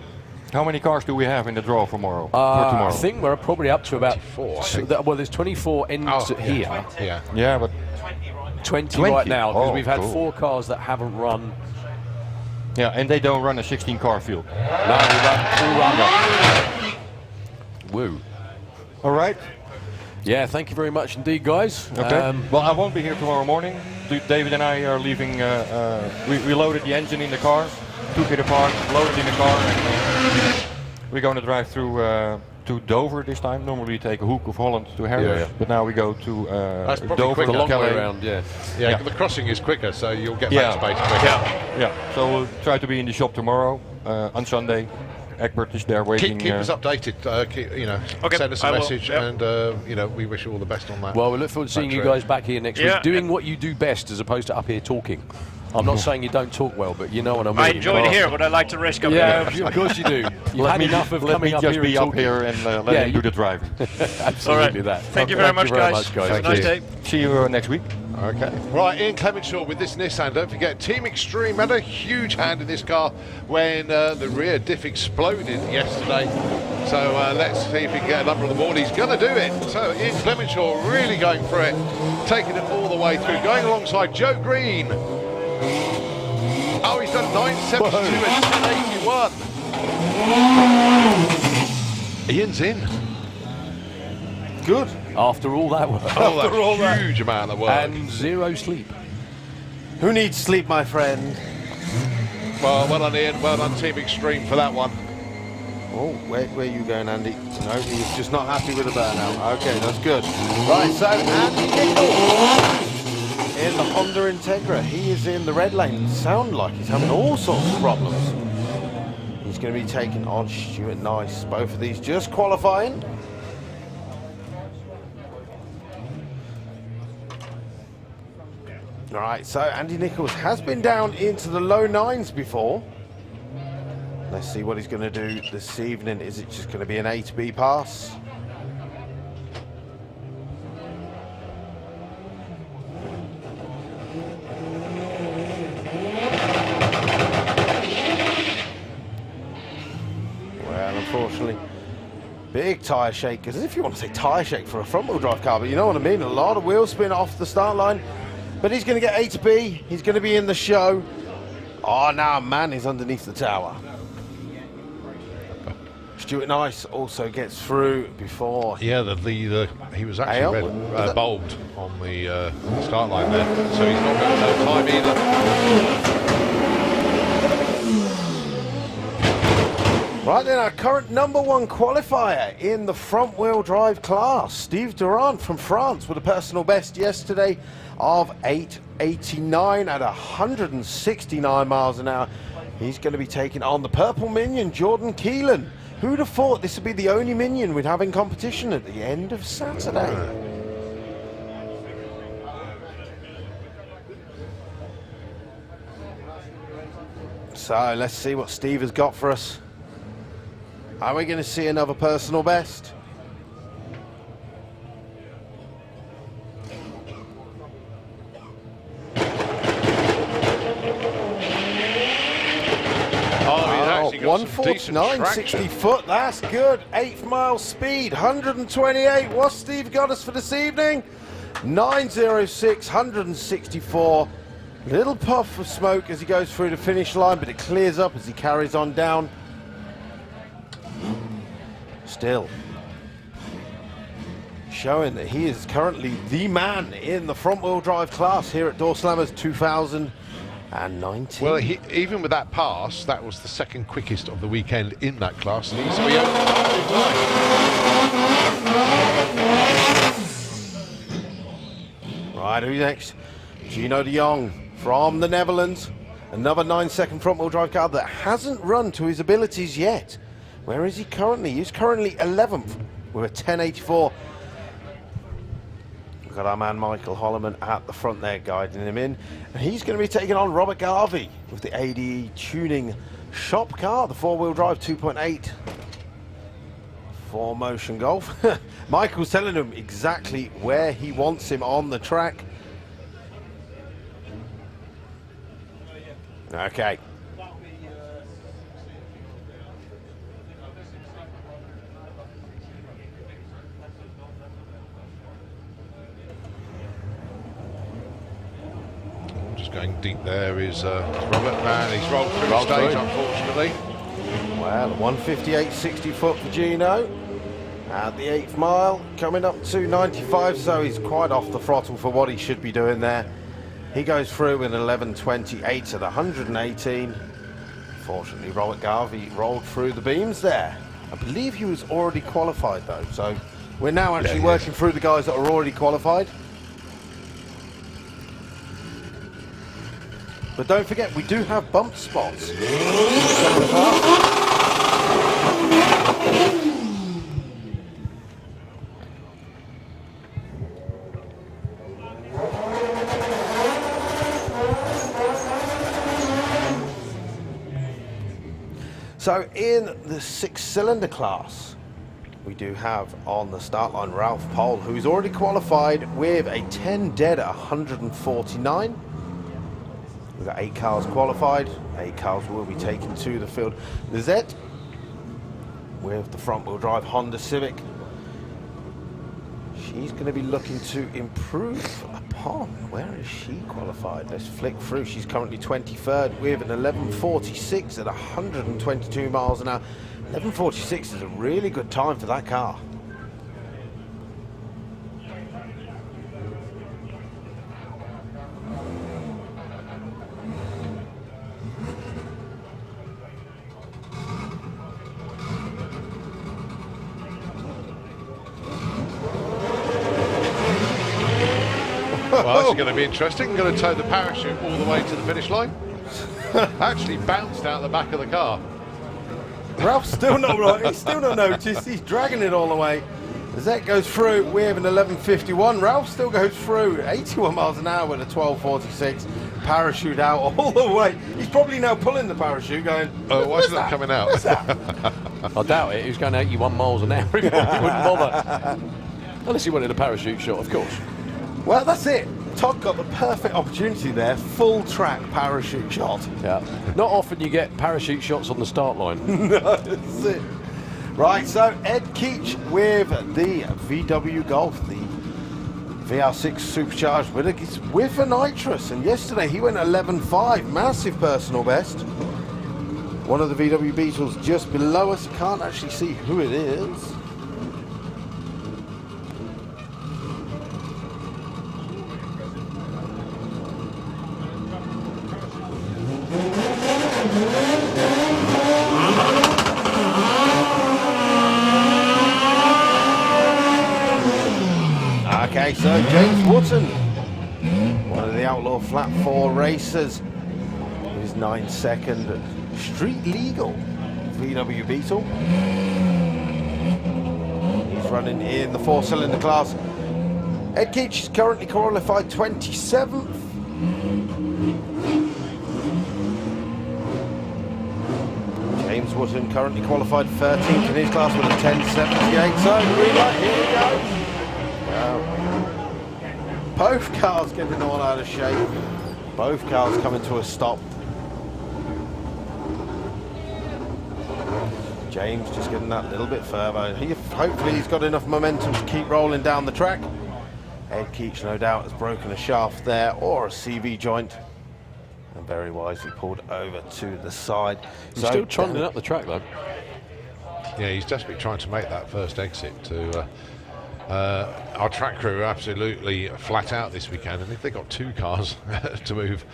How many cars do we have in the draw for tomorrow? I think we're probably up to about 24. Well, there's 24 ends here. Yeah, but 20 right now, because we've had cool. 4 cars that haven't run. Yeah, and they don't run a 16-car field. No, we run. Woo. All right. Yeah, thank you very much indeed, guys. Okay. Well, I won't be here tomorrow morning. David and I are leaving. We loaded the engine in the car, took it apart, loaded it in the car, and we're going to drive through to Dover this time. Normally we take a Hoek of Holland to Harris, but now we go to Dover, the long way around. Yeah, the crossing is quicker, so you'll get back space quicker. Yeah. So we'll try to be in the shop tomorrow on Sunday. Egbert is there waiting. Keep us updated. Send us a message, and we wish you all the best on that. Well, we look forward to seeing you guys back here next week, doing what you do best as opposed to up here talking. I'm not saying you don't talk well, but you know what I mean. I enjoy it here, but I like to risk up here. Yeah, of course you do. You've had enough of coming up here and up here and let him do the driving. Absolutely that. Thank you very much, guys. Have a nice day. See you next week. Okay. Right, Ian Clemenshaw with this Nissan. Don't forget, Team Extreme had a huge hand in this car when the rear diff exploded yesterday. So let's see if he can get a number on the board. He's going to do it. So Ian Clemenshaw really going for it, taking it all the way through, going alongside Joe Green. Oh, he's done 972 and 1081. Ian's in. Good. After all that work. After all that huge amount of work. And 0 sleep. Who needs sleep, my friend? Well done, Ian. Well done, Team Extreme, for that one. Oh, where are you going, Andy? No, he's just not happy with the burnout. Okay, that's good. Right, so Andy Nichols in the Honda Integra. He is in the red lane. Sound like he's having all sorts of problems. He's going to be taking on Stuart Nice. Both of these just qualifying. All right, so Andy Nichols has been down into the low 9s before. Let's see what he's going to do this evening. Is it just going to be an A to B pass? Well, unfortunately, big tyre shake. As if you want to say tyre shake for a front-wheel drive car, but you know what I mean. A lot of wheel spin off the start line. But he's going to get A to B. He's going to be in the show. Oh, now man is underneath the tower. Stuart Nice also gets through before. Yeah, he was actually bulbed on the start line there, so he's not got no time either. Right then, our current #1 qualifier in the front-wheel drive class, Steve Durant from France, with a personal best yesterday of 8:89 at 169 miles an hour. He's going to be taking on the purple minion, Jordan Keelan. Who'd have thought this would be the only minion we'd have in competition at the end of Saturday? So let's see what Steve has got for us. Are we going to see another personal best? Oh, 149, 60 foot, that's good. 8th mile speed, 128. What's Steve got us for this evening? 906, 164. Little puff of smoke as he goes through the finish line, but it clears up as he carries on down. Still showing that he is currently the man in the front-wheel drive class here at Doorslammers 2019. Well, even with that pass, that was the second quickest of the weekend in that class. And he's Right, who's next? Gino de Jong from the Netherlands. Another 9-second front-wheel drive car that hasn't run to his abilities yet. Where is he currently? He's currently 11th with a 1084. We've got our man Michael Holloman at the front there guiding him in. And he's going to be taking on Robert Garvey with the ADE tuning shop car, the 4-wheel drive 2.8 4Motion Golf. Michael's telling him exactly where he wants him on the track. Okay. just going deep there is Robert, man, he's rolled through the stage, unfortunately. Well, 158, 60 foot for Gino at the 8th mile, coming up to 95, so he's quite off the throttle for what he should be doing there. He goes through with an 11.28 at 118. Fortunately, Robert Garvey rolled through the beams there. I believe he was already qualified though, so we're now actually working through the guys that are already qualified. But don't forget, we do have bump spots. So in the 6-cylinder class, we do have on the start line Ralph Pohl, who's already qualified with a 10 dead at 149. We've got 8 cars qualified. 8 cars will be taken to the field. Lizette with the front-wheel drive Honda Civic. She's going to be looking to improve upon. Where is she qualified? Let's flick through. She's currently 23rd with an 11.46 at 122 miles an hour. 11.46 is a really good time for that car. Well, this is going to be interesting. I'm going to tow the parachute all the way to the finish line. Actually bounced out the back of the car. Ralph's still not right. He's still not noticed. He's dragging it all the way. Zet goes through with an 11.51. Ralph still goes through 81 miles an hour with a 12.46. Parachute out all the way. He's probably now pulling the parachute going, why is that coming out? What's that? I doubt it. He was going 81 miles an hour. He wouldn't bother. Unless he wanted a parachute shot, of course. Well, that's it. Todd got the perfect opportunity there. Full track parachute shot. Yeah. Not often you get parachute shots on the start line. No, that's it. Right, so Ed Keach with the VW Golf, the VR6 supercharged with a nitrous. And yesterday he went 11.5, massive personal best. One of the VW Beetles just below us. Can't actually see who it is. Okay, so James Wotton, one of the Outlaw Flat 4 racers, his 9-second street legal VW Beetle. He's running in the 4-cylinder class. Ed Keach is currently qualified 27th. towards him, currently qualified 13th in his class with a 10.78. So, green light, here we go. Wow. Both cars getting all out of shape. Both cars coming to a stop. James just getting that little bit further. Hopefully he's got enough momentum to keep rolling down the track. Ed Keach, no doubt, has broken a shaft there or a CV joint. And very wisely pulled over to the side. He's still trundling up the track, though. Yeah, he's desperately trying to make that first exit to... our track crew are absolutely flat out this weekend, and if they've got 2 cars to move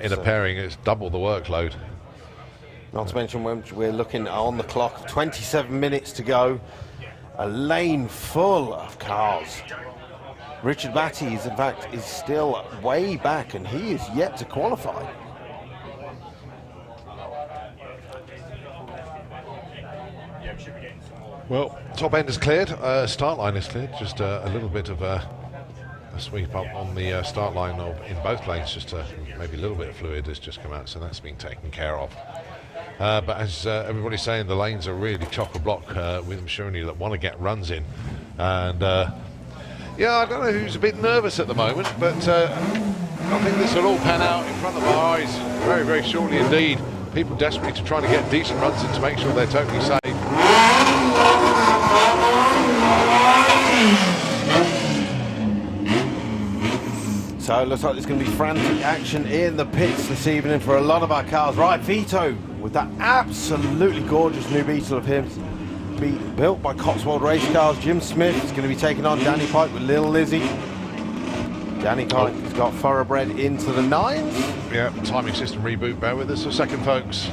in a pairing, it's double the workload. Not to mention when we're looking on the clock, 27 minutes to go, a lane full of cars. Richard Batty is, in fact, is still way back, and he is yet to qualify. Well, top end is cleared, start line is cleared, just a little bit of a sweep up on the start line in both lanes, just maybe a little bit of fluid has just come out, so that's been taken care of. But as everybody's saying, the lanes are really chock-a-block with machinery that want to get runs in. And yeah, I don't know who's a bit nervous at the moment, but I think this will all pan out in front of our eyes very, very shortly indeed. People desperately to try to get decent runs in to make sure they're totally safe. So it looks like there's going to be frantic action in the pits this evening for a lot of our cars. Right, Vito with that absolutely gorgeous new Beetle of his, built by Cotswold Race Cars. Jim Smith is going to be taking on Danny Pike with Little Lizzie. Danny Pike has got thoroughbred into the 9s. Yeah, timing system reboot. Bear with us a second, folks.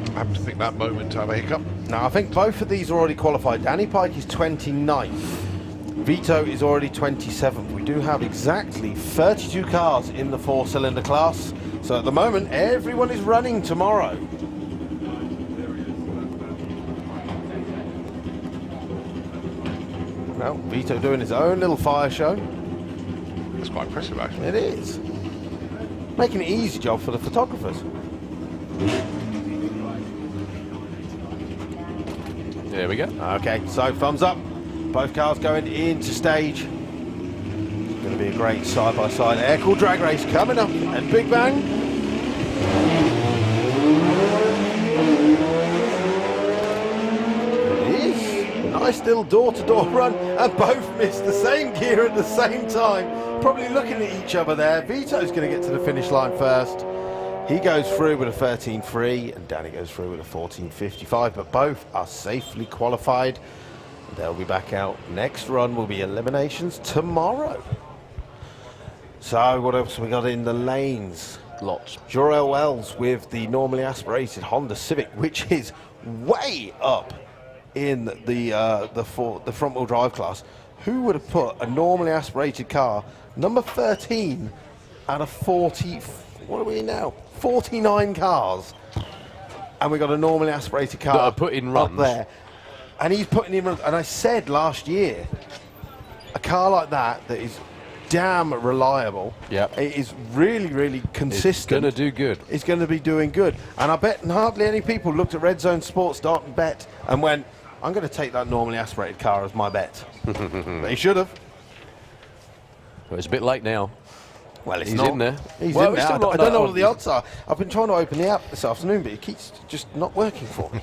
I have to think that moment to have a hiccup. Now, I think both of these are already qualified. Danny Pike is 29th. Vito is already 27th. We do have exactly 32 cars in the 4-cylinder class. So at the moment, everyone is running tomorrow. Well, Vito doing his own little fire show. That's quite impressive, actually. It is. Making it easy job for the photographers. There we go. Okay, so thumbs up. Both cars going into stage. It's going to be a great side-by-side air-cooled drag race coming up at Big Bang. It is a nice little door-to-door run, and both missed the same gear at the same time. Probably looking at each other there. Vito's going to get to the finish line first. He goes through with a 13.3 and Danny goes through with a 14.55, but both are safely qualified. They'll be back out. Next run will be eliminations tomorrow. So what else we got in the lanes? Lots. Jor-El Wells with the normally aspirated Honda Civic, which is way up in the front-wheel drive class. Who would have put a normally aspirated car, number 13, out of 40? What are we now? 49 cars, and we got a normally aspirated car that are put in runs up there, and he's putting in runs. And I said last year, a car like that is damn reliable. Yeah, it is really, really consistent. It's going to do good. It's going to be doing good. And I bet hardly any people looked at Red Zone Sports Bet and went, "I'm going to take that normally aspirated car as my bet." They should have. Well, it's a bit late now. Well, he's in there. He's well, in there. I don't know what the odds are. I've been trying to open the app this afternoon, but it keeps just not working for me.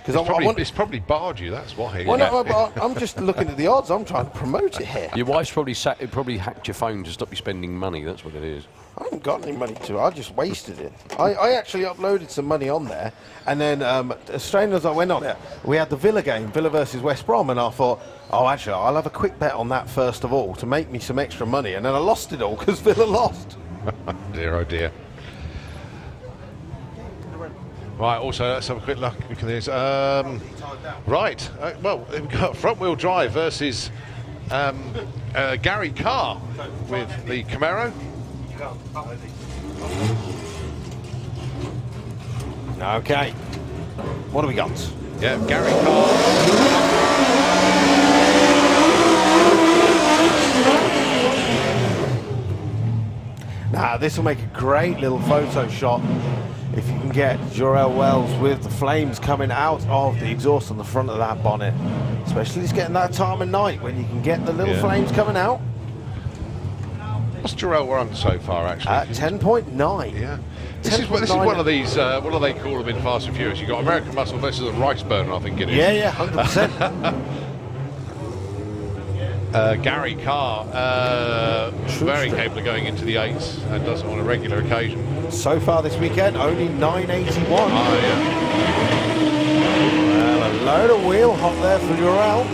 It's probably barred you, that's why. Well, no, I'm just looking at the odds. I'm trying to promote it here. Your wife's probably hacked your phone to stop you spending money. That's what it is. I haven't got any money to. I just wasted it. I actually uploaded some money on there, and then as strange as I went on it, we had the Villa game, Villa versus West Brom, and I thought, oh, actually, I'll have a quick bet on that first of all to make me some extra money, and then I lost it all because Villa lost. Dear, oh dear. Right, also let's have a quick look at this. Right, well, we've got front-wheel drive versus Gary Carr with the Camaro. Okay, what do we got? Yeah, Gary Carr. Now, this will make a great little photo shot if you can get Jorel Wells with the flames coming out of the exhaust on the front of that bonnet. Especially just getting that time of night when you can get the little flames coming out. What's Jorel run so far, actually? 10.9. Yeah. This is one of these, what do they call them in Fast and Furious? You've got American Muscle versus a rice burner, I think it is. Yeah, 100%. Gary Carr, very capable of going into the 8s and does it on a regular occasion. So far this weekend, only 981. Oh, yeah. Well, a load of wheel hop there for Jorel.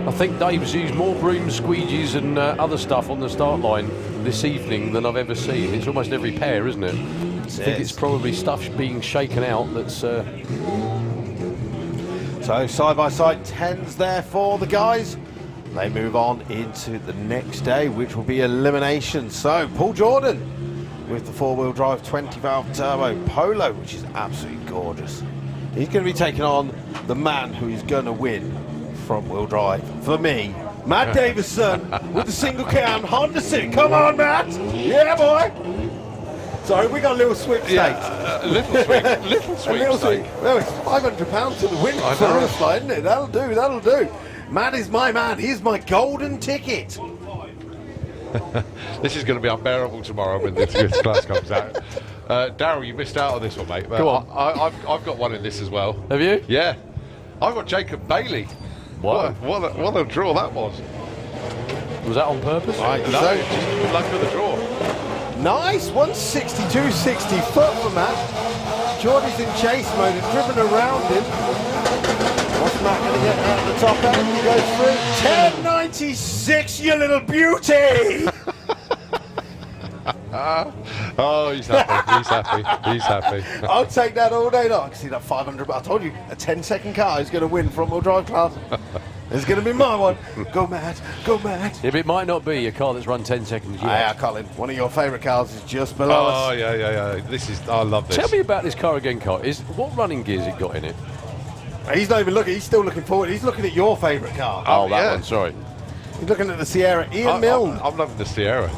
I think Dave's used more broom squeegees and other stuff on the start line this evening than I've ever seen. It's almost every pair, isn't it? I think it's probably stuff being shaken out that's... So side-by-side 10s there for the guys. They move on into the next day, which will be elimination. So Paul Jordan with the 4-wheel drive 20-valve turbo Polo, which is absolutely gorgeous. He's going to be taking on the man who is going to win front-wheel drive. For me, Matt Davison with the single cam Honda Civic. Come on, Matt! Yeah, boy! Sorry, we got a little sweepstakes. Yeah, little sweepstakes. Well, it's £500 to the win for us, isn't it? That'll do. Matt is my man. He's my golden ticket. This is going to be unbearable tomorrow when this class comes out. Darryl, you missed out on this one, mate. Go on. I've got one in this as well. Have you? Yeah. I've got Jacob Bailey. Wow. What a draw that was. Was that on purpose? No, just good luck with the draw. Nice, 162.60 foot for Matt. Geordie's in chase mode and driven around him. What's Matt going to get out of the top end? He goes through 10.96, you little beauty! Oh, he's happy. He's happy. I'll take that all day long. I can see that 500. I told you, a 10-second car is going to win front-wheel drive class. It's going to be my one. Go Matt, go Matt. If it might not be a car that's run 10 seconds yet. Yeah, Colin, one of your favourite cars is just below us. Oh, yeah. I love this. Tell me about this car again, Carl. What running gears it got in it? He's not even looking, he's still looking forward. He's looking at your favourite car. Oh, that one, sorry. He's looking at the Sierra. Ian Milne. I'm loving the Sierra.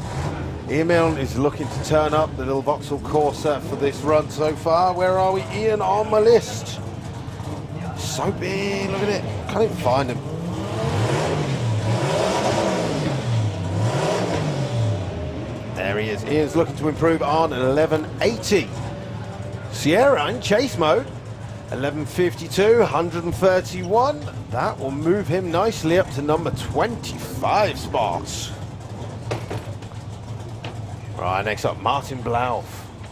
Ian Milne is looking to turn up the little Vauxhall Corsa for this run so far. Where are we? Ian on my list. So big, look at it. Can't even find him. There he is. Ian's looking to improve on an 1180. Sierra in chase mode. 1152, 131. That will move him nicely up to number 25 spots. Right, next up, Martin Blauf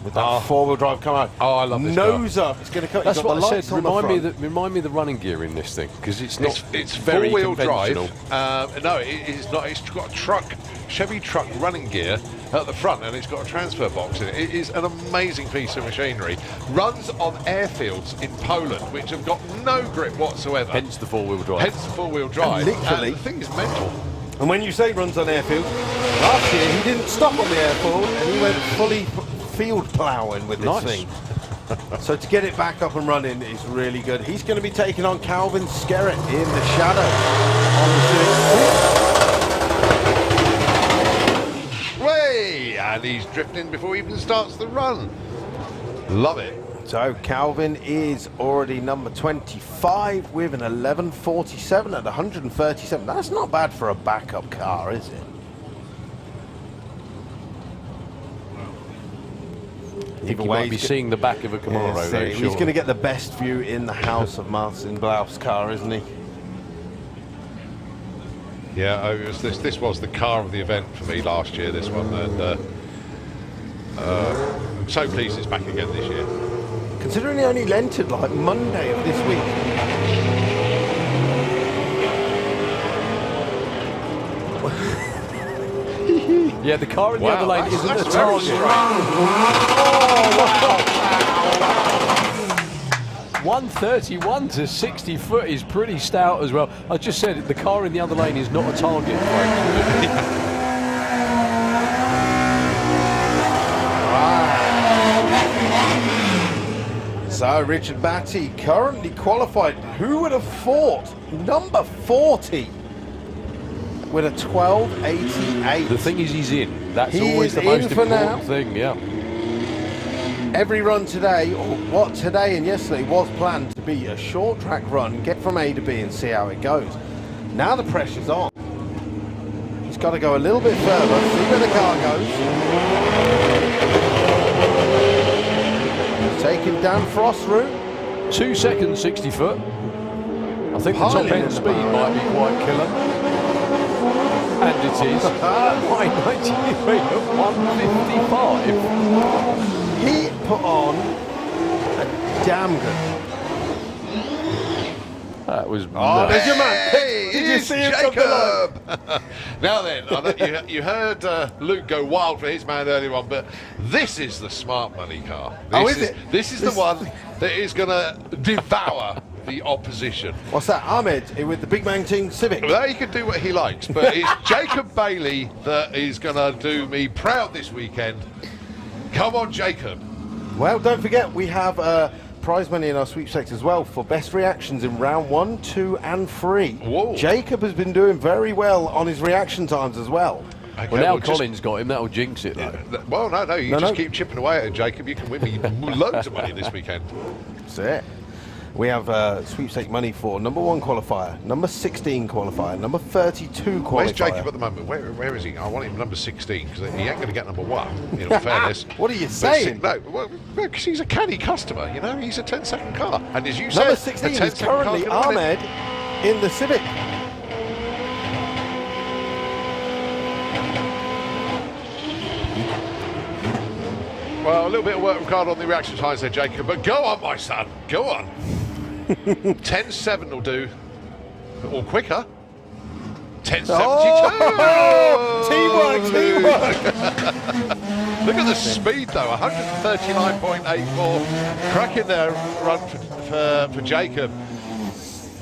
with that four-wheel drive come out. Oh, I love this Nose car. up. It's going to cut. That's what I said. Remind me the running gear in this thing, because it's not. It's very four-wheel conventional. drive. No, it's not. It's got a Chevy truck running gear at the front, and it's got a transfer box in it. It is an amazing piece of machinery. Runs on airfields in Poland, which have got no grip whatsoever. Hence the four-wheel drive. Hence the four-wheel drive. And literally, the thing is mental. And when you say runs on airfield, last year he didn't stop on the airfield and he went fully field ploughing with this thing. So to get it back up and running is really good. He's going to be taking on Calvin Skerritt in the shadow on the 6. Way! And he's drifting before he even starts the run. Love it. So Calvin is already number 25 with an 1147 at 137. That's not bad for a backup car, is it? You might be seeing the back of a Camaro. He's going to get the best view in the house of Martin Blauf's car, isn't he? Yeah, this was the car of the event for me last year, this one, and I'm so pleased it's back again this year. Considering he only entered like Monday of this week. Yeah, the car in the other lane isn't a target. 131 to 60 foot is pretty stout as well. I just said the car in the other lane is not a target. So Richard Batty currently qualified. Who would have thought? Number 40 with a 12.88. The thing is, he's in. That's He always is the most in for now. important thing, yeah. Every run today, or what today and yesterday was planned to be a short track run, get from A to B and see how it goes. Now the pressure's on. He's got to go a little bit further, see where the car goes. Taking Dan Frost's route. 2 seconds, 60 foot. I think the top Piling in end the speed bar. might be quite killer. And it is. By 90 at 155. He put on a damn good. That was. Oh, there's your man. Hey, Did you it's see him come to life? Jacob? Now then, I know you heard Luke go wild for his man earlier on, but this is the smart money car. This is the one that is going to devour the opposition. What's that? Ahmed with the Big Man Team Civic. Well, he can do what he likes, but it's Jacob Bailey that is going to do me proud this weekend. Come on, Jacob. Well, don't forget, we have prize money in our sweepstakes as well for best reactions in round 1, 2 and 3. Whoa. Jacob has been doing very well on his reaction times as well. Okay, Well, now Colin's got him, that'll jinx it, though. Well, no, you just keep chipping away at it, Jacob. You can win me loads of money this weekend. That's it. We have sweepstake money for number 1 qualifier, number 16 qualifier, number 32 qualifier. Where's Jacob at the moment? Where is he? I want him number 16 because he ain't going to get number 1. In all fairness. What are you saying? No, because he's a canny customer. You know, he's a 10-second car, and as you said, Number 16 is currently Ahmed in the Civic. Well, a little bit of work required on the reaction times there, Jacob. But go on, my son. Go on. 10.7 will do, or quicker. 10.72. Oh! Teamwork. Look at the speed, though. 139.84. Cracking there run for Jacob.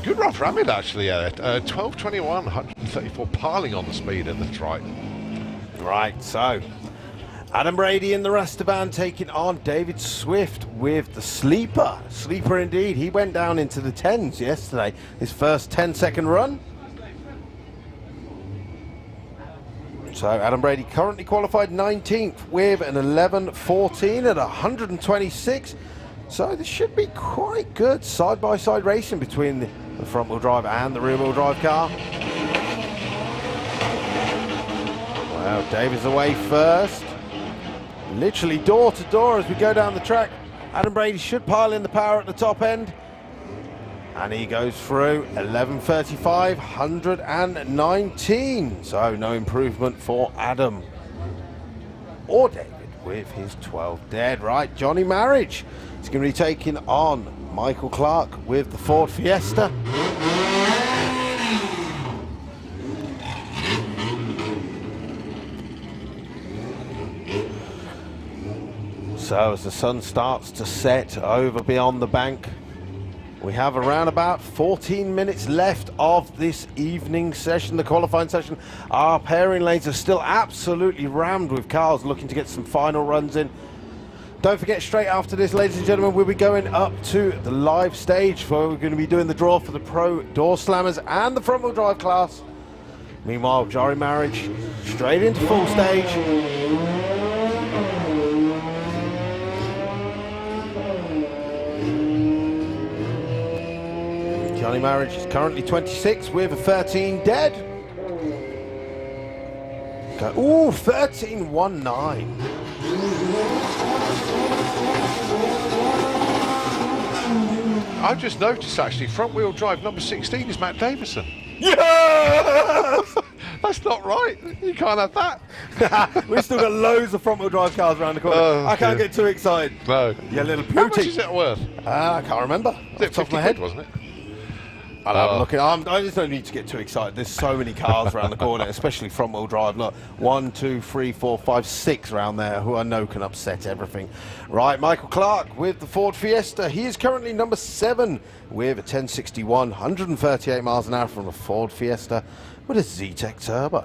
Good run for Ahmed, actually. 12.21, 134, piling on the speed at the trike. Right, so Adam Brady in the Rastavan taking on David Swift with the Sleeper. Sleeper indeed. He went down into the 10s yesterday. His first 10-second run. So Adam Brady currently qualified 19th with an 11.14 at 126. So this should be quite good side-by-side racing between the front-wheel drive and the rear-wheel drive car. Well, David's away first. Literally door to door as we go down the track. Adam Brady should pile in the power at the top end. And he goes through 11.35, 119. So no improvement for Adam or David with his 12 dead. Right, Johnny Marriage is going to be taking on Michael Clark with the Ford Fiesta. So as the sun starts to set over beyond the bank, we have around about 14 minutes left of this evening session, the qualifying session. Our pairing lanes are still absolutely rammed with cars looking to get some final runs in. Don't forget, straight after this, ladies and gentlemen, we'll be going up to the live stage where we're going to be doing the draw for the Pro Doorslammers and the front-wheel drive class. Meanwhile, Johnny Marriage straight into full stage. Johnny Marriage is currently 26 with a 13 dead. Okay. Ooh, 13.19. I've just noticed, actually, front-wheel drive number 16 is Matt Davison. Yes! That's not right. You can't have that. We've still got loads of front-wheel drive cars around the corner. Oh, I can't dear. get too excited. No. Yeah, little How much beauty. is it worth? I can't remember. Off the top of my head, wasn't it? I'm looking. I just don't need to get too excited. There's so many cars around the corner, especially front-wheel drive. Look, 1, 2, 3, 4, 5, 6 around there, who I know can upset everything. Right, Michael Clark with the Ford Fiesta. He is currently number 7 with a 1061, 138 miles an hour from a Ford Fiesta with a Z-Tech turbo.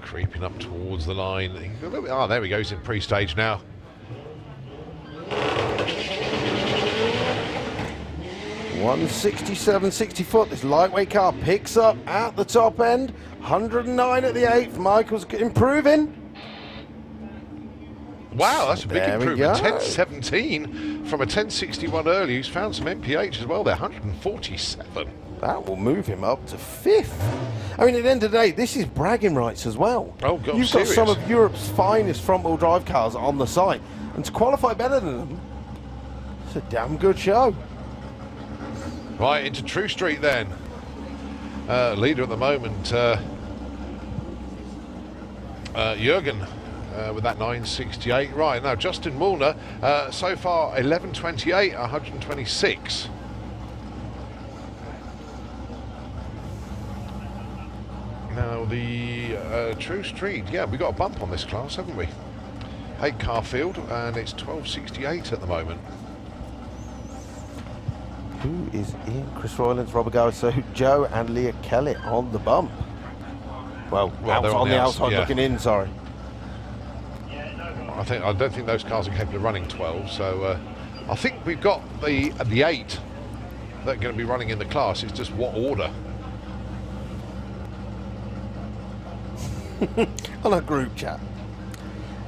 Creeping up towards the line. Oh, there he goes in pre-stage now. 167, 60 foot. This lightweight car picks up at the top end. 109 at the 8th. Michael's improving. Wow, that's a big There we improvement. go. 10.17 from a 10.61 early. He's found some MPH as well there. 147. That will move him up to 5th. I mean, at the end of the day, this is bragging rights as well. Oh, God, You've got serious? some of Europe's finest front-wheel drive cars on the site, and to qualify better than them, it's a damn good show. Right, into True Street then. Leader at the moment, Jürgen, with that 9.68. Right, now Justin Mullner, so far 11.28, 126. Now the True Street, yeah, we got a bump on this class, haven't we? 8-car field, and it's 12.68 at the moment. Who is in? Chris Roylands, Robert Gower, so Joe and Leah Kelly on the bump. Well they're on the outside yeah. looking in, sorry. I don't think those cars are capable of running 12, so I think we've got the 8 that are going to be running in the class. It's just what order. On a group chat.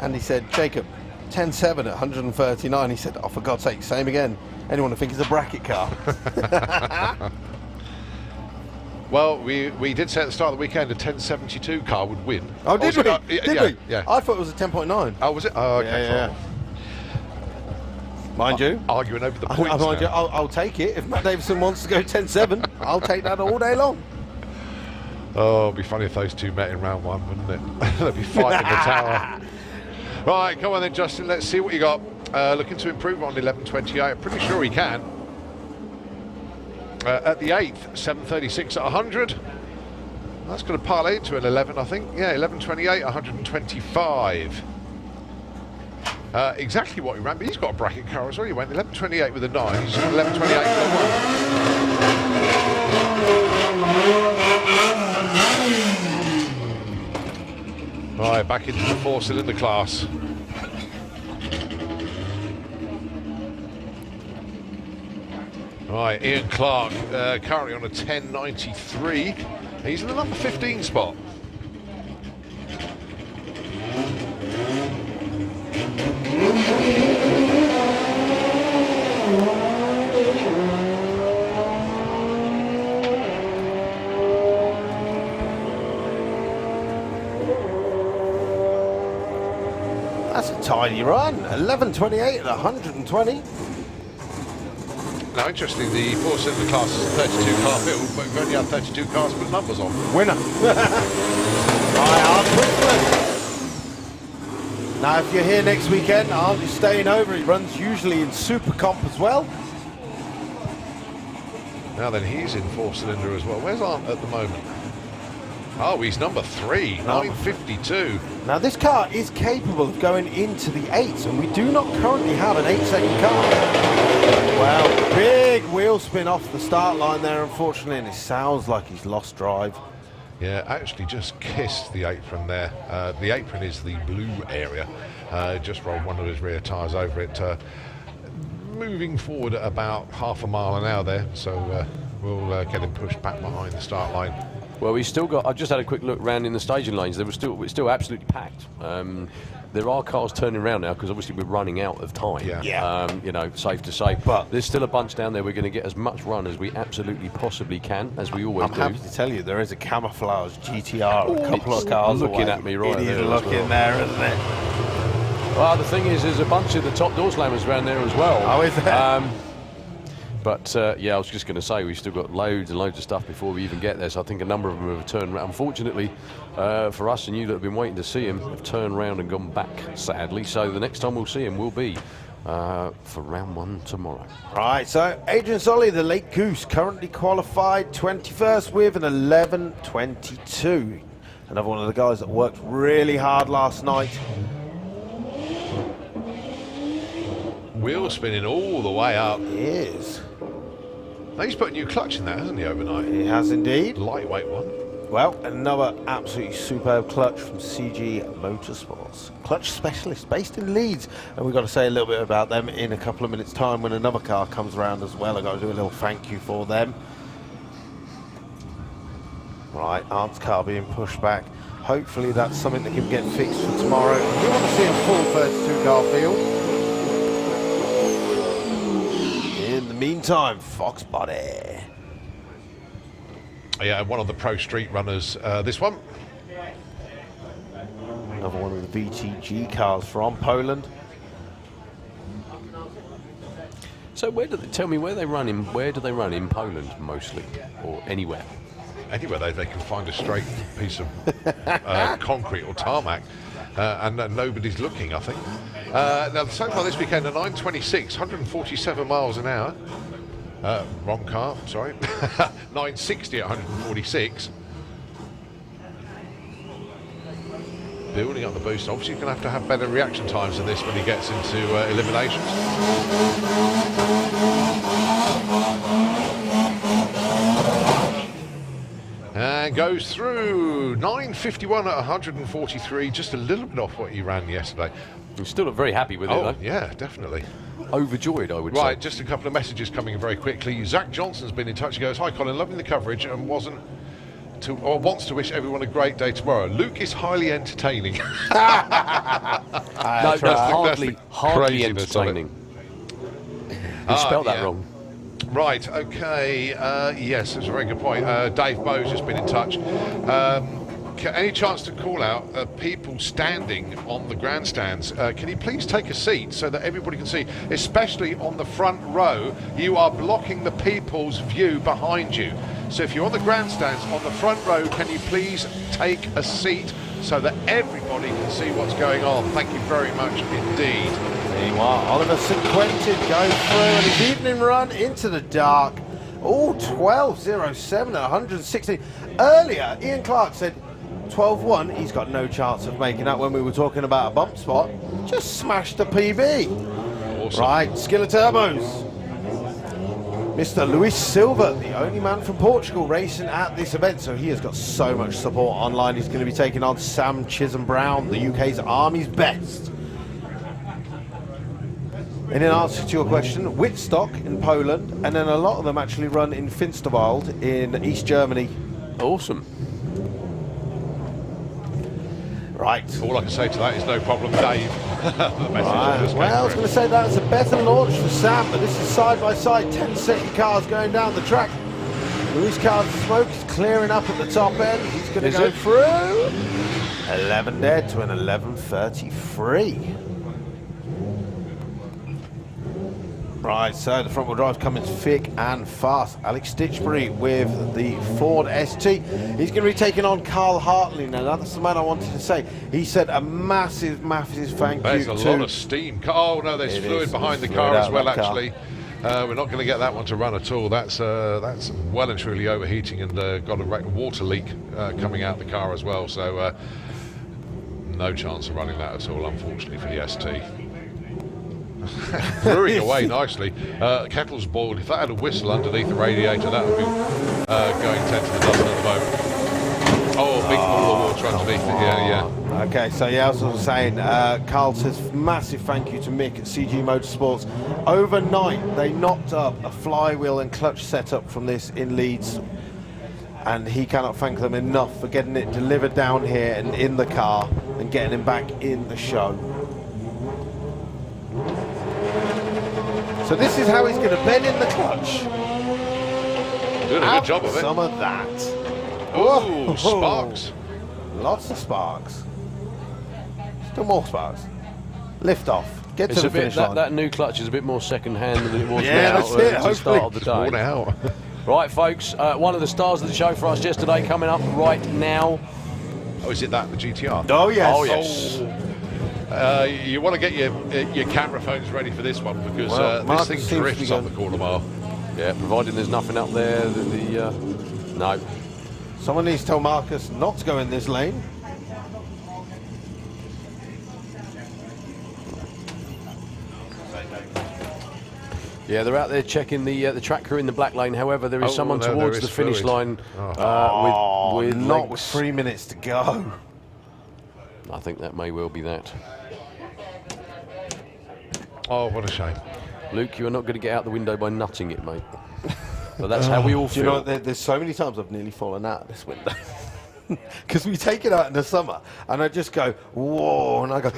And he said, Jacob, 10.7 at 139. He said, oh, for God's sake, same again. Anyone who thinks it's a bracket car. Well, we did say at the start of the weekend a 10.72 car would win. Oh, did we? Did we? Yeah. I thought it was a 10.9. Oh, was it? Oh, okay. Yeah. Mind you. Arguing over the points Mind you, now. I'll take it. If Matt Davison wants to go 10.7, I'll take that all day long. Oh, it'd be funny if those two met in round one, wouldn't it? They'd be fighting the tower. Right, come on then, Justin. Let's see what you got. Looking to improve on 11.28. Pretty sure he can. At the 8th, 7.36 at 100. That's going to parlay into an 11, I think. Yeah, 11.28, 125. Exactly what he ran, but he's got a bracket car as well. He went 11.28 with a 9. He's 11.28 with a 1. Right, back into the 4-cylinder class. Right, Ian Clark currently on a 10.93. He's in the number 15 spot. That's a tidy run. 11.28 at 120. Now, interestingly, the 4-cylinder class is a 32-car field, but we've only had 32 cars put numbers on. Winner. Now, if you're here next weekend, Arndt is staying over. He runs usually in Super Comp as well. Now then, he's in 4-cylinder as well. Where's Arndt at the moment? Oh, he's number 3, 9.52. Now, this car is capable of going into the 8s, and we do not currently have an 8-second car. Well, big wheel spin off the start line there, unfortunately, and it sounds like he's lost drive. Yeah, actually just kissed the apron there. The apron is the blue area. Just rolled one of his rear tyres over it. Moving forward at about half a mile an hour there, so we'll get him pushed back behind the start line. Well, we've still got. I've just had a quick look round in the staging lanes. We're still absolutely packed. There are cars turning around now because obviously we're running out of time. Yeah. You know, safe to say. But there's still a bunch down there. We're going to get as much run as we absolutely possibly can, as we always do. I'm happy to tell you there is a camouflage GTR a couple of cars looking away. at me right It there. is looking there, isn't it? Well, the thing is, there's a bunch of the top Doorslammers around there as well. Oh, is there? But yeah, I was just going to say, we've still got loads and loads of stuff before we even get there. So I think a number of them have turned around. Unfortunately, for us and you that have been waiting to see him, have turned around and gone back, sadly. So the next time we'll see him will be for round 1 tomorrow. Right, so Adrian Solly, the late goose, currently qualified 21st with an 11.22. Another one of the guys that worked really hard last night. Wheel spinning all the way up. He is. Now he's put a new clutch in that, hasn't he, overnight? He has indeed. Lightweight one. Well, another absolutely superb clutch from CG Motorsports. Clutch specialist based in Leeds. And we've got to say a little bit about them in a couple of minutes' time when another car comes around as well. I've got to do a little thank you for them. Right, Arndt's car being pushed back. Hopefully that's something that can get fixed for tomorrow. We want to see a full 32 car field. In the meantime, Fox Body. Yeah, one of the pro street runners, this one. Another one of the VTG cars from Poland. So tell me where do they run in Poland mostly, or anywhere? Anywhere they can find a straight piece of concrete or tarmac, and nobody's looking, I think. Now, so far this weekend, a 926, 147 miles an hour. Wrong car, sorry. 960 at 146. Building up the boost. Obviously, you're going to have better reaction times than this when he gets into eliminations. And goes through 951 at 143, just a little bit off what he ran yesterday. I'm still very happy with it, though. Yeah, definitely. Overjoyed, I would say. Right, just a couple of messages coming in very quickly. Zach Johnson's been in touch. He goes, "Hi Colin, loving the coverage and wants to wish everyone a great day tomorrow. Luke is highly entertaining." No, hardly entertaining. You spelled that wrong. Right, okay, yes, that's a very good point. Dave Bowe's just been in touch. Any chance to call out people standing on the grandstands? Can you please take a seat so that everybody can see, especially on the front row? You are blocking the people's view behind you. So if you're on the grandstands on the front row, can you please take a seat so that everybody can see what's going on? Thank you very much indeed. Meanwhile, Oliver St. Quentin goes through on his evening run into the dark. Oh, 12.07 at 116. Earlier, Ian Clark said 12.1, he's got no chance of making that when we were talking about a bump spot. Just smashed the PB. Awesome. Right, Skiller Turbos. Mr. Luis Silva, the only man from Portugal racing at this event, so he has got so much support online. He's going to be taking on Sam Chisholm-Brown, the UK's Army's best. And in answer to your question, Wittstock in Poland, and then a lot of them actually run in Finsterwald in East Germany. Awesome. Right. All I can say to that is no problem, Dave. Right. Well, I was going to say that's a better launch for Sam, but this is side by side, 10 city cars going down the track. Louis Carr's smoke is clearing up at the top end. He's going to go through. 11 dead to an 11.33. Right, so the front wheel drive coming thick and fast. Alex Stitchbury with the Ford ST. He's going to be taking on Carl Hartley now. That's the man I wanted to say. He said a massive thank you to... There's a lot of steam. Oh, no, there's fluid behind the car as well, actually. We're not going to get that one to run at all. That's well and truly overheating and got a water leak coming out the car as well. So no chance of running that at all, unfortunately, for the ST. Brewing away nicely. Kettle's boiled. If that had a whistle underneath the radiator, that would be going 10 to the dozen at the moment. Oh, big ball of water underneath it. Yeah. Okay, so yeah, as I was saying, Carl says massive thank you to Mick at CG Motorsports. Overnight, they knocked up a flywheel and clutch setup from this in Leeds, and he cannot thank them enough for getting it delivered down here and in the car and getting him back in the show. So this is how he's going to bend in the clutch. Doing a good job of it. Some of that. Oh, sparks. Lots of sparks. Still more sparks. Lift off. Get to the finish line. That new clutch is a bit more second hand than it was yeah, now that's it. at the start of the day. Worn out. Right, folks, one of the stars of the show for us yesterday coming up right now. Oh, is it that, the GTR? Oh, yes. Oh, yes. You want to get your camera phones ready for this one because this thing drifts up the corner mile. Yeah, providing there's nothing up there. No. Someone needs to tell Marcus not to go in this lane. Yeah, they're out there checking the track crew in the black lane. However, there is someone no, towards there the is finish fluid. line with not with legs. 3 minutes to go. I think that may well be that. Oh, what a shame. Luke, you are not going to get out the window by nutting it, mate. But that's how we all Do you feel. know what, there's so many times I've nearly fallen out of this window. Because we take it out in the summer, and I just go, whoa, and I go,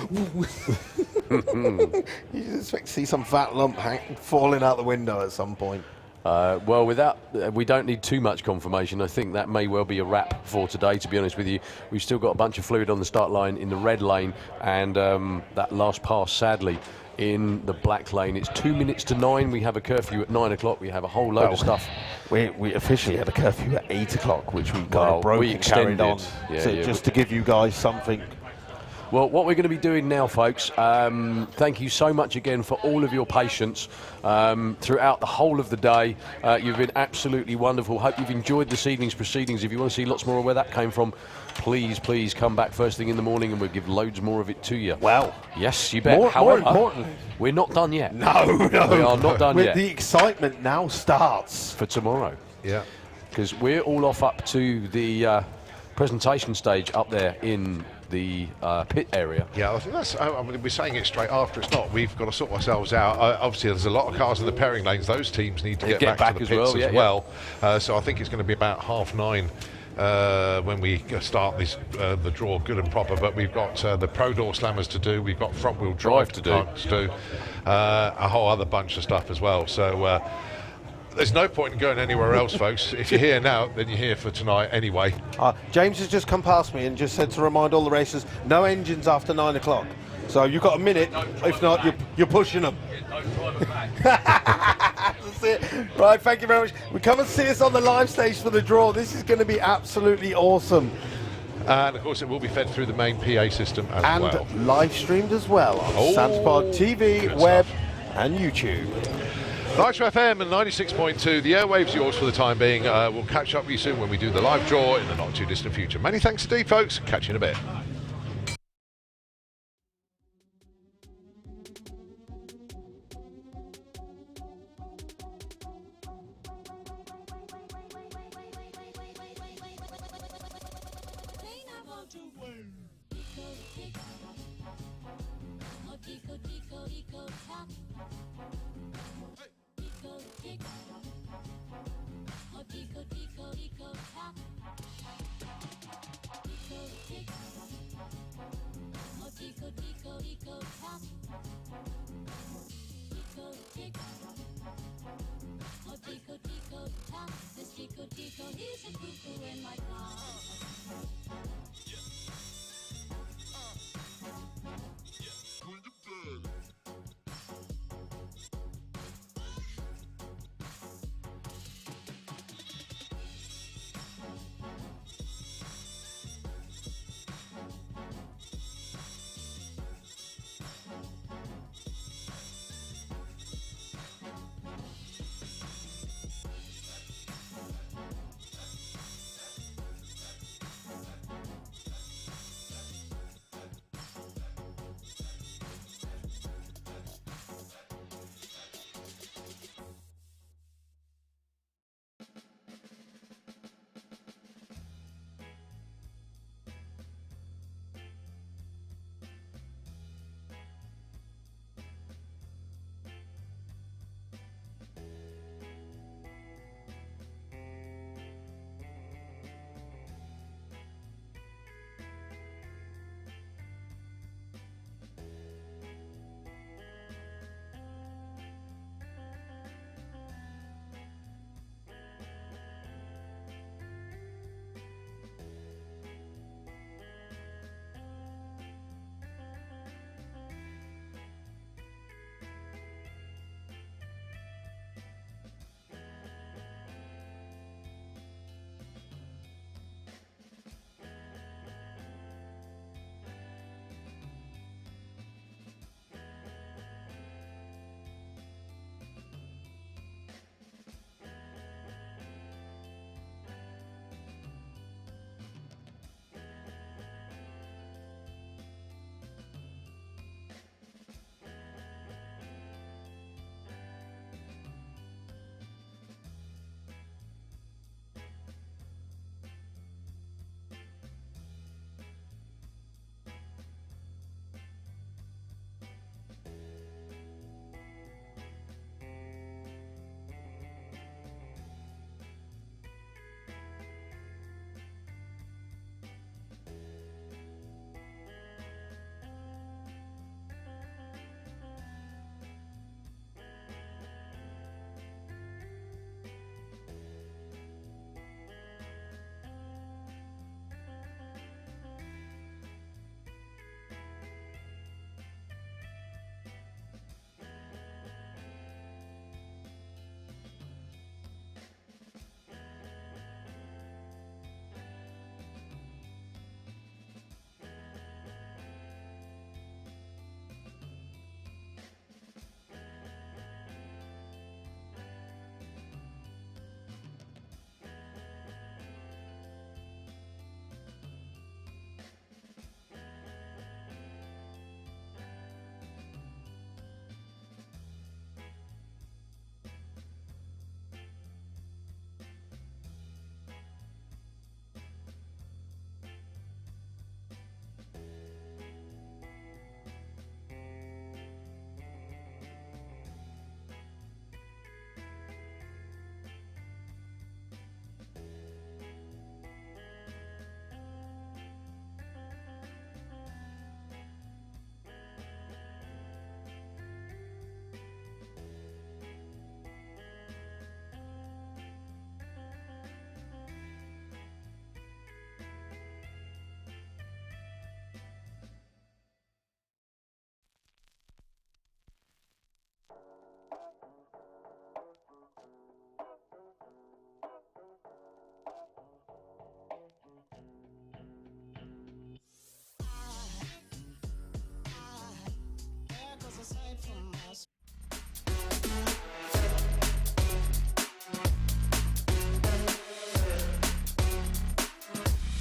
you just expect to see some fat lump falling out the window at some point. Well, we don't need too much confirmation. I think that may well be a wrap for today, to be honest with you. We've still got a bunch of fluid on the start line in the red lane, and that last pass, sadly, in the black lane. It's 2 minutes to 9. We have a curfew at 9 o'clock. We have a whole load of stuff. We officially had a curfew at 8 o'clock, which we kind of broke we and carried on. extended. Just to give you guys something. Well, what we're going to be doing now, folks, thank you so much again for all of your patience throughout the whole of the day. You've been absolutely wonderful. Hope you've enjoyed this evening's proceedings. If you want to see lots more of where that came from, please come back first thing in the morning and we'll give loads more of it to you. Well, yes, you bet. More importantly, we're not done yet. No. We are not done yet. The excitement now starts. For tomorrow. Yeah. Because we're all off up to the presentation stage up there in the pit area. Yeah, I think that's. I mean, we're saying it straight after. It's not. We've got to sort ourselves out. Obviously, there's a lot of cars in the pairing lanes. Those teams need to get back to the pits as well. So I think it's going to be about 9:30 when we start this the draw good and proper. But we've got the Pro Doorslammers to do. We've got front wheel drive to do. A whole other bunch of stuff as well. So. There's no point in going anywhere else, folks. If you're here now, then you're here for tonight anyway. James has just come past me and just said to remind all the racers, no engines after 9 o'clock. So you've got a minute. If not, you're pushing them. That's it. Right, thank you very much. We come and see us on the live stage for the draw. This is going to be absolutely awesome. And of course, it will be fed through the main PA system as well. And live streamed as well on Sandspod TV, web, and YouTube. Nitro FM and 96.2, the airwave's yours for the time being. We'll catch up with you soon when we do the live draw in the not too distant future. Many thanks indeed, folks. Catch you in a bit.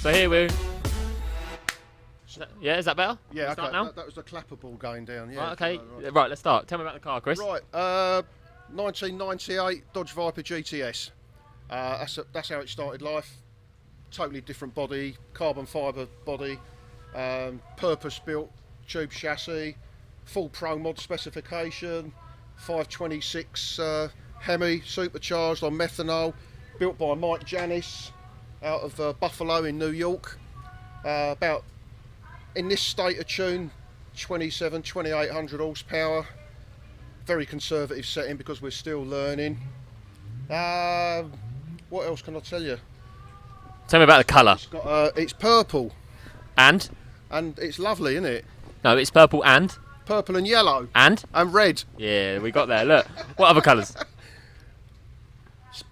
So here we. Yeah, is that better? Yeah, Start okay. now? That was the clapper ball going down. Yeah. Right, okay. Right. Right, let's start. Tell me about the car, Chris. Right, 1998 Dodge Viper GTS. That's how it started life. Totally different body, carbon fibre body, purpose-built tube chassis, full Pro Mod specification, 526 Hemi, supercharged on methanol, built by Mike Janis out of Buffalo in New York. About, in this state of tune, 2800 horsepower. Very conservative setting because we're still learning. What else can I tell you? Tell me about the colour. It's purple. And? And it's lovely, isn't it? No, it's purple and? Purple and yellow. And? And red. Yeah, we got there. Look. What other colours?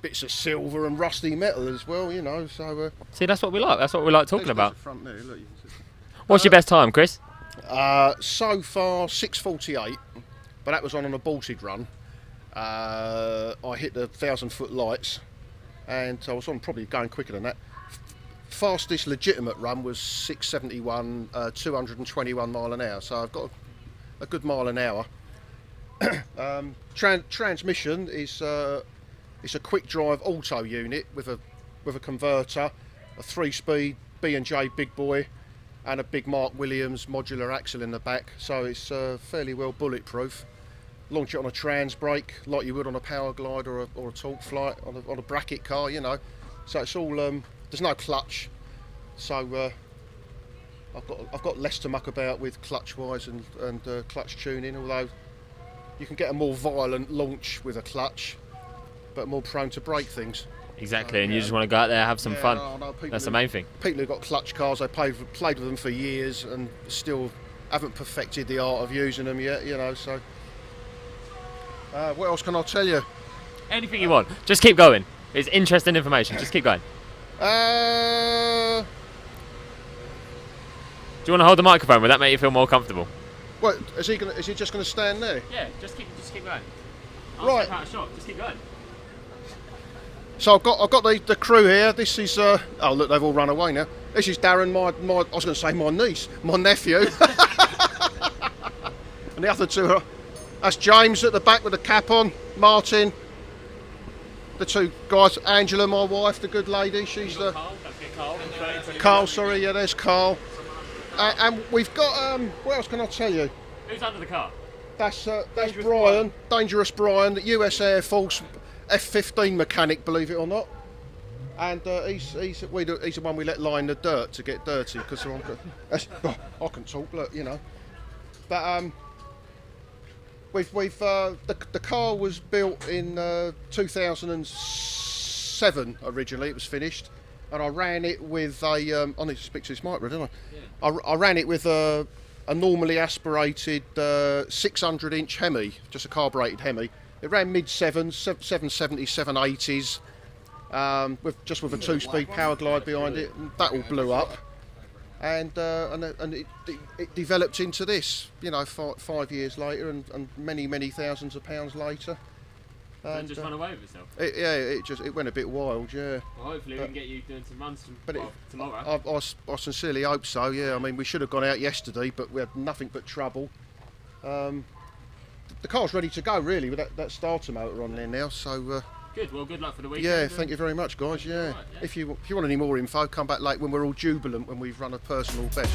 Bits of silver and rusty metal as well, you know. So. See, that's what we like. That's what we like talking about. Front there, look, What's your best time, Chris? So far, 6:48, but that was on an aborted run. I hit the 1,000-foot lights, and I was on probably going quicker than that. Fastest legitimate run was 6:71, 221 mile an hour. So I've got a good mile an hour. Transmission is it's a quick drive auto unit with a converter, a 3-speed B&J big boy, and a big Mark Williams modular axle in the back. So it's fairly well bulletproof. Launch it on a trans brake like you would on a power glide or a talk flight on a bracket car, you know. So it's all there's no clutch, so I've got less to muck about with clutch wise and clutch tuning. Although you can get a more violent launch with a clutch, but more prone to break things. Exactly, and you just want to go out there, have some fun. That's the main thing. People who've got clutch cars, they played with them for years and still haven't perfected the art of using them yet, you know. So what else can I tell you? Anything you want. Just keep going. It's interesting information. Just keep going. Do you want to hold the microphone? Would that make you feel more comfortable? What is he just gonna stand there? Yeah, just keep going. Right. Out of shot. Just keep going. So I've got the crew here. This is oh look, they've all run away now. This is Darren, my I was going to say my niece, my nephew, and the other two are. That's James at the back with the cap on. Martin. The two guys, Angela, my wife, the good lady. She's the Carl. Sorry, yeah, there's Carl. And we've got what else can I tell you? Who's under the car? That's Brian, Dangerous Brian, the US Air Force F-15 mechanic, believe it or not. And he's the one we let lie in the dirt to get dirty because I can talk, look, you know. But the car was built in 2007 originally. It was finished, and I ran it with a. I need to speak to this mic, don't I? Yeah. I ran it with a normally aspirated 600-inch Hemi, just a carbureted Hemi. It ran mid-sevens, 770s, 780s, with a 2-speed power glide behind it. And that all blew up, and it developed into this. You know, 5 years later, and many thousands of pounds later. And just run away with itself. It went a bit wild, yeah. Well, hopefully we can get you doing some runs tomorrow. I sincerely hope so. Yeah, I mean we should have gone out yesterday, but we had nothing but trouble. The car's ready to go, really, with that starter motor on there now. So good. Well, good luck for the weekend. Yeah, thank you very much, guys. Yeah. Right, yeah. If you want any more info, come back late when we're all jubilant when we've run a personal best.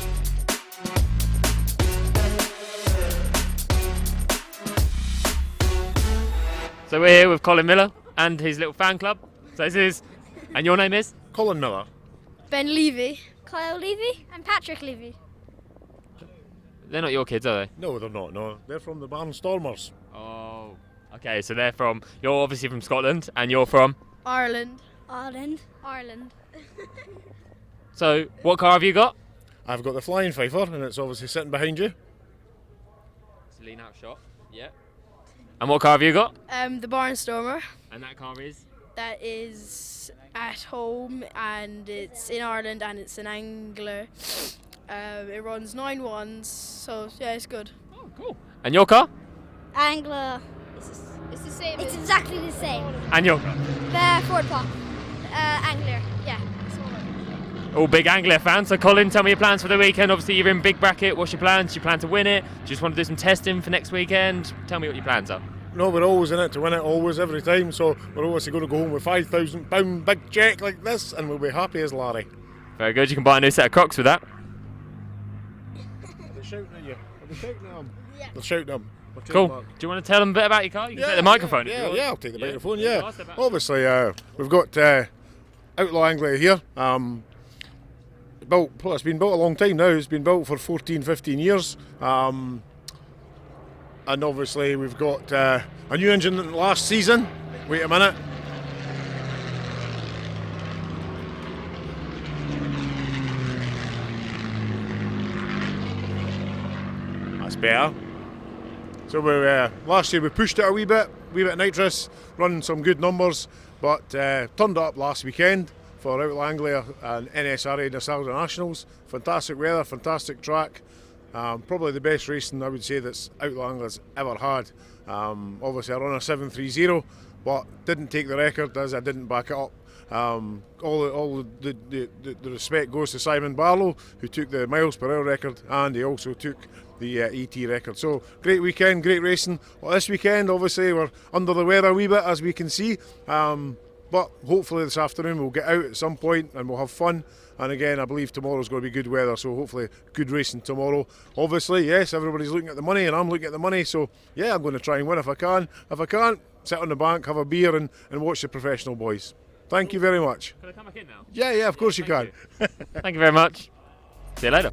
So we're here with Colin Miller and his little fan club. So this is, and your name is? Colin Miller. Ben Levy. Kyle Levy and Patrick Levy. They're not your kids, are they? No, they're not. No, they're from the Doorslammers. Oh, okay. So they're from. You're obviously from Scotland, and you're from Ireland. Ireland. So, what car have you got? I've got the Flying Fifer, and it's obviously sitting behind you. It's a lean out shot. Yeah. And what car have you got? The Barnstormer. And that car is? That is at home, and it's in Ireland, and it's an Angler. It runs 9.1s, so yeah, it's good. Oh, cool. And your car? Angler. It's the same. It's exactly the same. And your car? Ford Pop. Angler. Yeah. all big Anglia fans. So Colin, tell me your plans for the weekend. Obviously you're in big bracket. What's your plans? Do you plan to win it? Do you just want to do some testing for next weekend? Tell me what your plans are. No, we're always in it to win it, always, every time. So we're obviously going to go home with £5,000 big cheque like this, and we'll be happy as Larry. Very good. You can buy a new set of Crocs with that. They're shouting at you. Are they shouting at them? Yeah. They're shouting at them. Cool. Do you want to tell them a bit about your car? You can take the microphone. Yeah, I'll take the microphone. Yeah. Yeah. Obviously, we've got Outlaw Anglia here. It's been built a long time now. It's been built for 14, 15 years. And obviously, we've got a new engine last season. Wait a minute. That's better. So last year we pushed it a wee bit nitrous, running some good numbers, but turned up last weekend for Outlaw Anglia and NSRA Nostalgia Nationals. Fantastic weather, fantastic track. Probably the best racing I would say that's Outlaw Anglia's ever had. Obviously I run a 730, but didn't take the record as I didn't back it up. All the respect goes to Simon Barlow, who took the miles per hour record, and he also took the ET record. So great weekend, great racing. Well, this weekend obviously we're under the weather a wee bit, as we can see, but hopefully this afternoon we'll get out at some point and we'll have fun. And again, I believe tomorrow's going to be good weather, so hopefully good racing tomorrow. Obviously, yes, everybody's looking at the money and I'm looking at the money, so yeah, I'm going to try and win if I can. If I can't, sit on the bank, have a beer and watch the professional boys. Thank you very much. Can I come back in now? Yeah, of course you can. Thank you very much. See you later.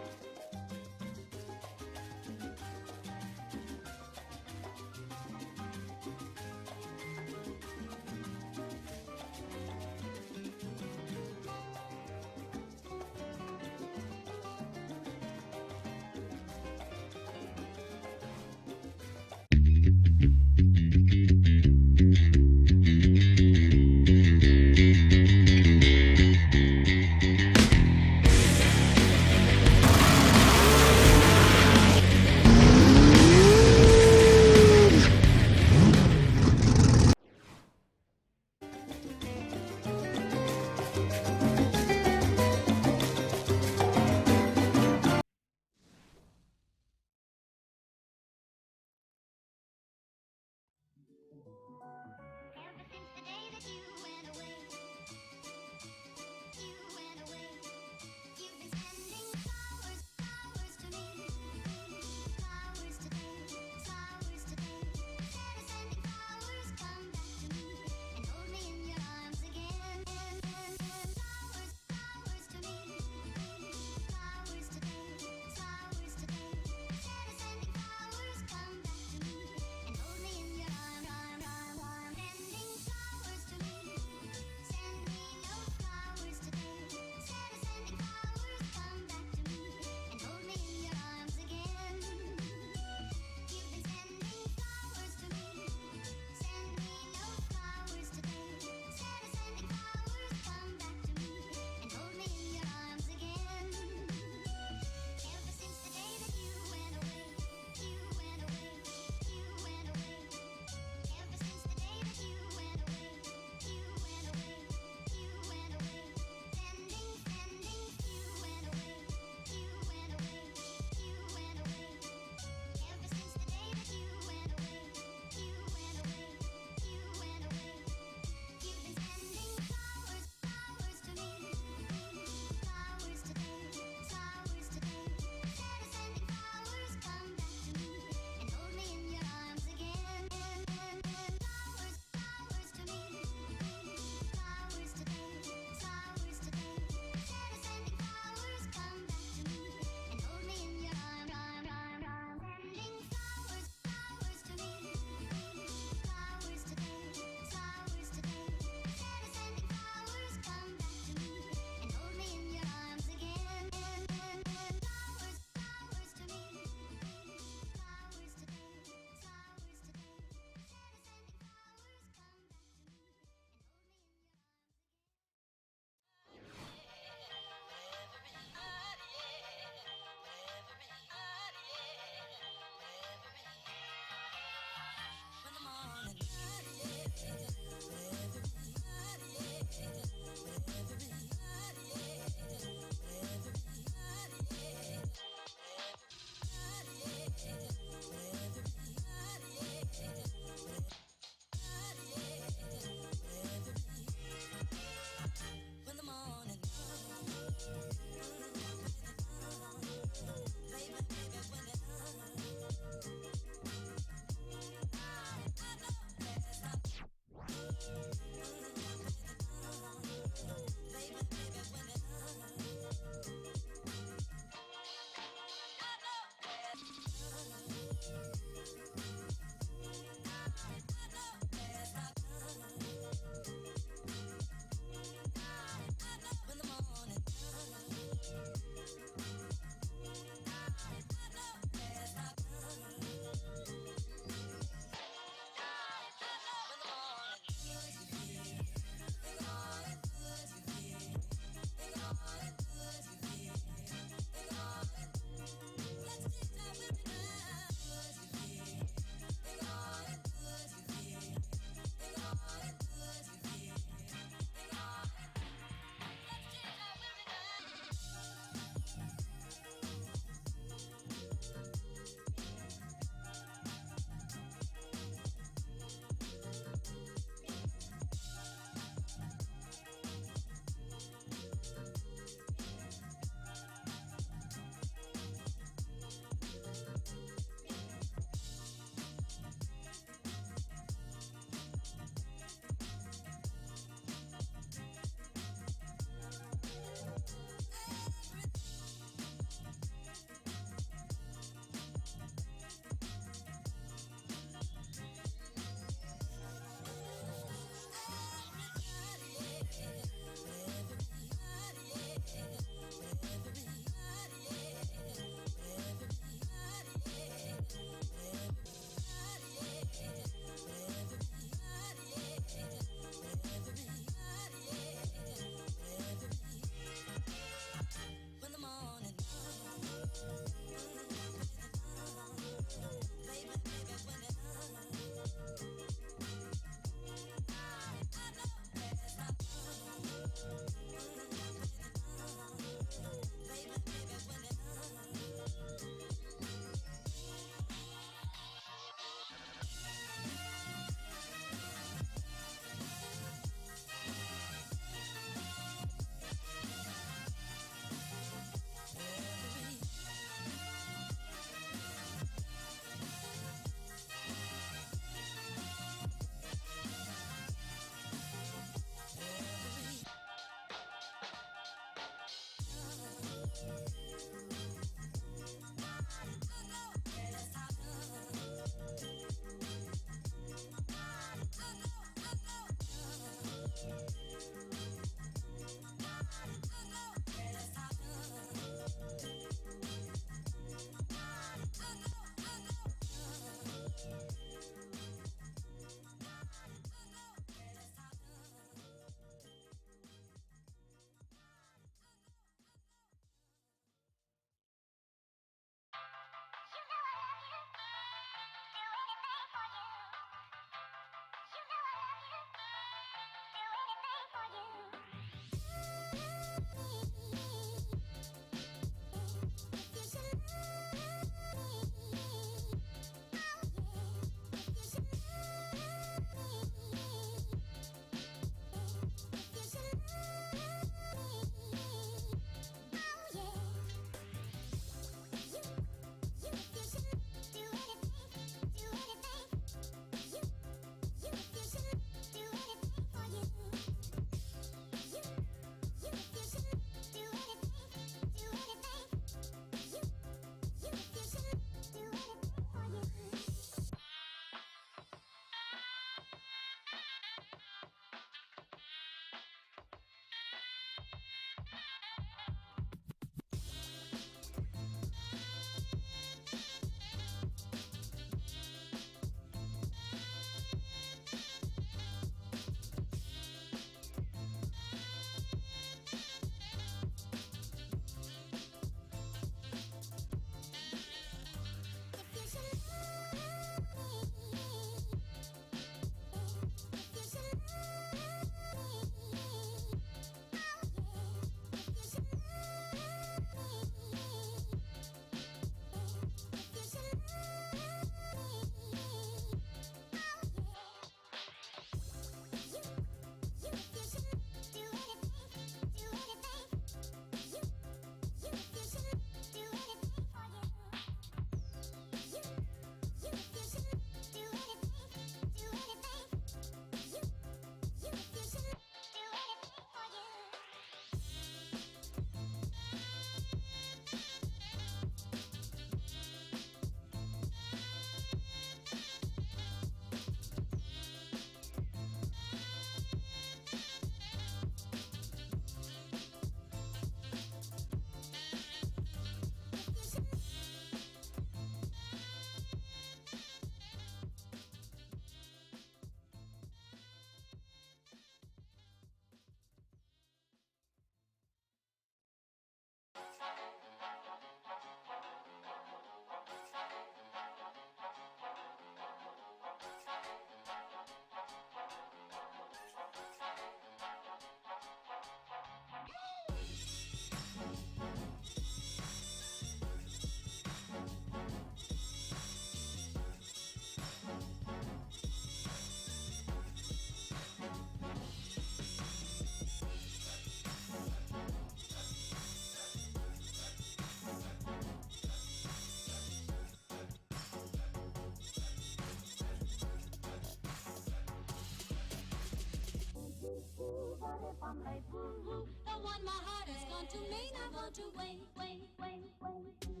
play woo-woo. The one my heart has gone to mean I want to wait, wait, wait, wait.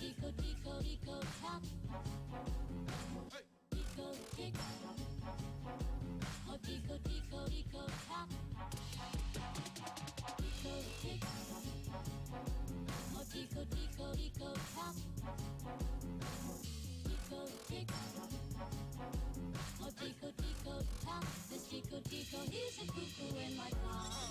Tico, tico, tico, tap. Tico, tick. Oh, tico, tico, tico, tap. Tico, tick. Oh, tico, tico, tico, tap. Tico, tick. Oh, tico, tico, tap. This tico, tico, he's a cuckoo in my car.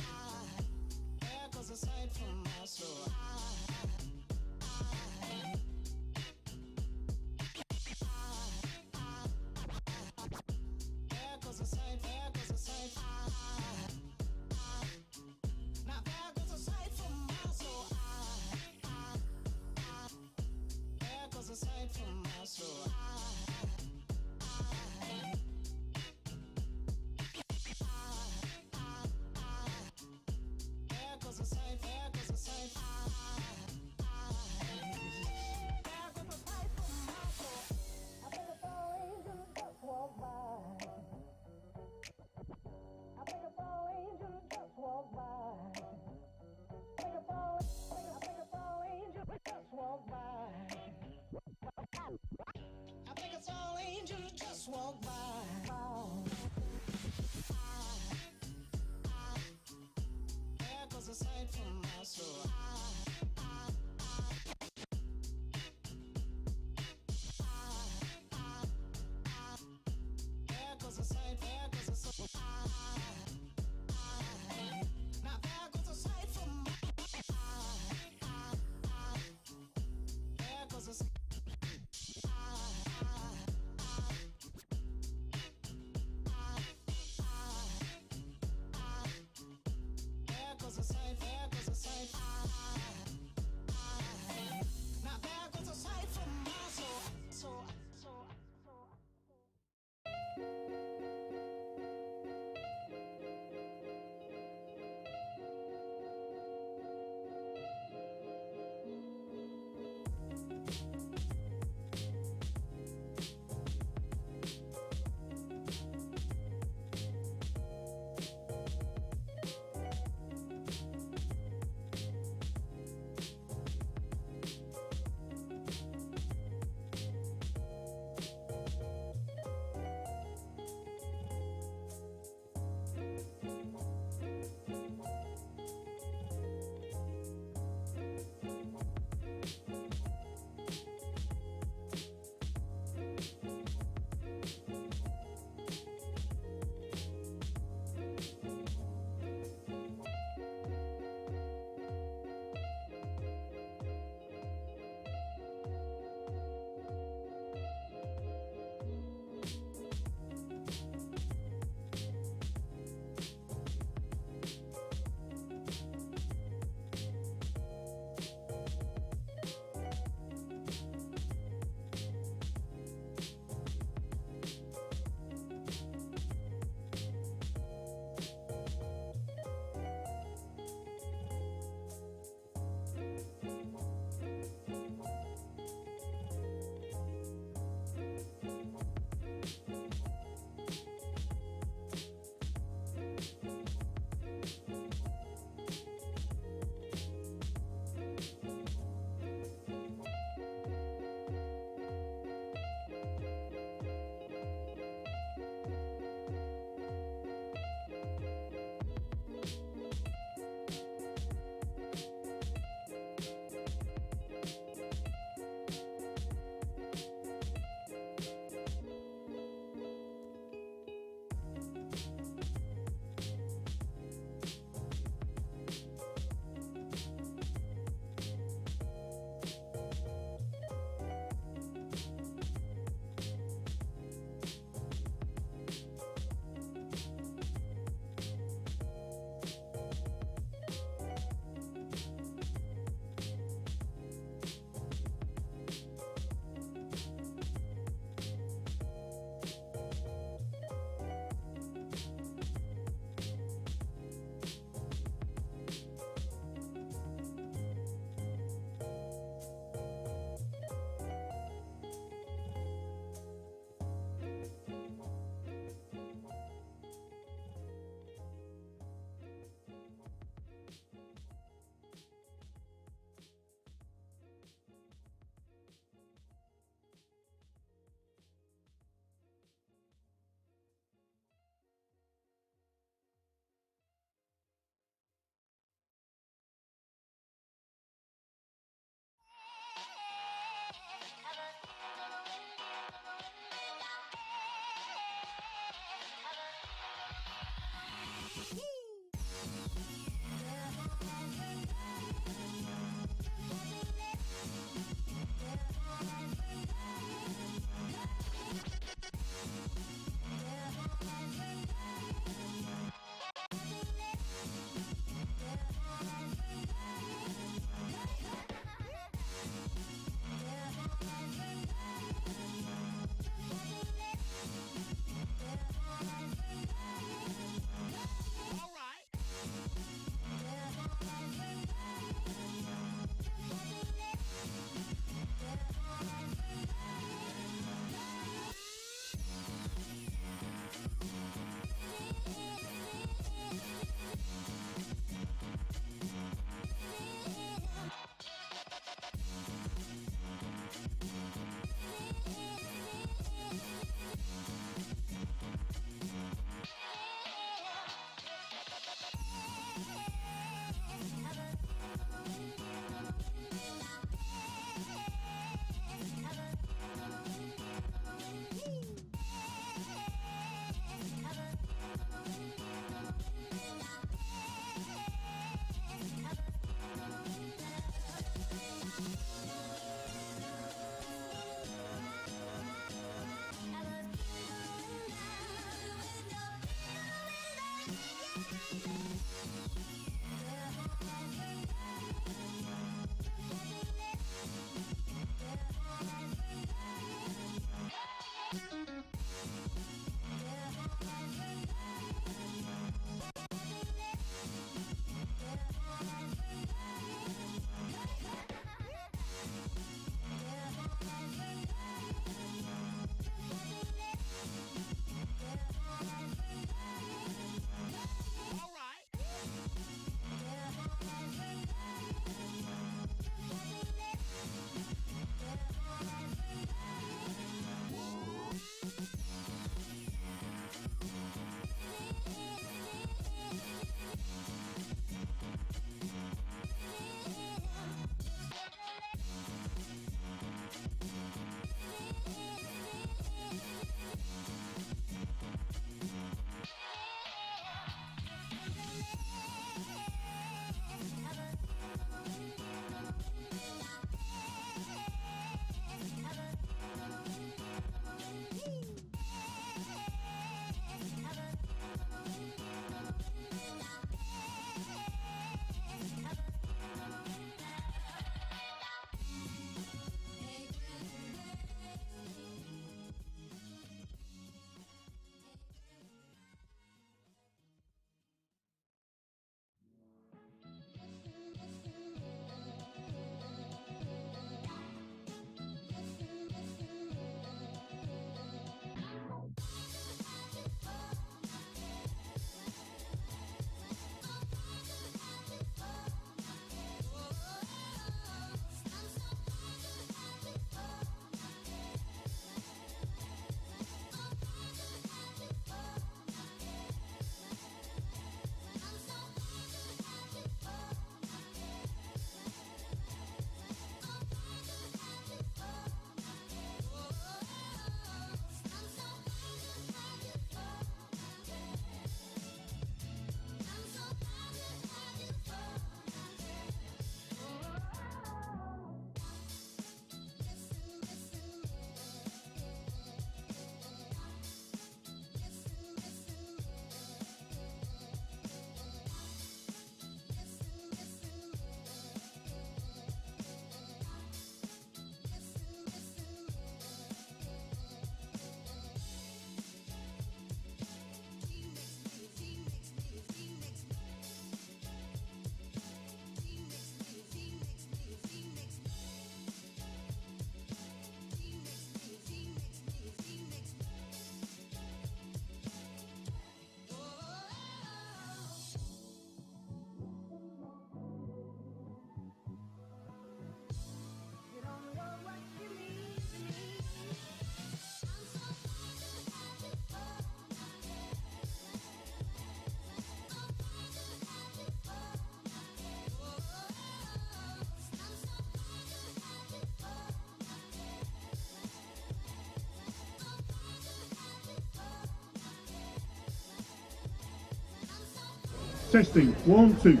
Testing, 1, 2,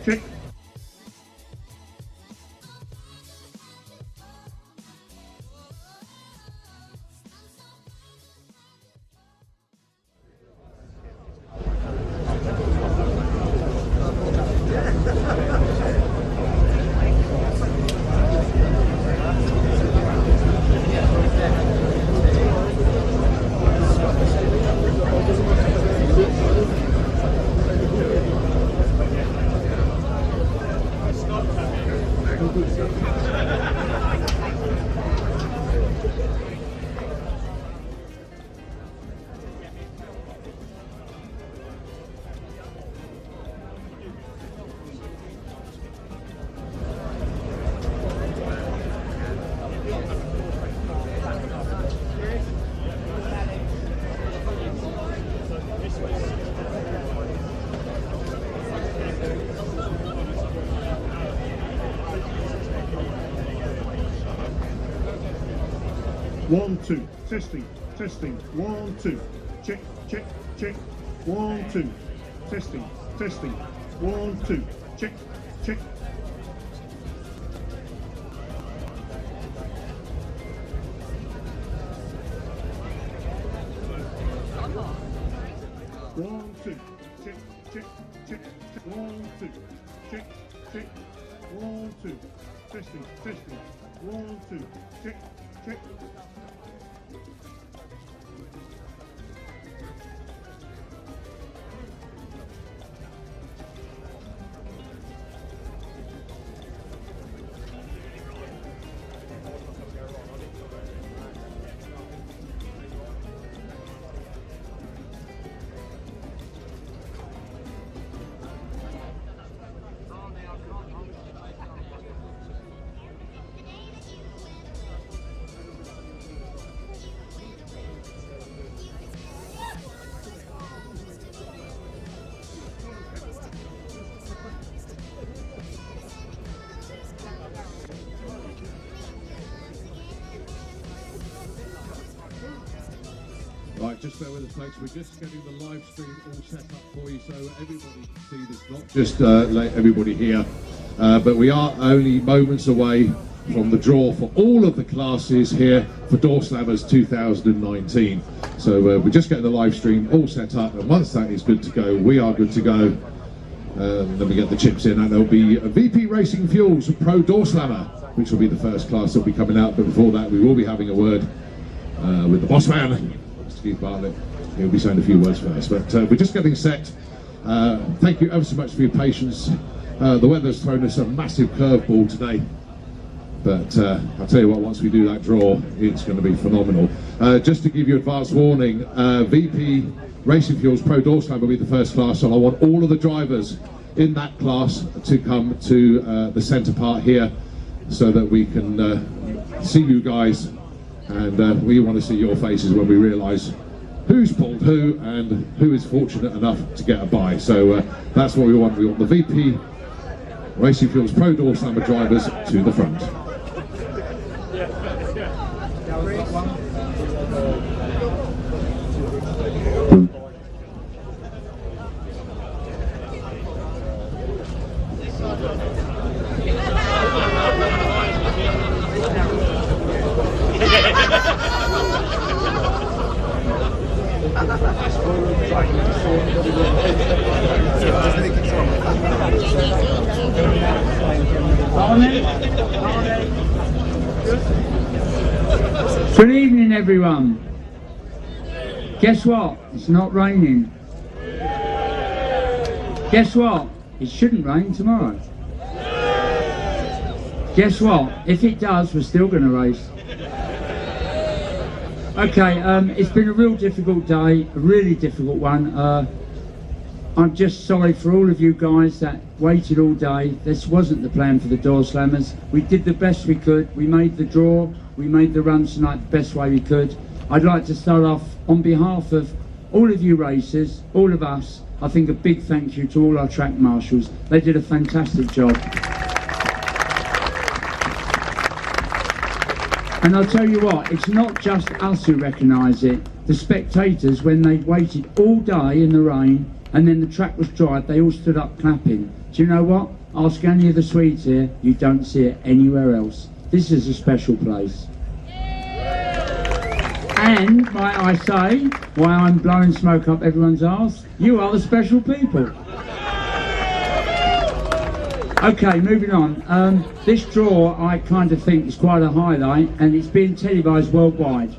check. One, two, testing, testing, 1, 2, check, check, check, 1, 2, testing, testing, 1, 2, check, check. One, two, check. check, check, check, 1, 2, check, check, 1, 2, testing, testing, 1, 2, check, check. Right, just bear with us, folks. We're just getting the live stream all set up for you so everybody can see this. Not just let everybody hear, but we are only moments away from the draw for all of the classes here for Doorslammers 2019. So we're just getting the live stream all set up, and once that is good to go, we are good to go. Then we get the chips in, and there'll be a VP Racing Fuels Pro Doorslammer, which will be the first class that will be coming out. But before that, we will be having a word with the boss man, Steve Bartlett. He'll be saying a few words first, but we're just getting set. Thank you ever so much for your patience. The weather's thrown us a massive curveball today, but I'll tell you what, once we do that draw, it's going to be phenomenal. Just to give you advance warning, VP Racing Fuels Pro Doorslammer will be the first class, and I want all of the drivers in that class to come to the centre part here so that we can see you guys, and we want to see your faces when we realise who's pulled who and who is fortunate enough to get a buy. So that's what we want. We want the VP Racing Fuels Pro Doorslammer drivers to the front. Good evening, everyone. Guess what? It's not raining. Guess what? It shouldn't rain tomorrow. Guess what? If it does, we're still going to race. Okay, it's been a real difficult day, a really difficult one. I'm just sorry for all of you guys that waited all day. This wasn't the plan for the Doorslammers. We did the best we could. We made the draw. We made the run tonight the best way we could. I'd like to start off on behalf of all of you racers, all of us. I think a big thank you to all our track marshals. They did a fantastic job. And I'll tell you what, it's not just us who recognise it. The spectators, when they waited all day in the rain and then the track was dry, they all stood up clapping. Do you know what? Ask any of the Swedes here, you don't see it anywhere else. This is a special place. And, might I say, while I'm blowing smoke up everyone's arse, you are the special people. Okay, moving on. This draw, I kind of think, is quite a highlight, and it's being televised worldwide.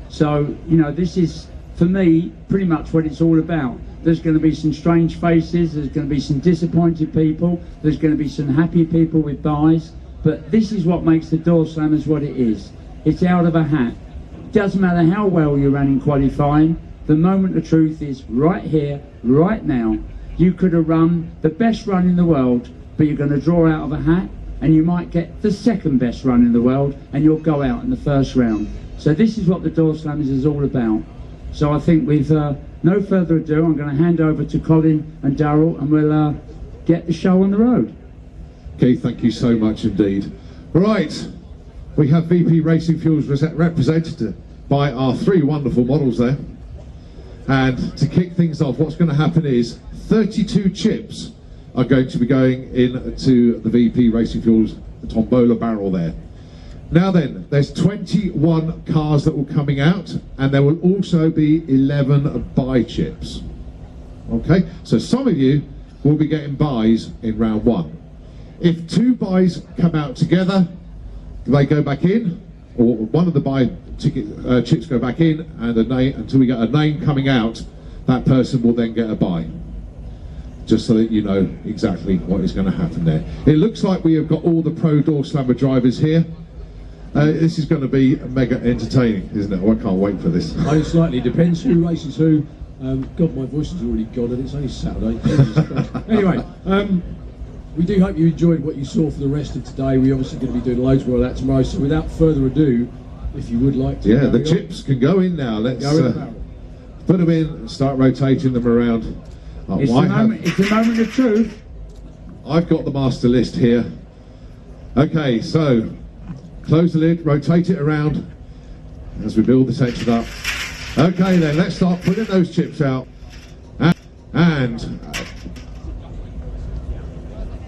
So, you know, this is, for me, pretty much what it's all about. There's going to be some strange faces, there's going to be some disappointed people, there's going to be some happy people with buys, but this is what makes the Doorslammers what it is. It's out of a hat. Doesn't matter how well you ran in qualifying, the moment of truth is right here, right now. You could have run the best run in the world, but you're going to draw out of a hat, and you might get the second best run in the world, and you'll go out in the first round. So this is what the Doorslammers is all about. So I think with no further ado, I'm going to hand over to Colin and Darryl, and we'll get the show on the road. Okay, thank you so much indeed. Right, we have VP Racing Fuels represented by our three wonderful models there. And to kick things off, what's going to happen is 32 chips are going to be going into the VP Racing Fuels tombola barrel there. Now then, there's 21 cars that will be coming out, and there will also be 11 buy chips. Okay, so some of you will be getting buys in round 1. If 2 buys come out together, they go back in, or one of the buy chips go back in, and a name, until we get a name coming out, that person will then get a buy. Just so that you know exactly what is going to happen there. It looks like we have got all the pro Doorslammer drivers here. This is going to be mega entertaining, isn't it? Oh, I can't wait for this. It slightly depends who races who. God, my voice is already gone and it's only Saturday. Anyway, we do hope you enjoyed what you saw for the rest of today. We're obviously going to be doing loads more of that tomorrow, so without further ado, if you would like to... Yeah, the chips can go in now. Let's put them in and start rotating them around. Oh, it's a moment of truth. I've got the master list here. Okay, so close the lid, rotate it around as we build the section up. Okay then, let's start putting those chips out.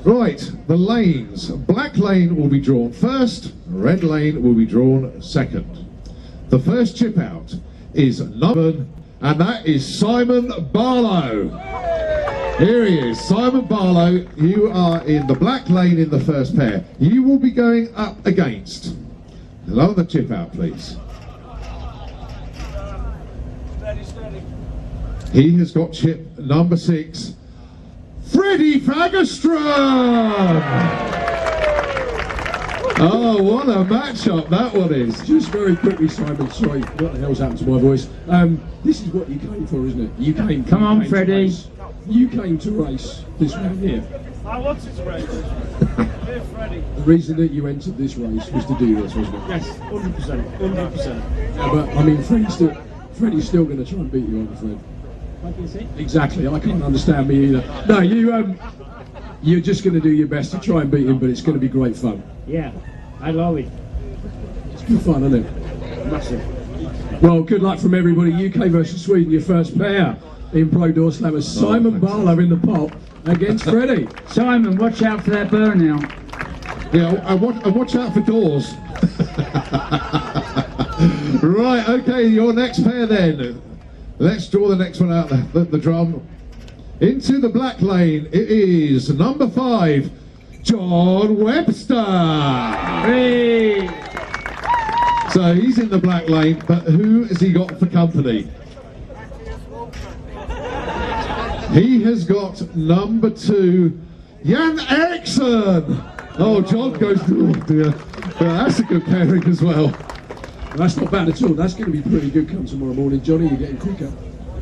Right, the lanes. Black lane will be drawn first, red lane will be drawn second. The first chip out is number 7, and that is Simon Barlow. Here he is, Simon Barlow. You are in the black lane in the first pair. You will be going up against. Allow the chip out, please. He has got chip number 6, Freddie Fagerstrom! Oh, what a matchup that one is. Just very quickly, Simon, sorry, what the hell's happened to my voice? This is what you came for, isn't it? You came. Come on, Freddie. You came to race this round here. I wanted to race. Dear Freddie. The reason that you entered this race was to do this, wasn't it? Yes, 100%. 100%. Yeah, but I mean, Freddie's still going to try and beat you, aren't you, Fred? What do you say? Exactly. I can't understand me either. No, you're just going to do your best to try and beat him, but it's going to be great fun. Yeah, I love it. It's good fun, isn't it? Massive. Well, good luck from everybody. UK versus Sweden, your first pair in Pro Doorslammers. Simon Barlow in the pot against Freddie. Simon, watch out for that burnout. Yeah, and watch out for doors. Right, okay, your next pair then. Let's draw the next one out, the drum. Into the black lane, it is number 5, John Webster. Hey. So he's in the black lane, but who has he got for company? He has got number 2, Jan Eriksson. Oh, John goes, oh dear. Yeah, that's a good pairing as well. That's not bad at all. That's going to be pretty good come tomorrow morning. Johnny, you're getting quicker.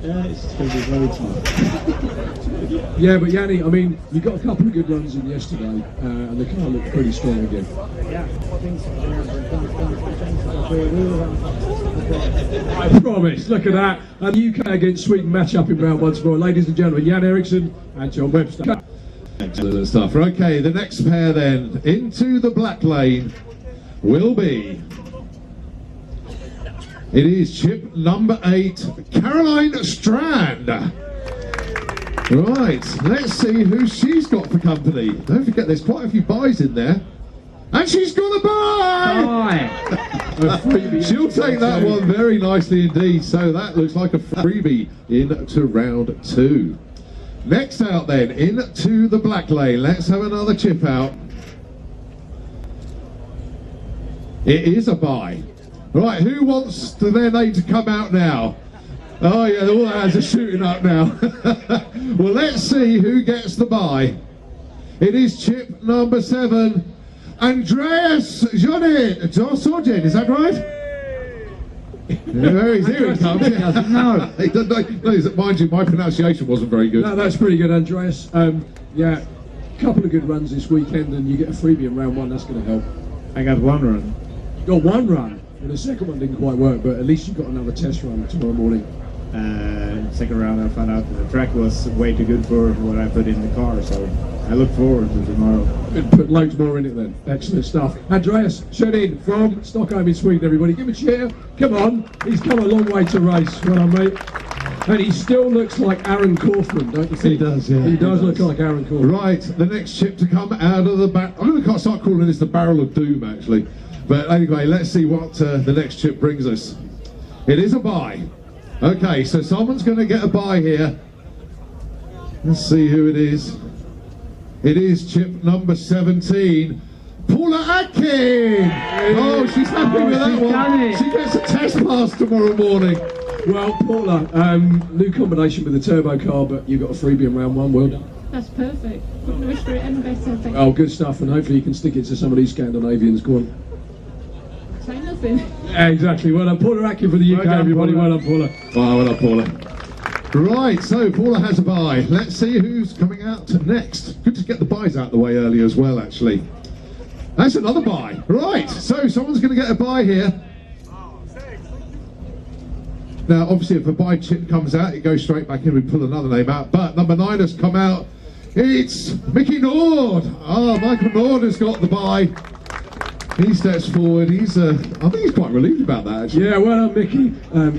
Yeah, it's going to be very tough. Yeah, but Yanni, I mean, you got a couple of good runs in yesterday, and the car looked pretty strong again. Yeah, things are I promise, look at that. And UK against Sweden match up in round 1 tomorrow. Ladies and gentlemen, Jan Eriksson and John Webster. Excellent stuff. Okay, the next pair then, into the black lane, will be... It is chip number 8, Caroline Strand. Right, let's see who she's got for company. Don't forget, there's quite a few buys in there. And she's got a buy! She'll take that one very nicely indeed. So that looks like a freebie into round 2. Next out then, into the black lane. Let's have another chip out. It is a buy. Right, who wants their name to come out now? Oh yeah, all the hands are shooting up now. Well, let's see who gets the buy. It is chip number 7, Andreas Jorsogin, is that right? Here he comes. No. No, mind you, my pronunciation wasn't very good. No, that's pretty good, Andreas. Yeah, a couple of good runs this weekend and you get a freebie in round 1, that's going to help. I got 1 run. Got 1 run? Well, the second one didn't quite work, but at least you got another test run tomorrow morning. Second round I found out that the track was way too good for what I put in the car, so I look forward to tomorrow. Put loads more in it then. Excellent stuff. Andreas Schöning from Stockholm in Sweden, everybody. Give him a cheer. Come on. He's come a long way to race. Well done, mate. And he still looks like Aaron Kaufman, don't you think? He does, yeah. He does look like Aaron Kaufman. Right, the next chip to come out of the back. I'm going to start calling this the Barrel of Doom, actually. But anyway, let's see what the next chip brings us. It is a buy. Okay, so someone's going to get a buy here. Let's see who it is. It is chip number 17, Paula Atkin. Oh, she's happy with that one. She gets a test pass tomorrow morning. Well, Paula, new combination with the turbo car, but you got a freebie in round 1. Well done. That's perfect. Couldn't wish for it any better. Thank Oh, good stuff, and hopefully you can stick it to some of these Scandinavians. Go on. you. Say nothing. Yeah, exactly. Well done, Paula Atkin for the UK, everybody. Well done, Paula. Well done, Paula. Right, so Paula has a bye. Let's see who's coming out next. Good to get the buys out of the way early as well, actually. That's another bye. Right, so someone's going to get a bye here. Now, obviously, if a buy chip comes out, it goes straight back in. We pull another name out. But number 9 has come out. It's Mickey Nord. Oh, Michael Nord has got the bye. He steps forward. I think he's quite relieved about that, actually. Yeah, well done, Mickey.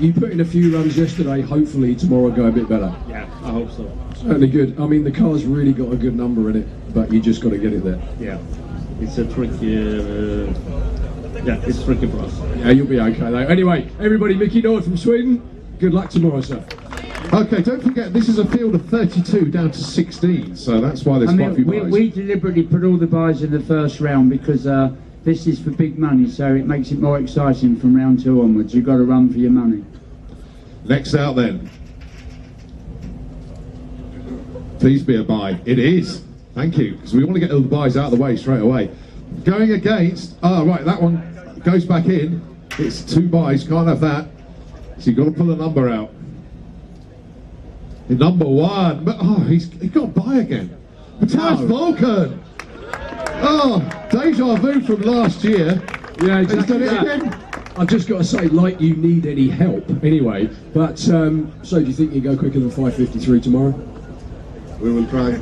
You put in a few runs yesterday. Hopefully tomorrow go a bit better. Yeah, I hope so. Certainly good. I mean, the car's really got a good number in it, but you just got to get it there. Yeah, it's a tricky. Yeah, it's tricky for us. Yeah, you'll be okay though. Anyway, everybody, Mickey Nord from Sweden. Good luck tomorrow, sir. Okay, don't forget, this is a field of 32 down to 16, so that's why there's quite a few buys. We deliberately put all the buys in the first round because this is for big money, so it makes it more exciting from round 2 onwards. You've got to run for your money. Next out then. Please be a buy. It is. Thank you, because we want to get all the buys out of the way straight away. Going against, right, that one goes back in. It's 2 buys, can't have that. So you've got to pull a number out. Number 1, but he got a buy again. Matthias Vulcan. Oh, deja vu from last year. Yeah, He's exactly done it that. again. I've just got to say, like you need any help anyway. But so do you think you go quicker than 5:53 tomorrow? We will try.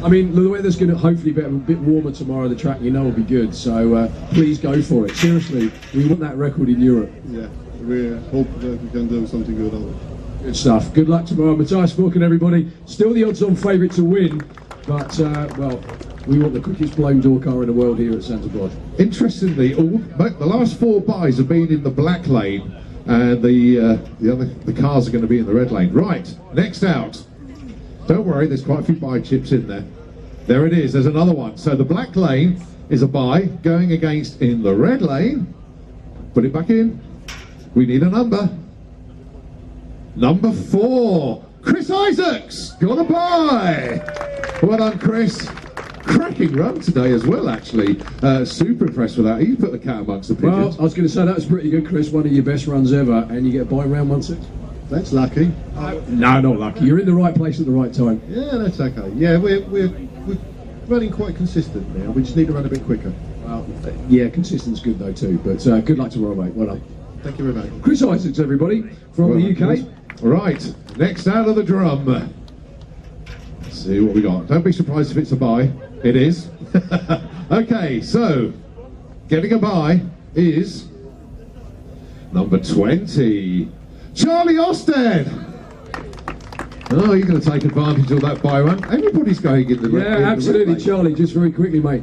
I mean, the weather's going to hopefully be a bit warmer tomorrow. The track, you know, will be good. So please go for it. Seriously, we want that record in Europe. Yeah, we hope that we can do something good on it. Good stuff. Good luck tomorrow. Matthias Vulcan, everybody. Still the odds-on favourite to win. But, well, we want the quickest blown door car in the world here at Santa Bod. Interestingly, the last 4 buys have been in the black lane, and the cars are going to be in the red lane. Right, next out. Don't worry, there's quite a few buy chips in there. There it is, there's another one. So the black lane is a buy going against in the red lane. Put it back in. We need a number. Number 4, Chris Isaacs, got a buy. Well done, Chris. Cracking run today as well, actually. Super impressed with that. He put the cat amongst the pigeons. Well, I was going to say that was pretty good, Chris. One of your best runs ever, and you get a buy round 1/6. That's lucky. No, not lucky. You're in the right place at the right time. Yeah, that's okay. Yeah, we're running quite consistent now. We just need to run a bit quicker. Well, yeah, consistent's good though too. But good luck tomorrow, mate. Well done. Thank you very much. Chris Isaacs, everybody, from the UK. Right, next out of the drum. Let's see what we got. Don't be surprised if it's a buy. It is. Okay, so getting a buy is number 20, Charlie Osted. Oh, you're going to take advantage of that buy run. Everybody's going in the red. Yeah, absolutely, Charlie. Just very quickly, mate.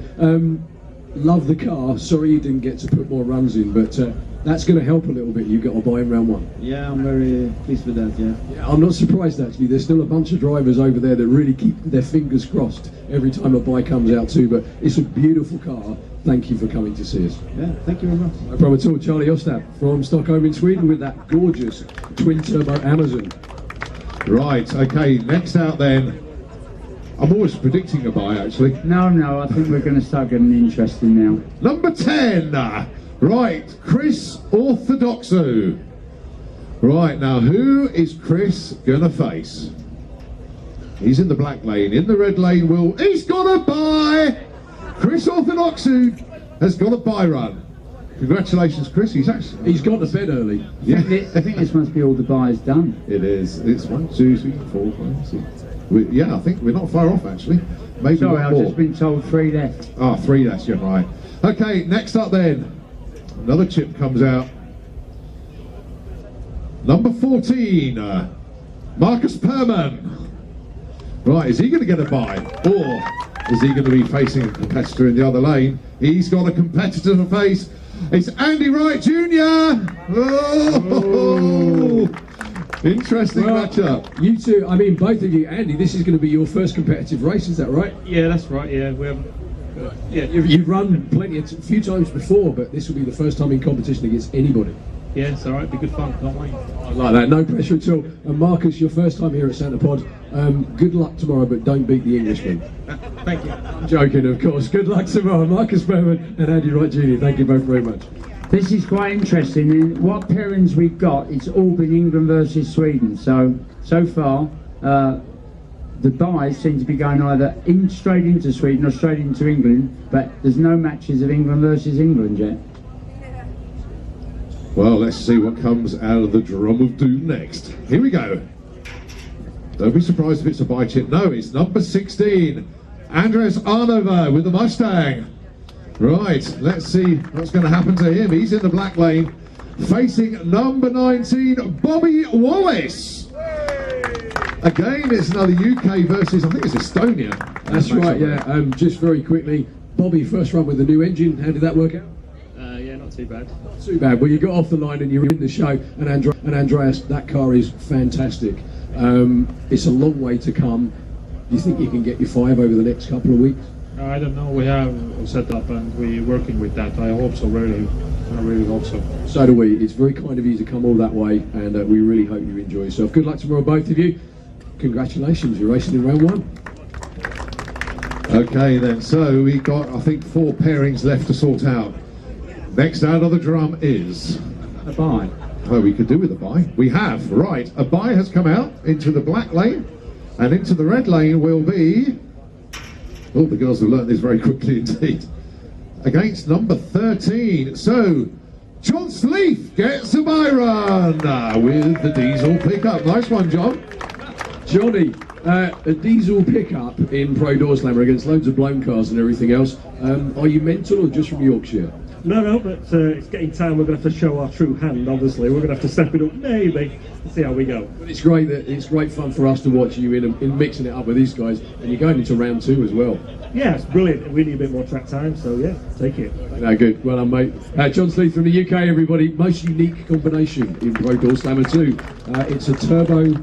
Love the car. Sorry you didn't get to put more runs in, but that's going to help a little bit. You got a buy in round 1. Yeah, I'm very pleased with that. Yeah. I'm not surprised actually. There's still a bunch of drivers over there that really keep their fingers crossed every time a buy comes out too. But it's a beautiful car. Thank you for coming to see us. Yeah, thank you very much. No problem at all. Charlie Ostad from Stockholm in Sweden with that gorgeous twin turbo Amazon. Right. Okay. Next out then. I'm always predicting a buy actually. No, I think we're going to start getting interesting now. Number 10. Right, Chris Orthodoxou. Right, now who is Chris gonna face? He's in the black lane. In the red lane, he's got a buy! Chris Orthodoxou has got a buy run. Congratulations, Chris. He's got to bed early. Yeah. I think this must be all the buys done. It is. It's 1, 2, 3, 4, 5, 6. Yeah, I think we're not far off actually. Maybe Sorry, one I've more. just been told 3 left. 3, that's you're right. Okay, next up then. Another chip comes out. Number 14, Marcus Perman. Right, is he going to get a buy? Or is he going to be facing a competitor in the other lane? He's got a competitor to face. It's Andy Wright Jr. Oh! Interesting matchup. You two, I mean, both of you, Andy, this is going to be your first competitive race, is that right? Yeah, that's right. Yeah, we have. Yeah, You've run a few times before, but this will be the first time in competition against anybody. yeah, it's all right. Be good fun. Can't wait. I like that, no pressure at all. And Marcus, your first time here at Santa Pod. Good luck tomorrow, but don't beat the Englishman. Thank you. I'm joking, of course. Good luck tomorrow, Marcus Berman and Andy Wright Jr. Thank you both very much. This is quite interesting. In what pairings we've got, it's all been England versus Sweden. So far, the buys seem to be going either straight into Sweden or straight into England, but there's no matches of England versus England yet. Well, let's see what comes out of the drum of doom next. Here we go. Don't be surprised if it's a buy chip. No, it's number 16, Andres Arnover with the Mustang. Right, let's see what's going to happen to him. He's in the black lane, facing number 19, Bobby Wallace. Again, it's another UK versus, I think it's Estonia. That's right, yeah. Just very quickly, Bobby, first run with the new engine. How did that work out? Yeah, not too bad. Not too bad. Well, you got off the line and you're in the show. And Andreas, that car is fantastic. It's a long way to come. Do you think you can get your 5 over the next couple of weeks? I don't know. We have set up and we're working with that. I hope so, really. I really hope so. So do we. It's very kind of you to come all that way, and we really hope you enjoy yourself. Good luck tomorrow, both of you. Congratulations, you're racing in round 1. Okay then, so we got, I think, 4 pairings left to sort out. Next out of the drum is a buy. Oh, we could do with a buy. We have, right. A buy has come out into the black lane, and into the red lane will be... Oh, the girls have learnt this very quickly indeed. Against number 13. So, John Sleeth gets a buy run with the diesel pickup. Nice one, John. Johnny, a diesel pickup in Pro Doorslammer against loads of blown cars and everything else. Are you mental or just from Yorkshire? No, but it's getting time. We're going to have to show our true hand, obviously. We're going to have to step it up, maybe, and see how we go. But it's great that it's great fun for us to watch you in mixing it up with these guys, and you're going into round 2 as well. Yeah, it's brilliant. We need a bit more track time, so yeah, take it. No, good. Well done, mate. John Sleeth from the UK, everybody. Most unique combination in Pro Doorslammer 2. It's a turbo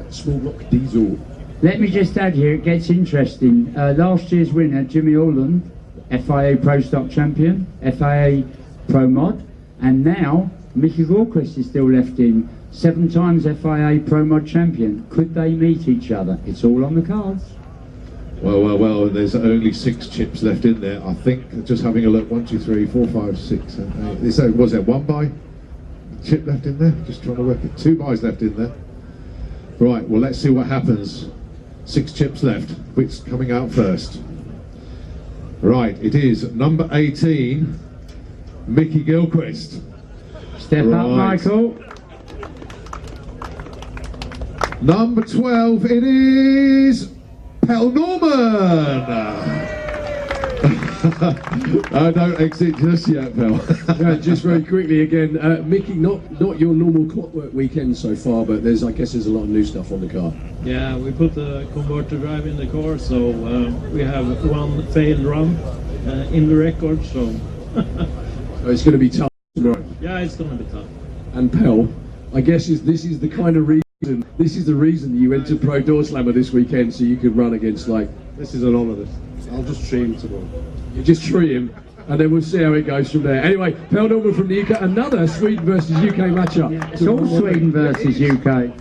small block diesel. Let me just add here, it gets interesting. Last year's winner, Jimmy Orland, FIA Pro Stock Champion, FIA Pro Mod, and now Mickey Gilchrist is still left in, 7 times FIA Pro Mod Champion. Could they meet each other? It's all on the cards. Well, there's only 6 chips left in there. I think, just having a look, 1, 2, 3, 4, 5, 6, 7, 8. So, was there 1 buy chip left in there? Just trying to work it. 2 buys left in there. Right, well, let's see what happens. 6 chips left. Which's coming out first? Right, it is number 18, Mickey Gilchrist. Step up, Michael. Number 12, it is Pel Norman. Don't exit just yet, Pel. Just very quickly again, Mickey, not your normal clockwork weekend so far, but I guess there's a lot of new stuff on the car. Yeah, we put the converter drive in the car, so we have 1 failed run in the record, so... So it's going to be tough tomorrow. Yeah, it's going to be tough. And Pel, I guess this is the kind of reason, this is the reason that you went to Pro Doorslammer this weekend, so you could run against, like... This is an honour, this. I'll just tree him tomorrow. You just tree him, and then we'll see how it goes from there. Anyway, Pel Norman from the UK, another Sweden versus UK matchup. Yeah, it's all Sweden versus UK.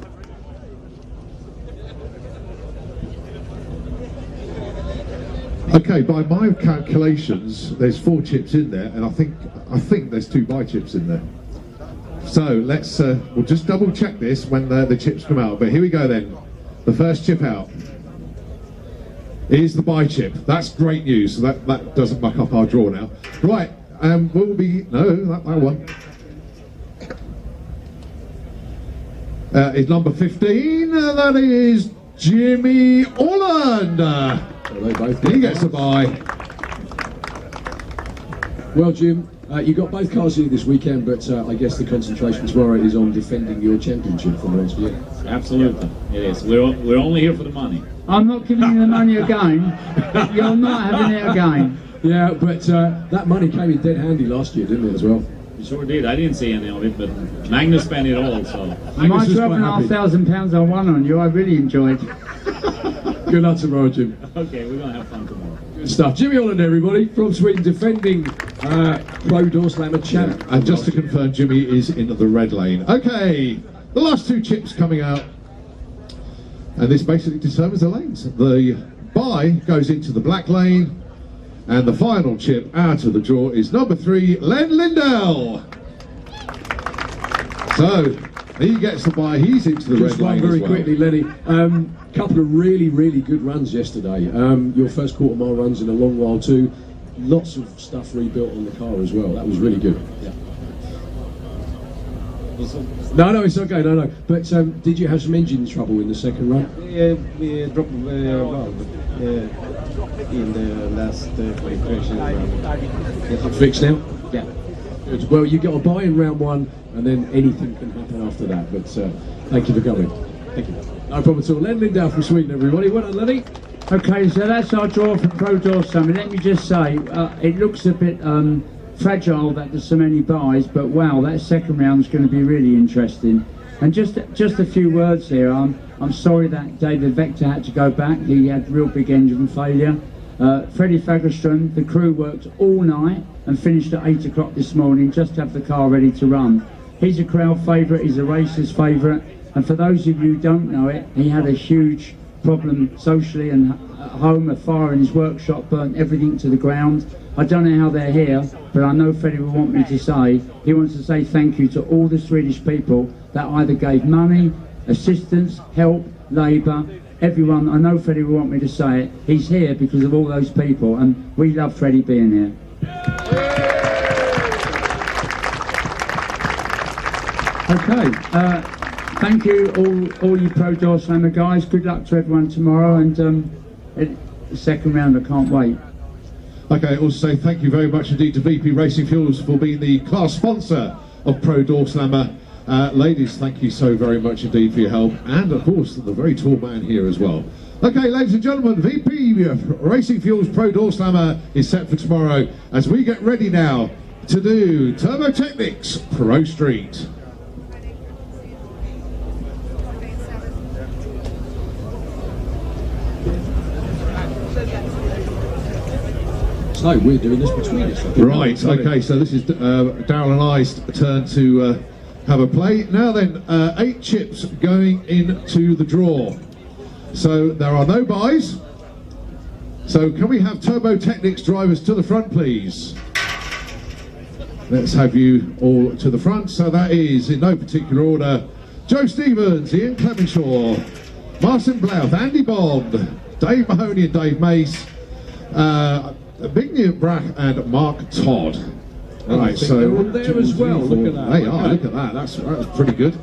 Okay, by my calculations, there's 4 chips in there, and I think there's 2 buy chips in there. So let's we'll just double check this when the chips come out. But here we go then. The first chip out is the buy chip. That's great news. So that doesn't muck up our draw now. Right, will be that one. Is number 15. That is Jimmy Orland. He gets a buy. Well, Jim, you got both cars here this weekend, but I guess the concentration tomorrow is on defending your championship from once again. Absolutely, it is. We're only here for the money. I'm not giving you the money again. You're not having it again. Yeah, but that money came in dead handy last year, didn't it, as well? We sure did. I didn't see any of it, but Magnus spent it all, so... My £12,500 I won on you, I really enjoyed. Good luck tomorrow, Jim. Okay, we're going to have fun tomorrow. Good stuff. Jimmy Holland, everybody, from Sweden, defending Pro Doorslammers champ. And just to confirm, Jimmy is in the red lane. Okay, the last two chips coming out. And this basically determines the lanes. The bye goes into the black lane. And the final chip out of the draw is number 3, Len Lindell. So, he gets the bye, he's into the Just red lane one very as well. quickly, Lenny. Couple of really, really good runs yesterday. Your first quarter mile runs in a long while too. Lots of stuff rebuilt on the car as well. That was really good. Yeah. No, it's okay. No. But did you have some engine trouble in the second run? We dropped valve in the last qualification round. Fixed now? Yeah. Good. Well, you got a buy in round 1, and then anything can happen after that. But thank you for coming. Thank you. No problem at all. Len Lindell from Sweden, everybody. Well done, Lenny. Okay, so that's our draw for Pro Doorslammers. Let me just say, it looks a bit fragile that there's so many buys, but wow, that second round's going to be really interesting. And just a few words here. I'm sorry that David Vector had to go back. He had real big engine failure. Freddie Fagerström, the crew worked all night and finished at 8 o'clock this morning just to have the car ready to run. He's a crowd favourite, he's a racer's favourite, and for those of you who don't know it, he had a huge problem socially and at home. A fire in his workshop burnt everything to the ground. I don't know how they're here, but I know Freddie will want me to say, he wants to say thank you to all the Swedish people that either gave money, assistance, help, labour, everyone. I know Freddie will want me to say it. He's here because of all those people, and we love Freddie being here. Okay, thank you all you Pro Doorslammer guys. Good luck to everyone tomorrow, and the second round, I can't wait. Okay, also say thank you very much indeed to VP Racing Fuels for being the class sponsor of Pro Doorslammer. Ladies, thank you so very much indeed for your help, and of course the very tall man here as well. Okay, ladies and gentlemen, VP Racing Fuels Pro Doorslammer is set for tomorrow as we get ready now to do Turbo Technics Pro Street. So we're doing this between us. Right, okay, so this is Darryl and I's turn to have a play. Now then, 8 chips going into the draw. So there are no buys. So can we have Turbo Technics drivers to the front, please? Let's have you all to the front. So that is, in no particular order, Joe Stevens, Ian Clemenshaw, Martin Blouth, Andy Bond, Dave Mahoney and Dave Mace, Vignew Brach and Mark Todd. Right, so they're on there as well. Look at that. They are. Look at that. That's pretty good.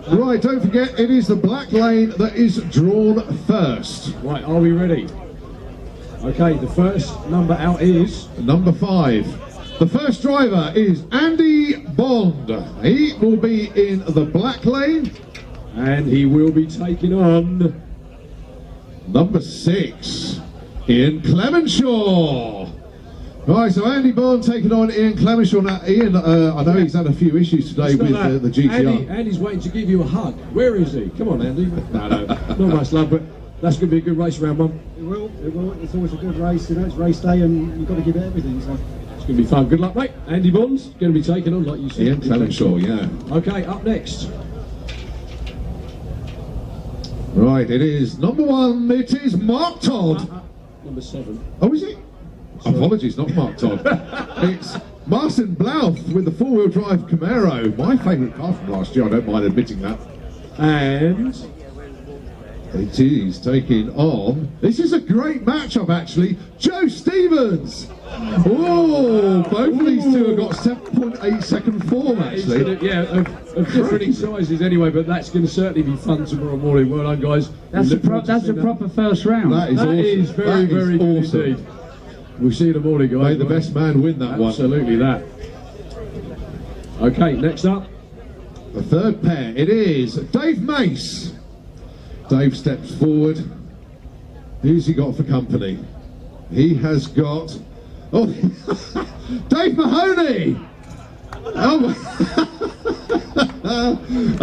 Right, don't forget, it is the black lane that is drawn first. Right, are we ready? Okay, the first number out is number 5. The first driver is Andy Bond. He will be in the black lane, and he will be taking on number 6. Ian Clemenshaw. Right, so Andy Bond taking on Ian Clemenshaw. Now, Ian, I know he's had a few issues today with the GTR. Andy's waiting to give you a hug. Where is he? Come on, Andy. No, not much love, but that's going to be a good race round 1. It will. It's always a good race, you know, it's race day and you've got to give it everything. So. It's going to be fun. Good luck, mate. Andy Bond's going to be taking on, like you said. Ian Clemenshaw, yeah. Okay, up next. Right, it is number 1, it is Mark Todd. Number 7. Oh, is it? Sorry. Apologies, not Mark Todd. It's Martin Blouth with the 4-wheel drive Camaro. My favourite car from last year, I don't mind admitting that. And it is taking on, this is a great matchup actually, Joe Stevens. Oh, both of these two have got 7.8 second form actually. Yeah, of different sizes anyway, but that's going to certainly be fun tomorrow morning. Well done, guys. That's a proper first round. That is awesome. Is very, very good awesome. Indeed. We'll see you in the morning, guys. May the best man win that one. Absolutely that. Okay, next up. The third pair, it is Dave Mace. Dave steps forward. Who's he got for company? He has got, oh, Dave Mahoney.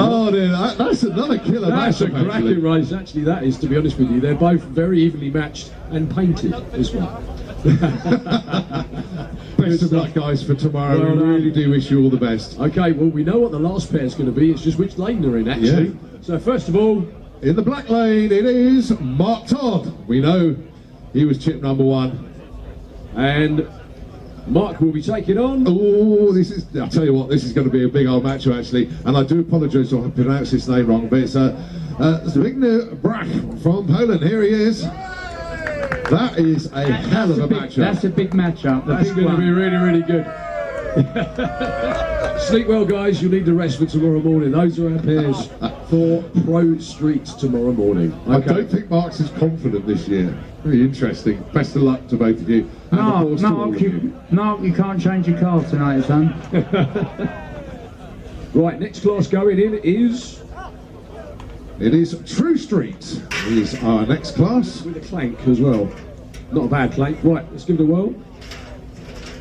Oh dear, that's another killer That's a matchup, cracking actually. race, actually, that is, to be honest with you. They're both very evenly matched and painted as well. Best of luck, guys, for tomorrow. Well We done. really do wish you all the best. Okay, well, we know what the last pair's going to be. It's just which lane they're in, actually. Yeah. So, first of all, in the black lane, it is Mark Todd. We know he was chip number 1. And Mark will be taking on. Oh, I'll tell you what, this is going to be a big old matchup, actually. And I do apologise if I pronounce his name wrong, but it's Zbigniew Brach from Poland. Here he is. That is a hell of a matchup. That's a big matchup. That's going to be really, really good. Sleep well, guys. You'll need the rest for tomorrow morning. Those are our pairs for Pro Street tomorrow morning. Okay. I don't think Mark's as confident this year. Very interesting. Best of luck to both of you. And of course to all of you. Mark, you can't change your car tonight, son. Right, next class going in is... It is True Street is our next class. With a clank as well. Not a bad clank. Right, let's give it a whirl.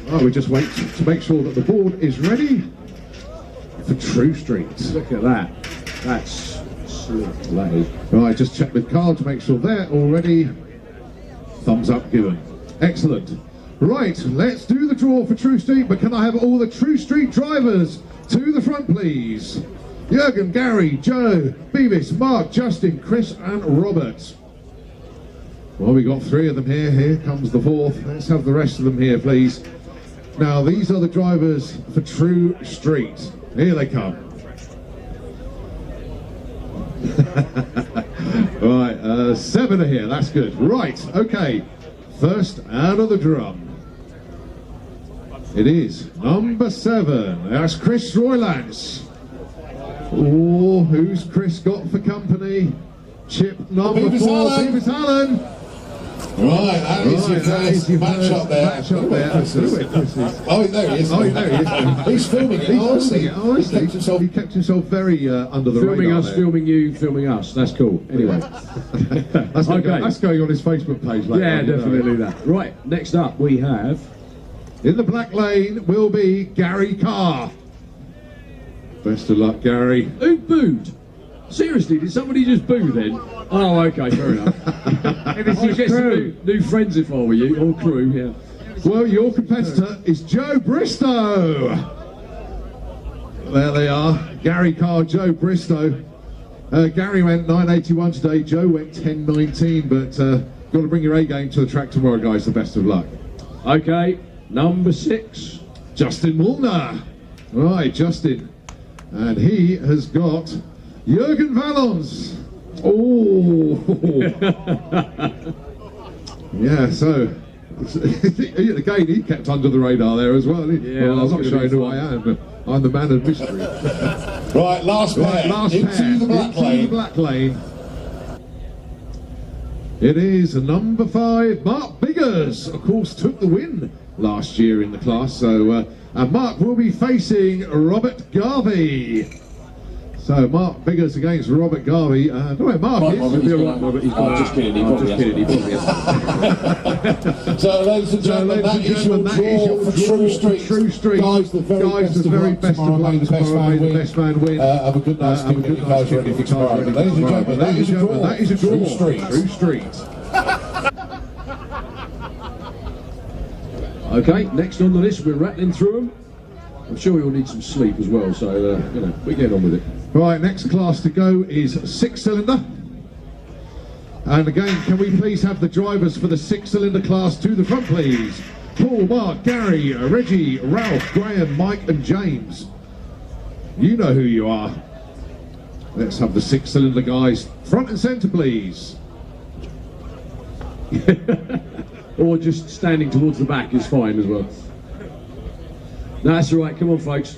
Oh, we just wait to make sure that the board is ready for True Street. Look at that. That's slick, that is. Right, just check with Carl to make sure they're all ready. Thumbs up given. Excellent. Right, let's do the draw for True Street, but can I have all the True Street drivers to the front, please? Jürgen, Gary, Joe, Beavis, Mark, Justin, Chris and Robert. Well, we got 3 of them here. Here comes the 4th. Let's have the rest of them here, please. Now, these are the drivers for True Street. Here they come. Right, 7 are here. That's good. Right, okay. First out of the drum. It is number 7. That's Chris Roylance. Oh, who's Chris got for company? Chip number 4, Beavis Allen. Right, that is your first match-up there. Oh, there he is. Oh, there he is. He's filming it, honestly. He kept himself very under the Filming radar us, there. filming you, filming us. That's cool. Anyway. That's going on his Facebook page later. Yeah, definitely that. Right, next up we have... In the black lane will be Gary Carr. Best of luck, Gary. Who booed? Seriously, did somebody just boo then? Oh, okay, fair enough. I'd get some new friends if I were you, or crew, yeah. Well, your competitor is Joe Bristow. There they are, Gary Carr, Joe Bristow. Gary went 9.81 today, Joe went 10.19, but got to bring your A game to the track tomorrow, guys. The best of luck. Okay, number 6. Justin Mulner. Right, Justin. And he has got Jürgen Vallons. Oh. Yeah, so again, he kept under the radar there as well. Yeah, well, I'm not showing who I am, but I'm the man of mystery. Right, last pair. Into the black lane. It is number 5, Mark Biggers. Of course, took the win last year in the class. So, and Mark will be facing Robert Garvey. So Mark Biggers against Robert Garvey. No, Mark is. Robert, just kidding. He probably is. So, ladies and gentlemen, that is your draw for True Street. True Street. Guys, the very best of luck. May the best man win. Have a good night's sleep. Get your cars ready for tomorrow. Ladies and gentlemen, that is your draw. That is a draw. True Street. True Street. Okay, next on the list, we're rattling through them. I'm sure we all need some sleep as well, so, you know, we get on with it. Right, next class to go is 6-cylinder. And again, can we please have the drivers for the 6-cylinder class to the front, please? Paul, Mark, Gary, Reggie, Ralph, Graham, Mike and James. You know who you are. Let's have the 6-cylinder guys front and centre, please. Or just standing towards the back is fine as well. No, that's all right. Come on, folks.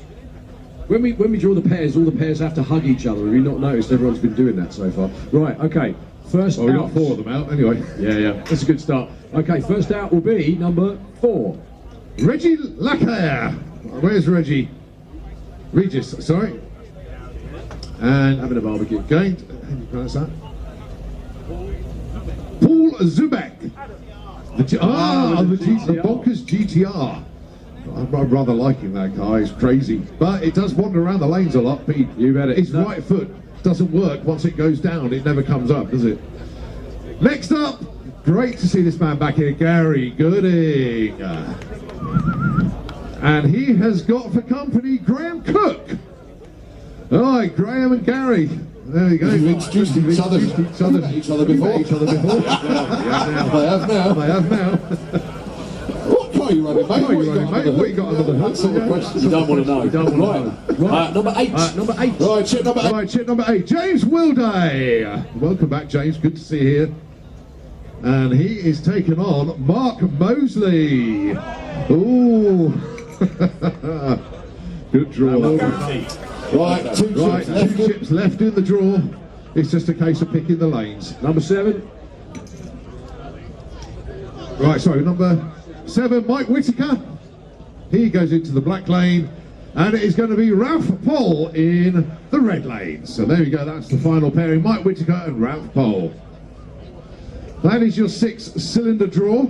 When we draw the pairs, all the pairs have to hug each other. Have you not noticed? Everyone's been doing that so far. Right, okay. First out. We got 4 of them out anyway. Yeah. That's a good start. Okay, first out will be number 4. Reggie Lacaire. Where's Reggie? Regis, sorry. And having a barbecue. Going to, how do you pronounce that? Paul Zubek. The Bonkers GTR. I'm rather liking that car. It's crazy, but it does wander around the lanes a lot. Pete, You bet it. its right foot doesn't work. Once it goes down, it never comes up, does it? Next up, great to see this man back here, Gary Gooding. And he has got for company Graham Cook. All right, Graham and Gary. There you go. You've introduced each other. Each other before. They have now. What car are you running, mate? What you got under the hood? That sort of question. You don't want to know. You don't want to know. Right. Number 8. Number 8. Right, chip number 8. Right, chip number 8. James Wilday. Welcome back, James. Good to see you here. And he is taking on Mark Mosley. Ooh. Good draw. Right, two chips left in the draw. It's just a case of picking the lanes. Number 7. Right, sorry, number 7, Mike Whittaker. He goes into the black lane, and it is going to be Ralph Poll in the red lane. So there you go, that's the final pairing, Mike Whittaker and Ralph Poll. That is your 6-cylinder draw.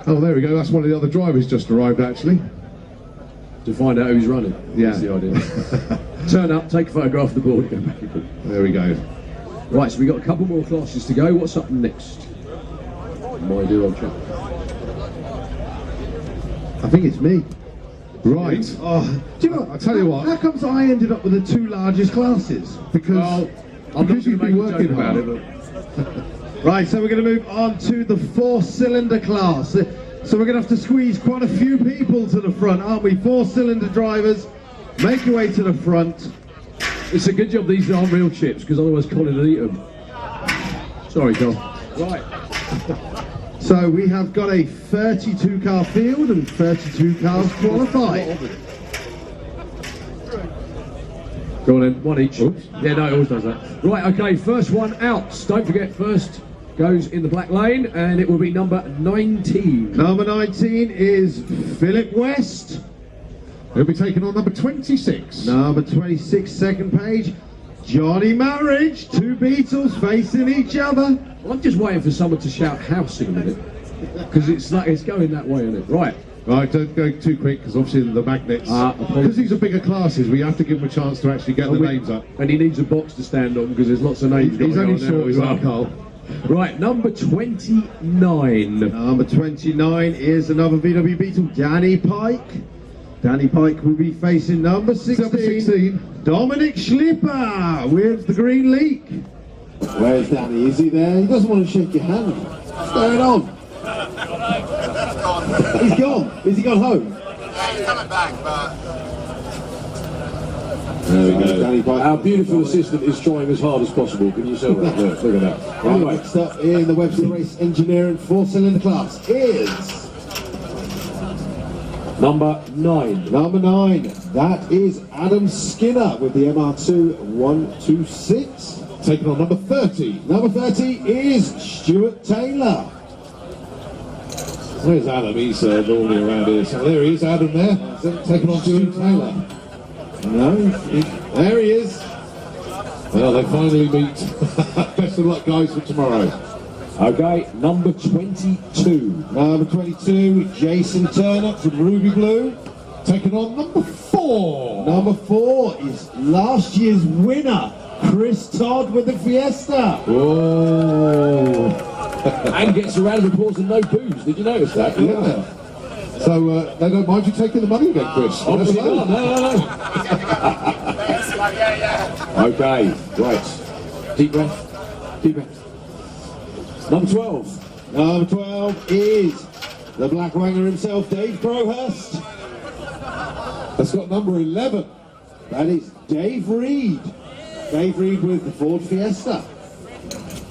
Oh, there we go, that's one of the other drivers just arrived, actually. To find out who's running. Yeah. That's the idea. Turn up, take a photograph of the board, go back again. There we go. Right, so we've got a couple more classes to go. What's up next? My dear old chap. I think it's me. Right. Oh, do you know what? I'll tell you what. How comes I ended up with the 2 largest classes? Because I'm not you've been working about hard. it. Right, so we're going to move on to the 4-cylinder class. So we're going to have to squeeze quite a few people to the front, aren't we? 4-cylinder drivers, make your way to the front. It's a good job these aren't real chips, because otherwise Colin would eat them. Sorry, John. Right. So we have got a 32 car field and 32 cars qualified. Go on then, one each. Oops. Yeah, no, it always does that. Right, okay, first one out. Don't forget, first goes in the black lane, and it will be number 19. Number 19 is Philip West. He'll be taking on number 26. Number 26, second page, Johnny Marriage. 2 Beatles facing each other. I'm just waiting for someone to shout house in a minute, because it's going that way, isn't it? Right. Right, don't go too quick, because obviously the magnets, because these are bigger classes, we have to give them a chance to actually get the names up. And he needs a box to stand on, because there's lots of names. He's only short as well, Carl. Right, number 29. Number 29 is another VW Beetle, Danny Pike. Danny Pike will be facing number 16, Dominic Schlipper with the green leak. Where's Danny? Is he there? He doesn't want to shake your hand. What's going on? He's gone. Is he gone home? Yeah, he's coming back, but... There we go. Danny Pike. Our beautiful assistant is trying as hard as possible. Can you see that? Look at that. Right, Anyway. next up in the Webster Race Engineering 4-cylinder class is... Number 9. Number 9. That is Adam Skinner with the MR2 126. Taking on number 30. Number 30 is Stuart Taylor. Where's Adam? He's normally around here. So there he is, Adam there. Taking on Stuart Taylor. No, there he is. Well, they finally meet. Best of luck, guys, for tomorrow. Okay, number 22. Number 22, Jason Turner from Ruby Blue. Taking on number 4. Number 4 is last year's winner, Chris Todd with the Fiesta. Oh. And gets a round of applause and no booze. Did you notice that? Yeah. So they don't mind you taking the money again, Chris? Obviously not. No. Okay, right. Deep breath. Deep breath. Number 12. Number 12 is the Black Wanger himself, Dave Crowhurst. That's got number 11. That is Dave Reed. Dave Reed with the Ford Fiesta.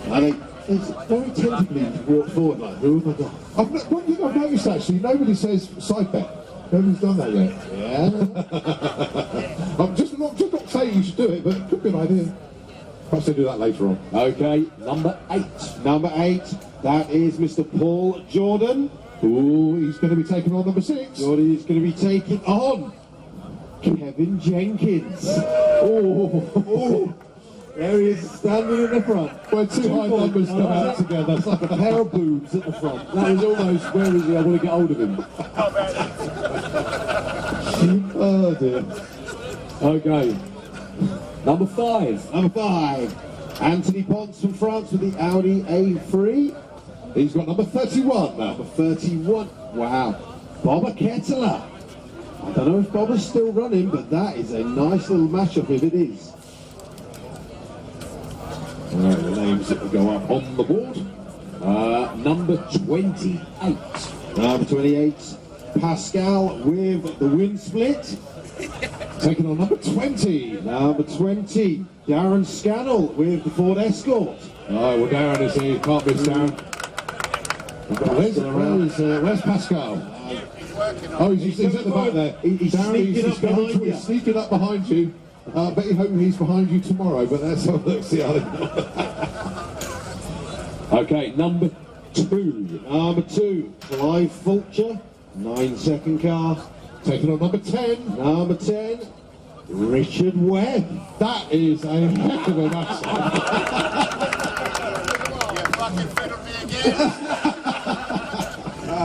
And it's very tentatively brought forward like, oh my God. I've noticed actually, nobody says side bet. Nobody's done that yet. Yeah. I'm just not saying you should do it, but it could be an idea. Perhaps they'll do that later on. Okay, number 8. Number 8, that is Mr. Paul Jordan. Ooh, he's going to be taking on number 6. Jordan is going to be taking on Kevin Jenkins. Oh. There he is standing in the front. Where 2 high numbers come out together. It's like a pair of boobs at the front. That was almost, where is he? I want to get hold of him. Oh dear. Okay. Number 5. Number 5. Anthony Ponce from France with the Audi A3. He's got number 31. Number 31. Wow. Bobber Kettler. I don't know if Bobber's still running, but that is a nice little matchup if it is. Alright, the names that will go up on the board. Number 28. Number 28. Pascal with the wind split. Taking on number 20. Number 20. Darren Scannell with the Ford Escort. Oh, well, Darren is here. Can't miss Darren. Where's Pascal? Oh, he's at the back there. He's sneaking up behind you. Bet you hope he's behind you tomorrow, but let's see how they Okay, number 2. Number 2. Clive Fulcher. 9-second car. Taking on number 10. Number 10. Richard Webb. That is a heck of a match.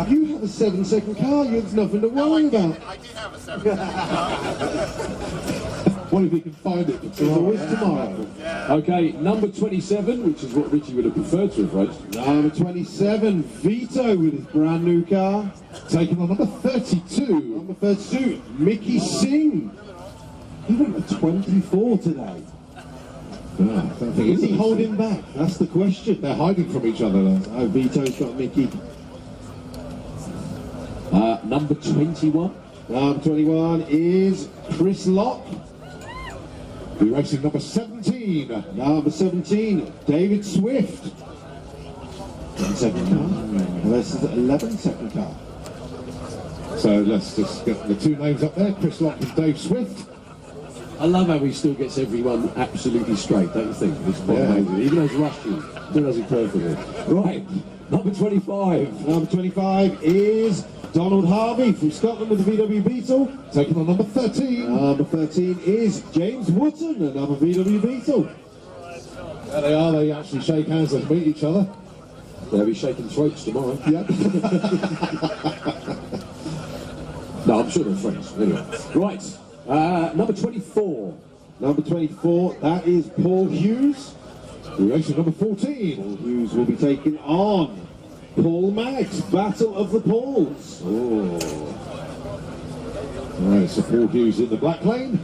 You have a 7-second car, there's nothing to worry about. I did have a 7-second car. What if he can find it for tomorrow? Always tomorrow. Okay, number 27, which is what Richie would have preferred to have raced. Number 27, Vito with his brand new car. Taking on number 32. Number 32, Mickey Singh. He went for 24 today. Is he holding back? That's the question. They're hiding from each other. Oh, Vito's got Mickey. Number 21. Number 21 is Chris Locke. Be racing number 17. Number 17, David Swift. 10-second car. This is 11-second car. So let's just get the two names up there, Chris Locke and Dave Swift. I love how he still gets everyone absolutely straight, don't you think? It's quite amazing. Even though he's Russian, still does it perfectly. Right, number 25. Number 25 is Donald Harvey from Scotland with the VW Beetle. Taking on number 13. Number 13 is James Wootton, another VW Beetle. There they are, they actually shake hands and meet each other. They'll be shaking throats tomorrow. Yep. No, I'm sure they're friends. Anyway. Right, number 24. Number 24, that is Paul Hughes. Racing number 14. Paul Hughes will be taking on Paul Maggs, Battle of the Pauls. Oh. Right, so Paul Hughes in the black lane.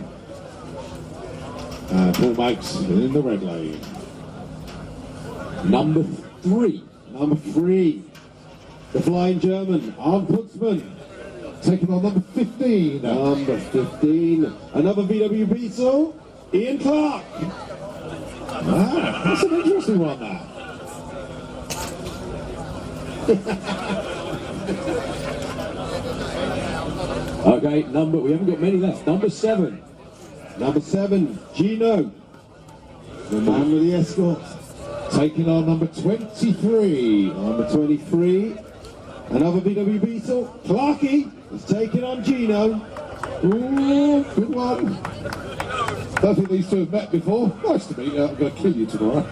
And Paul Maggs in the red lane. Number 3. Number 3, the Flying German, Arne Putzman. Taking on number 15. Number 15, another VW Beetle, Ian Clark. Ah, that's an interesting one, that. Okay, we haven't got many left. Number 7. Number 7, Gino, the man with the Escort. Taking on number 23. Number 23, another VW Beetle, Clarky is taking on Gino. Ooh, good one. Don't think these two have met before. Nice to meet you. I'm going to kill you tomorrow.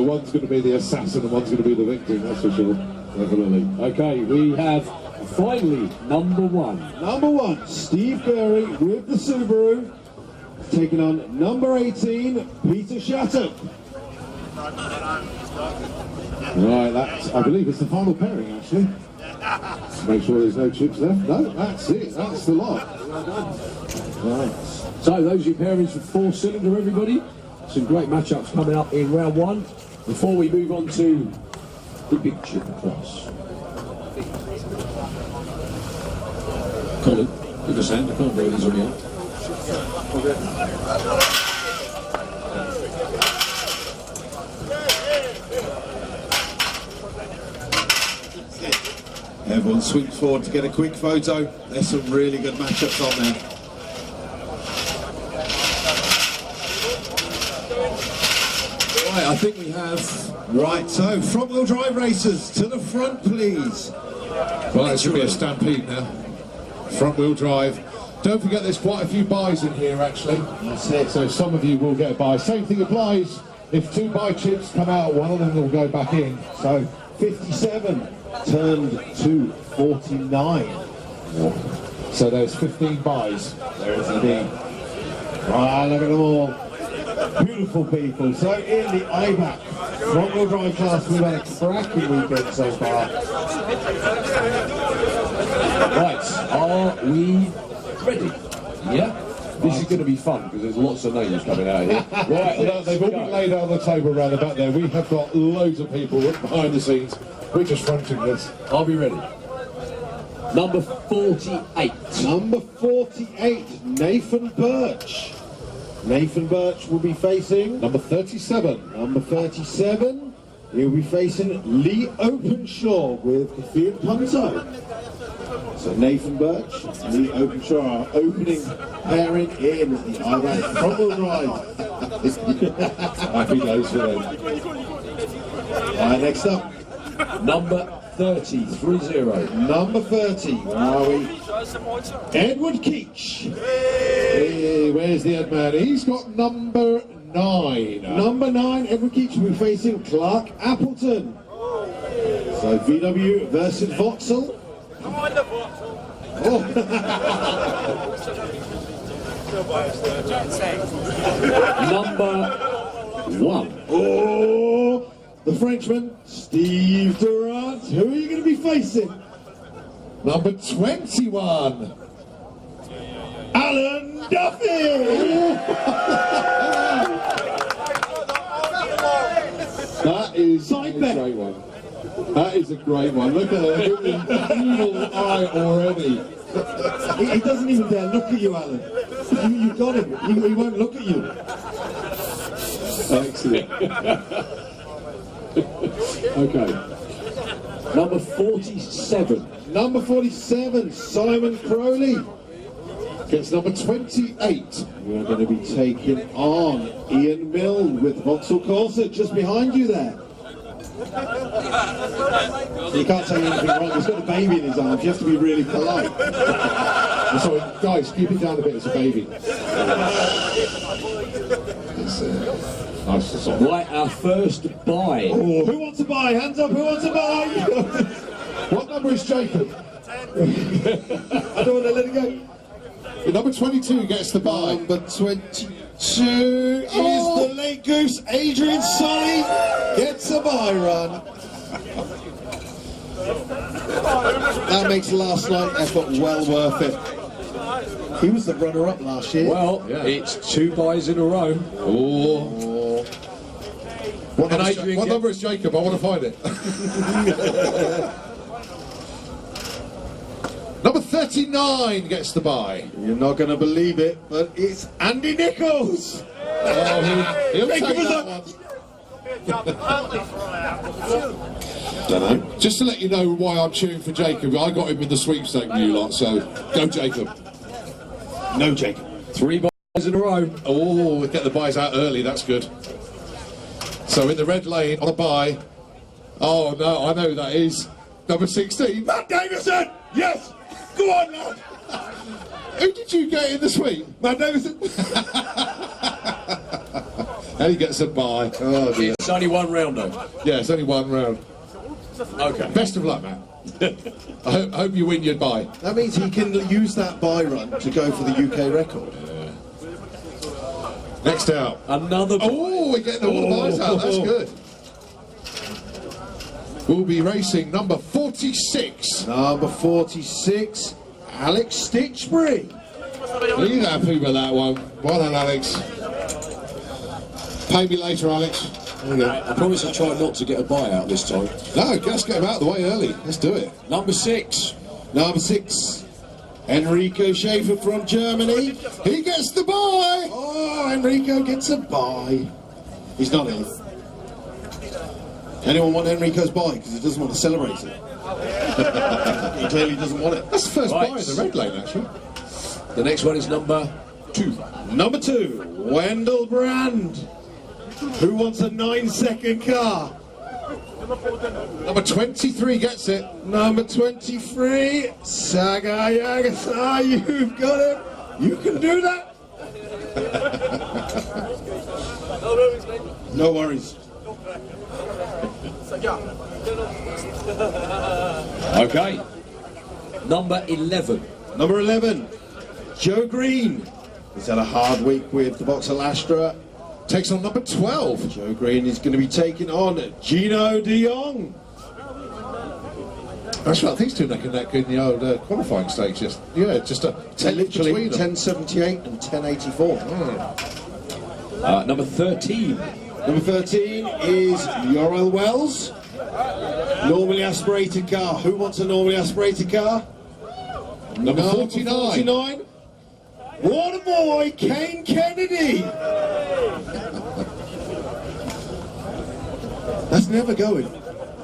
One's going to be the assassin and one's going to be the victim, that's for sure. Definitely. Okay, we have finally number 1. Number 1, Steve Gurry with the Subaru, taking on number 18, Peter Shattuck. Right, that's, I believe it's the final pairing actually. Make sure there's no chips left. No, that's it. That's the lot. Right. So those are your pairings for 4-cylinder, everybody. Some great matchups coming up in round 1. Before we move on to the big chip class. Colin, give us a hand. I can't believe these already out. Everyone swings forward to get a quick photo. There's some really good matchups on there. Right, I think we have... Right, so front-wheel drive racers to the front, please. Well, it should be a stampede now. Front-wheel drive. Don't forget there's quite a few buys in here actually. That's it. So some of you will get a buy. Same thing applies. If 2 buy chips come out, one of them will go back in. So 57, turned to 49. So there's 15 buys. There is indeed. Right, look at them all. Beautiful people. So in the IBAC front-wheel drive class, we've had a cracking weekend so far. Right, are we ready? Yeah? This is going to be fun because there's lots of names coming out here. Right, they've all been laid out on the table around the back there. We have got loads of people behind the scenes. We're just fronting this. Are we ready? Number 48. Number 48, Nathan Birch. Nathan Birch will be facing number 37. Number 37, he'll be facing Lee Openshaw with the Fiat Punto. So Nathan Birch, Lee Openshaw, our opening pairing in the IBAC front-wheel drive. Happy days for them. Right, next up. Number 30, 30. Number 30, where are we? Edward Keach. Hey, where's the Ed man? He's got number 9. Number 9, Edward Keach will be facing Clark Appleton. So VW versus Vauxhall. Oh. Number 1. Oh, the Frenchman, Steve Durant. Who are you going to be facing? Number 21. Alan Duffy. That is a great one. That is a great one. Look at that. Evil eye already. He doesn't even dare look at you, Alan. You got him. He won't look at you. Excellent. Okay. Number 47. Number 47, Simon Crowley. Gets number 28. We're going to be taking on Ian Mill with Vauxhall Corsa just behind you there. You can't say anything wrong. He's got a baby in his arms. You have to be really polite. Sorry, guys, keep it down a bit. It's a baby. Nice to solve. Right, our first buy. Oh, who wants to buy? Hands up, who wants to buy? What number is Jacob? I don't want to let it go. Number 22 gets the buy. Number 22 is the late goose. Adrian Solly gets a buy run. That makes last night's effort well worth it. He was the runner-up last year. Well, it's 2 buys in a row. Oh. What number is Jacob? I want to find it. Number 39 gets the buy. You're not going to believe it, but it's Andy Nichols. Oh, he'll take that one. Don't know. Just to let you know why I'm cheering for Jacob, I got him in the sweepstake with you lot, so go Jacob. No Jacob. 3 buys in a row. Oh, we get the buys out early, that's good. So in the red lane on a buy. Oh no, I know who that is. Number 16. Matt Davison! Yes! Go on, lad! Who did you get in the sweep? Matt Davison! And he gets a buy. Oh dear. It's only 1 round though. Yeah, it's only 1 round. Okay. Best of luck, Matt. I hope you win your buy. That means he can use that buy run to go for the UK record. Next out. Another buy. Oh, we're getting all the buys out. That's good. We'll be racing number 46. Number 46, Alex Stitchbury. He's happy with that one. Well done, Alex. Pay me later, Alex. There you go. I promise I'll try not to get a buy out this time. No, let's get him out of the way early. Let's do it. Number 6. Number 6, Enrico Schaefer from Germany. He gets the buy. Oh, Enrico gets a buy. He's not ill. Anyone want Enrico's buy? Because he doesn't want to celebrate it. He clearly doesn't want it. That's the first buy in the red lane, actually. The next one is number 2. Number 2, Wendell Brand. Who wants a 9-second car? Number 23 gets it. Number 23, Saga Yagasa. You've got it. You can do that. No worries. Okay. Number 11. Number 11, Joe Green. He's had a hard week with the Boxer Lastra. Takes on number 12. Joe Green is going to be taking on Gino de Jong. That's right, these two neck and neck in the old qualifying stakes. Just a 10 literally between them. 10.78 and 10.84. Number 13. Number 13 is Yorel Wells. Normally aspirated car. Who wants a normally aspirated car? Number 49. What a boy, Kane Kennedy. That's never going.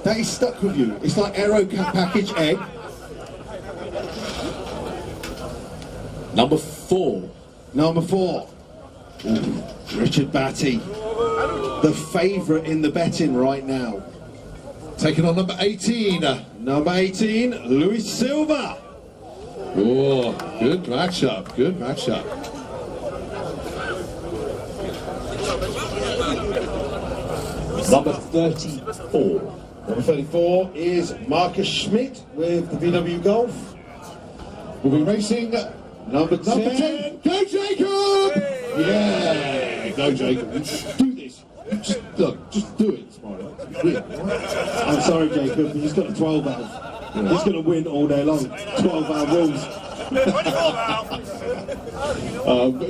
That is stuck with you. It's like Aero package egg. Number 4. Number 4. Ooh, Richard Batty. The favourite in the betting right now. Taking on number 18. Number 18, Luis Silva. Oh, good matchup, good matchup. Number 34. Number 34 is Marcus Schmidt with the VW Golf. We'll be racing number 10. Go Jacob! Yeah, go Jacob. Do this. Just do it tomorrow. I'm sorry, Jacob, he's got a 12 valve. He's going to win all day long. 12 valve rules.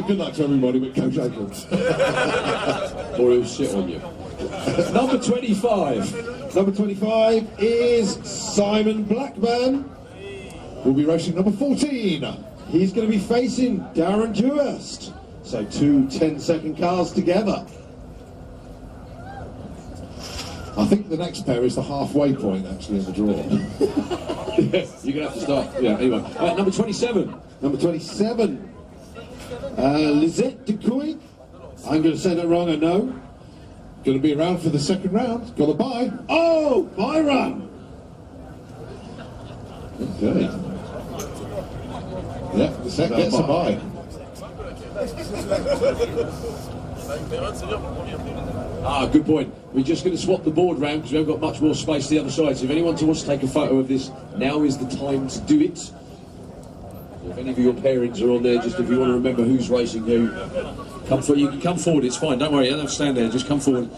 Good luck to everybody, but go Jacob. Or he'll sit on you. Number 25. Number 25 is Simon Blackburn. We'll be racing number 14. He's going to be facing Darren Dewhurst. So 2 10-second cars together. I think the next pair is the halfway point actually in the draw. Yeah, you're going to have to start. Yeah, anyway. Number 27. Number 27. Lisette Decoy. I'm going to say that wrong, I know. Going to be around for the second round. Got a bye. Oh, bye run. Okay. Yeah, the set gets a bye. Good point. We're just going to swap the board round because we haven't got much more space to the other side. So if anyone wants to take a photo of this, now is the time to do it. So if any of your pairings are on there, just if you want to remember who's racing who, come forward. You can come forward, it's fine, don't worry, you don't have to stand there, just come forward,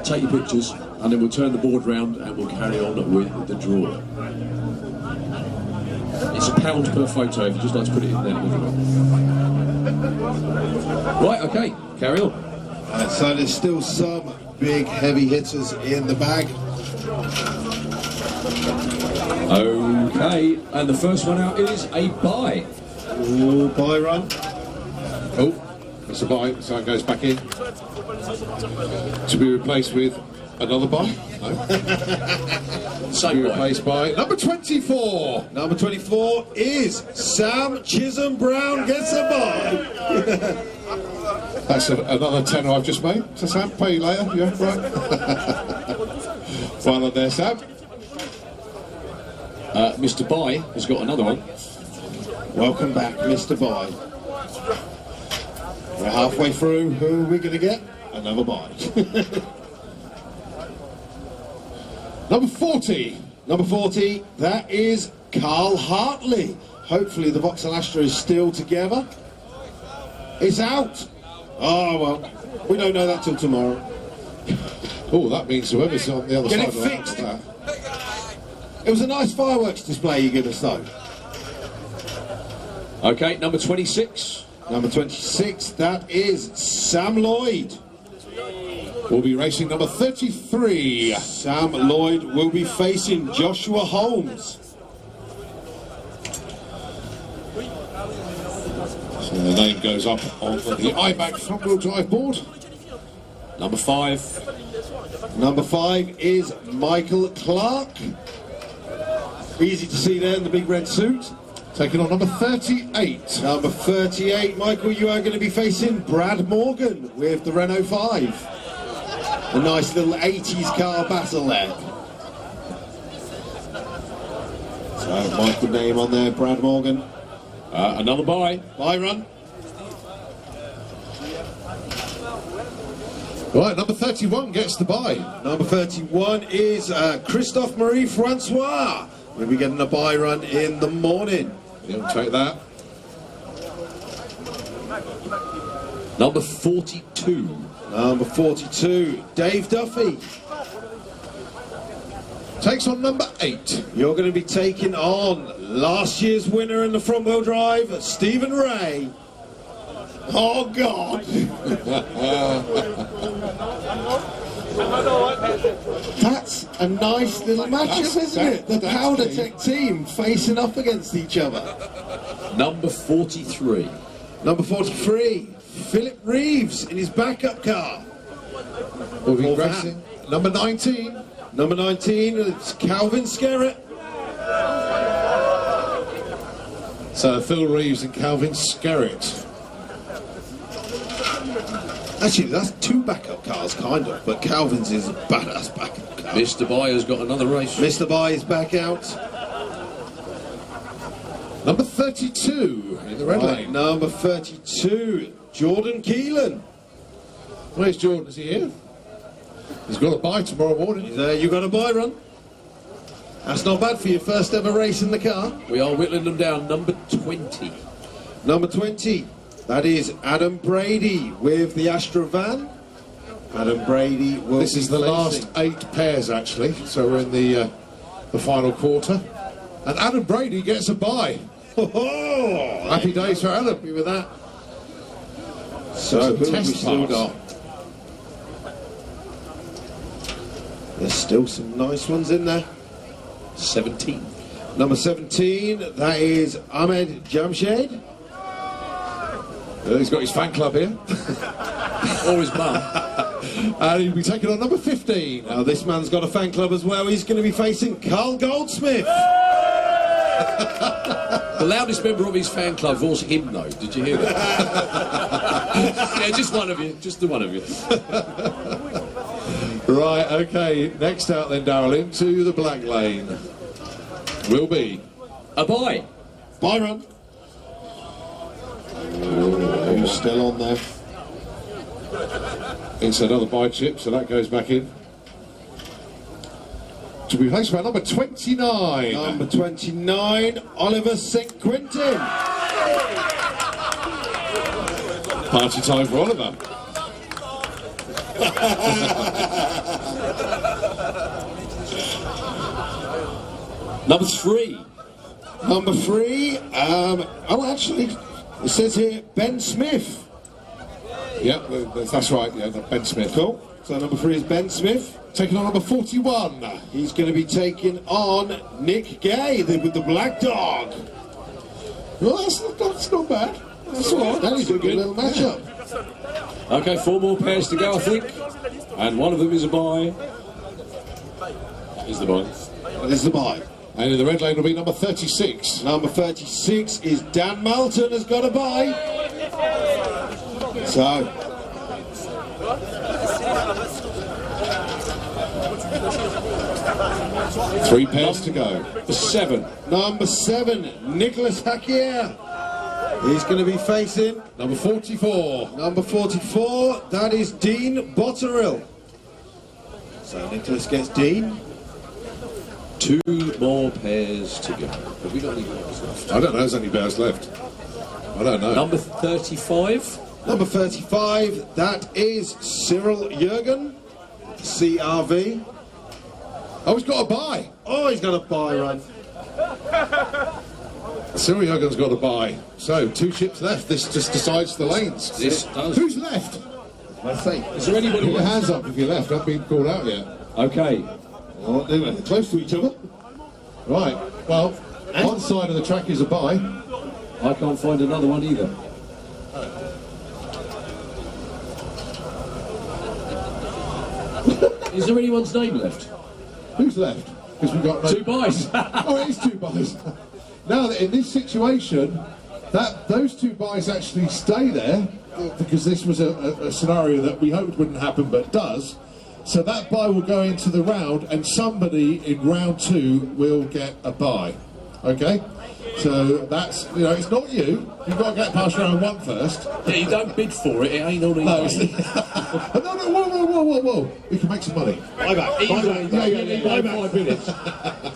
take your pictures, and then we'll turn the board round and we'll carry on with the draw. It's £1 per photo if you just like to put it in there. Right, okay, carry on. So there's still some big heavy hitters in the bag. Okay, and the first one out is a bye. Ooh, bye run. Oh, that's a bye, so it goes back in. To be replaced with another bye? No. Same to be replaced by number 24. Number 24 is Sam Chisholm Brown gets a bye. That's another tenner I've just made. So Sam, pay you later. Yeah, right. Well on there, Sam. Mr. Bye has got another one. Welcome back, Mr. Bye. We're halfway through. Who are we going to get? Another bye. Number 40. Number 40, that is Carl Hartley. Hopefully the Vauxhall Astra is still together. It's out. Oh, well, we don't know that till tomorrow. Oh, that means whoever's on the other Get side it of fixed. that. It was a nice fireworks display you give us, though. Okay, number 26. Number 26, that is Sam Lloyd. We'll be racing number 33. Sam Lloyd will be facing Joshua Holmes. So the name goes up on the iBack front-wheel drive board. Number 5. Number 5 is Michael Clark. Easy to see there in the big red suit. Taking on number 38. Number 38, Michael, you are going to be facing Brad Morgan with the Renault 5. A nice little 80s car battle there. So, Michael name on there, Brad Morgan. Another bye. Bye run. Right, number 31 gets the bye. Number 31 is Christophe Marie Francois. We'll be getting a bye run in the morning. He'll take that. Number 42. Number 42, Dave Duffy. Takes on number 8. You're going to be taking on last year's winner in the front wheel drive, Stephen Ray. Oh God! That's a nice little matchup, isn't it? The Powder Tech team facing up against each other. Number 43. Number 43, Philip Reeves in his backup car. We'll be racing. Number 19. Number 19, it's Calvin Skerritt. So Phil Reeves and Calvin Skerritt. Actually, that's 2 backup cars, kind of, but Calvin's is a badass backup car. Mr. Byer's got another race. Mr. Bye is back out. Number 32 in the red lane. Number 32, Jordan Keelan. Where's Jordan? Is he here? He's got a bye tomorrow morning. He's there. You got a bye run. That's not bad for your first ever race in the car. We are whittling them down. Number 20. Number 20. That is Adam Brady with the Astra van. Adam Brady will This is the last 8 pairs, actually. So we're in the final quarter. And Adam Brady gets a bye. Oh, happy days for Adam with that. So who have we test still pass. got? There's still some nice ones in there. 17. Number 17, that is Ahmed Jamshed. He's got his fan club here. Or his mum. And he'll be taking on number 15. Now this man's got a fan club as well. He's going to be facing Carl Goldsmith. The loudest member of his fan club was him, though. Did you hear that? Yeah, just one of you. Just the one of you. Right, okay. Next out then, Darryl, into the black lane. Will be a bye. Bye run. Who's still on there? It's another bye chip, so that goes back in. To be replaced by number 29. Number 29, Oliver St. Quentin. Party time for Oliver. Number 3. Number 3, oh actually, it says here Ben Smith. Yeah, that's right, yeah, Ben Smith. Cool. So number 3 is Ben Smith. Taking on number 41. He's going to be taking on Nick Gay with the Black Dog. Well, that's not bad. That's all right. That is a good little matchup. Okay, 4 more pairs to go, I think. And one of them is a bye. That is the bye. That is the bye. And in the red lane will be number 36. Number 36 is Dan Moulton has got a bye. So. 3 pairs to go. 7. Number 7, Nicholas Hakier. He's going to be facing number 44. Number 44, that is Dean Botterill. So Nicholas gets Dean. 2 more pairs to go. Have we got any pairs left? I don't know, there's any pairs left. I don't know. Number 35. Number 35, that is Cyril Jurgen, CRV. Oh, he's got a bye. Oh, he's got a bye run. Cyril Jurgen's got a bye. So, 2 ships left. This just decides the lanes. This does. Who's left? Let's see. Is there anybody Put your left? hands up if you're left. I've been called out yet. Okay. Oh, they're close to each other. Right. Well, one side of the track is a bye. I can't find another one either. Is there anyone's name left? Who's left? Because we've got 2 buys. Oh, it is 2 buys. Now, in this situation, those 2 buys actually stay there because this was a scenario that we hoped wouldn't happen, but does. So that buy will go into the round, and somebody in round 2 will get a buy. Okay? So that's, you know, it's not you. You've got to get past round 1 first. Yeah, you don't bid for it, it ain't all No, easy. whoa. We can make some money. Buyback. Buyback. 5 minutes.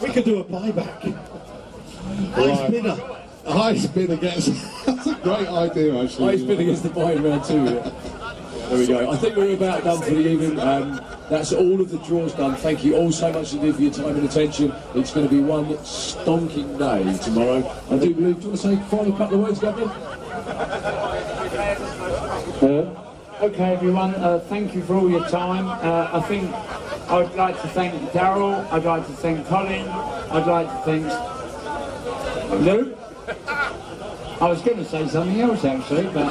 We could do a buyback. Highest bidder. Highest bidder gets. That's a great idea, actually. Highest bidder gets the buy in round 2. Yeah. There we go. I think we're about done for the evening. That's all of the draws done. Thank you all so much indeed for your time and attention. It's going to be one stonking day tomorrow. I do believe. Do you want to say a final couple of words, Governor? Okay, everyone, thank you for all your time. I think I'd like to thank Darryl, I'd like to thank Colin, I'd like to thank Lou. I was going to say something else actually, but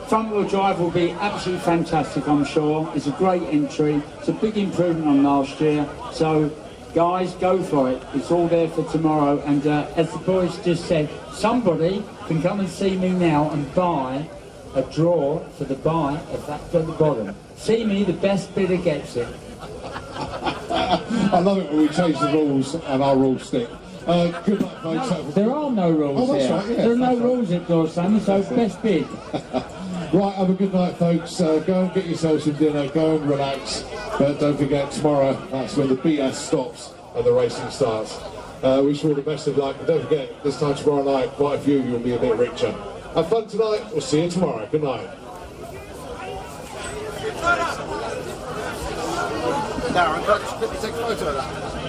front wheel drive will be absolutely fantastic, I'm sure. It's a great entry, it's a big improvement on last year, so guys, go for it. It's all there for tomorrow, and as the boys just said, somebody can come and see me now and buy a draw for the buy of that at the bottom. See me, the best bidder gets it. I love it when we change the rules and our rules stick. Good luck, folks. No, there are no rules Oh, that's here. right, yeah. There are no rules at Doorslammers, so best bid. Right, have a good night, folks. Go and get yourselves some dinner, go and relax. But don't forget, tomorrow, that's when the BS stops and the racing starts. Wish you all the best of luck. But don't forget, this time tomorrow night, quite a few of you will be a bit richer. Have fun tonight. We'll see you tomorrow. Good night. Darren, quickly take a photo of that.